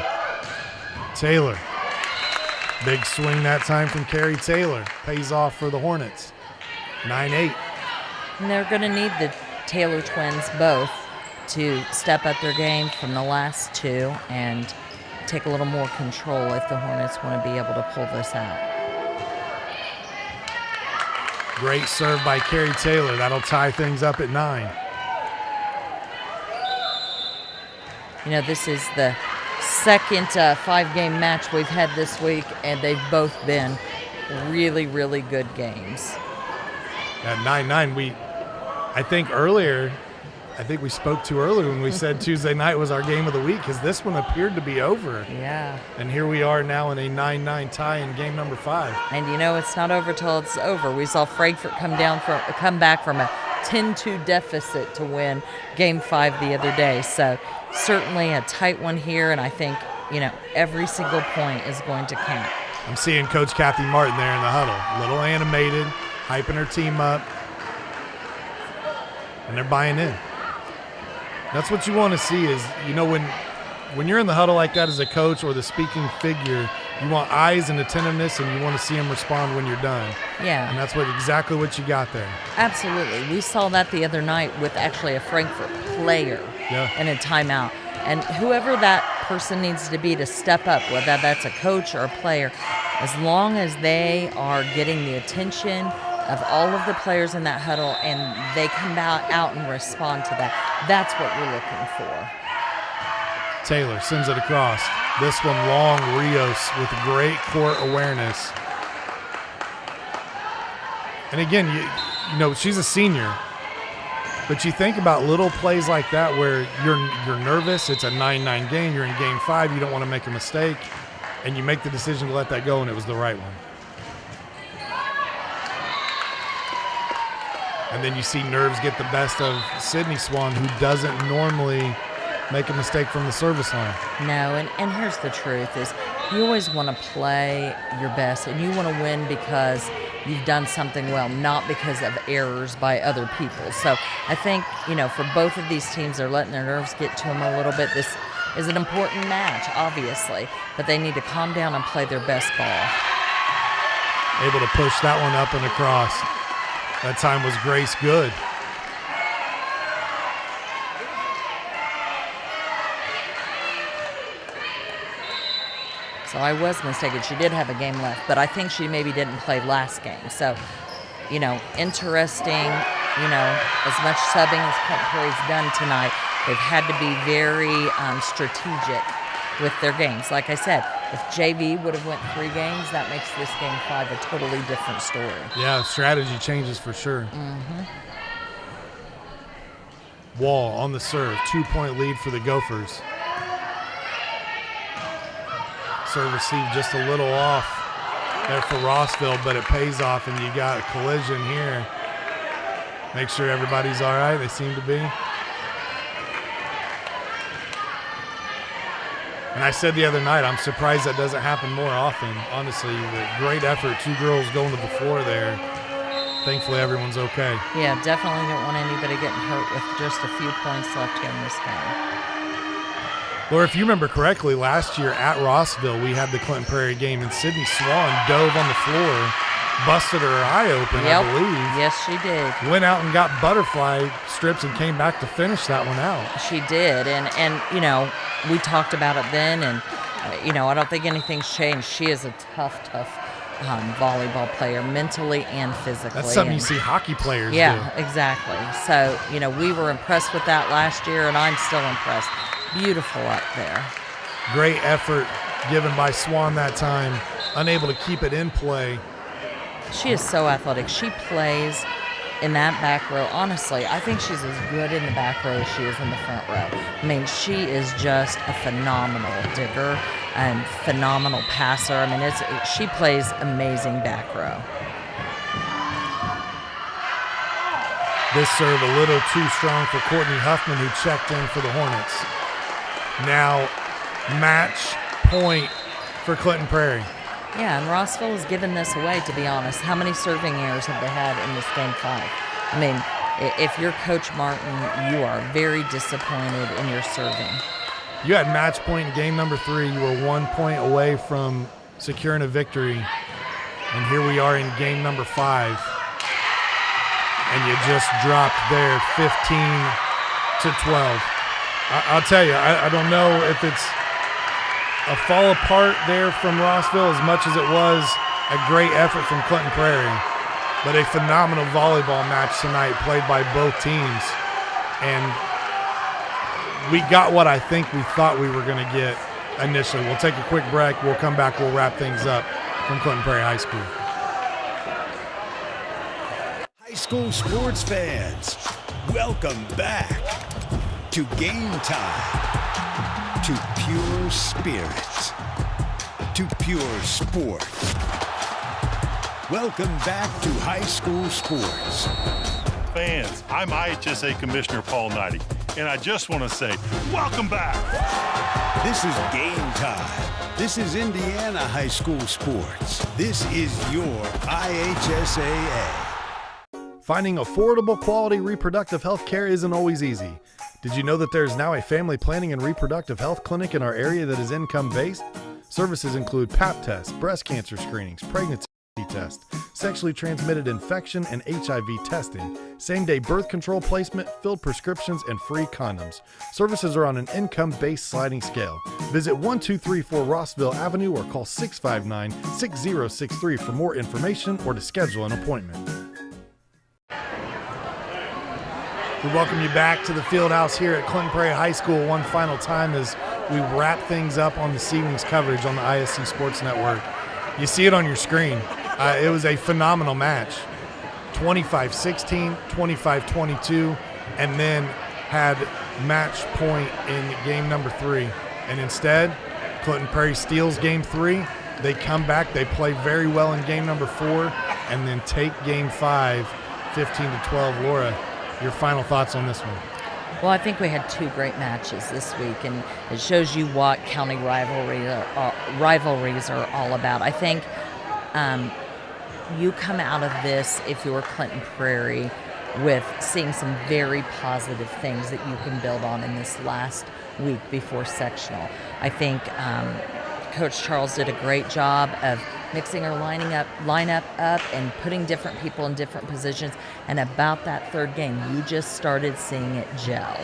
Taylor. Big swing that time from Carrie Taylor. Pays off for the Hornets. 9-8. And they're going to need the Taylor twins both to step up their game from the last 2 and take a little more control if the Hornets want to be able to pull this out. Great serve by Carrie Taylor. That'll tie things up at 9. This is the second 5-game match we've had this week, and they've both been really, really good games. At 9-9, I think we spoke too early when we said Tuesday night was our game of the week, because this one appeared to be over. Yeah. And here we are now in a 9-9 tie in game number 5. And it's not over till it's over. We saw Frankfort come back from a 10-2 deficit to win game 5 the other day. So certainly a tight one here, and I think, every single point is going to count. I'm seeing Coach Kathy Martin there in the huddle. A little animated, hyping her team up. And they're buying in. That's what you want to see is, when you're in the huddle like that as a coach or the speaking figure, you want eyes and attentiveness, and you want to see them respond when you're done. Yeah. And that's exactly what you got there. Absolutely. We saw that the other night with actually a Frankfort player in a timeout. And whoever that person needs to be to step up, whether that's a coach or a player, as long as they are getting the attention of all of the players in that huddle and they come out and respond to that, that's what we're looking for. Taylor sends it across. This one long, Rios with great court awareness. And again, she's a senior, but you think about little plays like that where you're nervous. It's a 9-9 game. You're in game 5. You don't want to make a mistake, and you make the decision to let that go, and it was the right one. And then you see nerves get the best of Sydney Swan, who doesn't normally make a mistake from the service line. No, and here's the truth is you always want to play your best, and you want to win because you've done something well, not because of errors by other people. So I think, for both of these teams, they're letting their nerves get to them a little bit. This is an important match, obviously, but they need to calm down and play their best ball. Able to push that one up and across. That time was Grace Good. So I was mistaken. She did have a game left, but I think she maybe didn't play last game. So, interesting, as much subbing as Clinton Prairie's done tonight, they've had to be very strategic with their games. Like I said, if JV would have went 3 games, that makes this game 5 a totally different story. Yeah, strategy changes for sure. Wall on the serve, 2-point lead for the Gophers. Serve received just a little off there for Rossville, but it pays off, and you got a collision here. Make sure everybody's all right. They seem to be. And I said the other night, I'm surprised that doesn't happen more often. Honestly, great effort. 2 girls going to the floor there. Thankfully, everyone's okay. Yeah, definitely don't want anybody getting hurt with just a few points left here in this game. Or if you remember correctly, last year at Rossville, we had the Clinton Prairie game, and Sydney Swan dove on the floor, busted her eye open, I believe. Yes, she did. Went out and got butterfly strips and came back to finish that one out. She did, and we talked about it then, and I don't think anything's changed. She is a tough volleyball player, mentally and physically. That's something you see hockey players do. Yeah, exactly. So, we were impressed with that last year, and I'm still impressed. Beautiful up there. Great effort given by Swan that time, unable to keep it in play. She is so athletic. She plays in that back row. Honestly, I think she's as good in the back row as she is in the front row. I mean, she is just a phenomenal digger and phenomenal passer. I mean, she plays amazing back row. This serve a little too strong for Courtney Huffman, who checked in for the Hornets. Now, match point for Clinton Prairie. Yeah, and Rossville has given this away, to be honest. How many serving errors have they had in this game 5? I mean, if you're Coach Martin, you are very disappointed in your serving. You had match point in game number 3. You were 1 point away from securing a victory. And here we are in game number 5. And you just dropped there 15-12. I'll tell you, I don't know if it's a fall apart there from Rossville as much as it was a great effort from Clinton Prairie. But a phenomenal volleyball match tonight played by both teams. And we got what I think we thought we were going to get initially. We'll take a quick break. We'll come back. We'll wrap things up from Clinton Prairie High School. High school sports fans, welcome back to Game Time, to pure spirits, to pure sport. Welcome back to high school sports. Fans, I'm IHSAA Commissioner Paul Knighty, and I just want to say, welcome back. This is Game Time. This is Indiana high school sports. This is your IHSAA. Finding affordable, quality reproductive health care isn't always easy. Did you know that there is now a family planning and reproductive health clinic in our area that is income-based? Services include Pap tests, breast cancer screenings, pregnancy tests, sexually transmitted infection and HIV testing, same-day birth control placement, filled prescriptions, and free condoms. Services are on an income-based sliding scale. Visit 1234 Rossville Avenue or call 659-6063 for more information or to schedule an appointment. We welcome you back to the field house here at Clinton Prairie High School one final time as we wrap things up on this evening's coverage on the ISC Sports Network. You see it on your screen. It was a phenomenal match. 25-16, 25-22, and then had match point in game number 3. And instead, Clinton Prairie steals game 3. They come back, they play very well in game number 4, and then take game 5, 15-12. Laura, your final thoughts on this one? Well, I think we had 2 great matches this week, and it shows you what county rivalries are all about. I think you come out of this, if you're Clinton Prairie, with seeing some very positive things that you can build on in this last week before sectional. I think Coach Charles did a great job of mixing her lineup up and putting different people in different positions. And about that third game, you just started seeing it gel.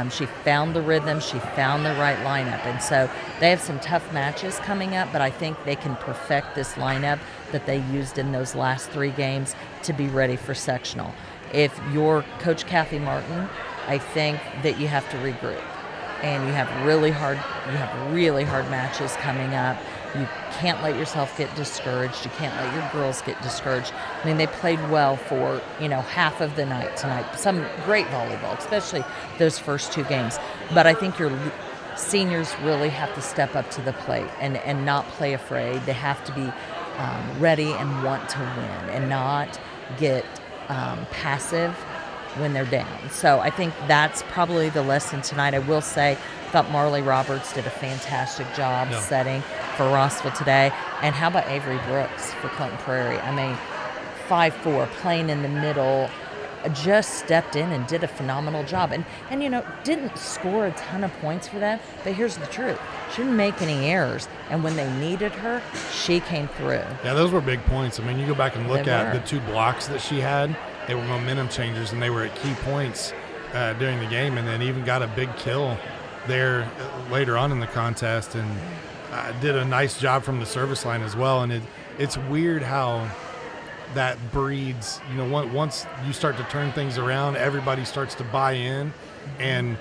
She found the rhythm. She found the right lineup. And so they have some tough matches coming up, but I think they can perfect this lineup that they used in those last 3 games to be ready for sectional. If you're Coach Kathy Martin, I think that you have to regroup. And you have really hard matches coming up. You can't let yourself get discouraged. You can't let your girls get discouraged. I mean, they played well for, half of the night tonight. Some great volleyball, especially those first 2 games. But I think your seniors really have to step up to the plate and not play afraid. They have to be ready and want to win and not get passive when they're down. So I think that's probably the lesson tonight. I will say, I thought Marley Roberts did a fantastic job setting for Rossville today. And how about Avery Brooks for Clinton Prairie? I mean, 5'4", playing in the middle, just stepped in and did a phenomenal job. And didn't score a ton of points for them, but here's the truth. She didn't make any errors. And when they needed her, she came through. Yeah, those were big points. I mean, you go back and look at the 2 blocks that she had. They were momentum changers, and they were at key points during the game, and then even got a big kill there later on in the contest, and did a nice job from the service line as well. And it's weird how that breeds, once you start to turn things around, everybody starts to buy in. And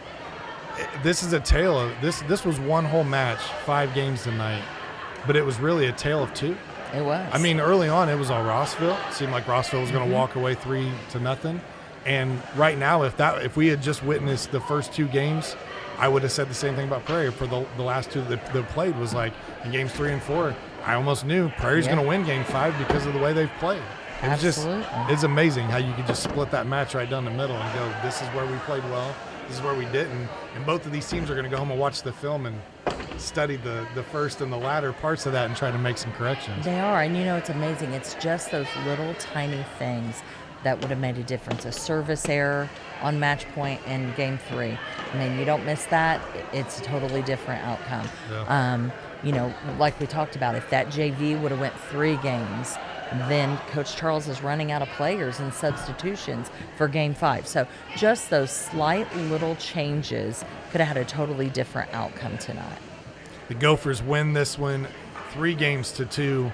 this is a tale of this was one whole match, 5 games tonight, but it was really a tale of 2. It was. I mean, early on, it was all Rossville. It seemed like Rossville was going to walk away 3-0. And right now, if we had just witnessed the first 2 games, I would have said the same thing about Prairie for the last 2 that played. Was like in games 3 and 4, I almost knew Prairie's going to win game 5 because of the way they've played. It's amazing how you could just split that match right down the middle and go, this is where we played well, this is where we didn't. And both of these teams are going to go home and watch the film and study the first and the latter parts of that and try to make some corrections. They are, and it's amazing. It's just those little tiny things that would have made a difference. A service error on match point in game 3. I mean, you don't miss that, it's a totally different outcome. Yeah. Like we talked about, if that JV would have went 3 games, then Coach Charles is running out of players and substitutions for game 5. So just those slight little changes could have had a totally different outcome tonight. The Gophers win this one 3-2,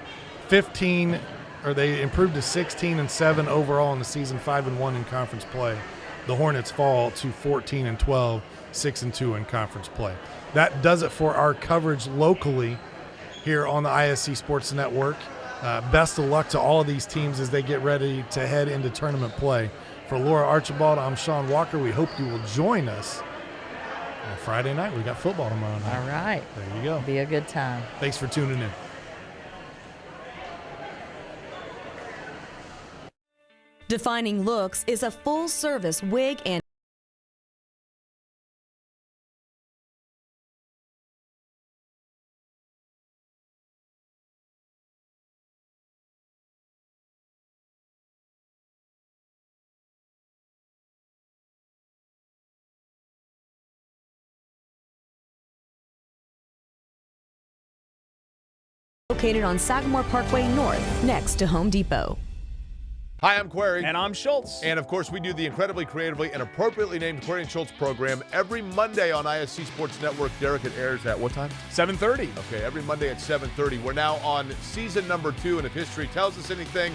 15, or they improved to 16-7 overall in the season, 5-1 in conference play. The Hornets fall to 14-12, 6-2 in conference play. That does it for our coverage locally here on the ISC Sports Network. Best of luck to all of these teams as they get ready to head into tournament play. For Laura Archibald, I'm Sean Walker. We hope you will join us on Friday night. We got football tomorrow night. All right. There you go. Be a good time. Thanks for tuning in. Defining Looks is a full-service wig and located on Sagamore Parkway North, next to Home Depot. Hi, I'm Query. And I'm Schultz. And, of course, we do the incredibly creatively and appropriately named Query and Schultz program every Monday on ISC Sports Network. Derek, it airs at what time? 7:30. Okay, every Monday at 7:30. We're now on season number 2, and if history tells us anything,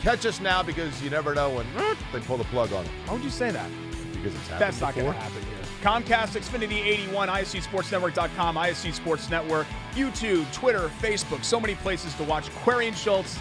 catch us now because you never know when they pull the plug on it. Why would you say that? Because it's happened That's not before. going to happen here. Comcast, Xfinity 81, ISCSportsNetwork.com, ISC Sports Network, YouTube, Twitter, Facebook, so many places to watch Query and Schultz.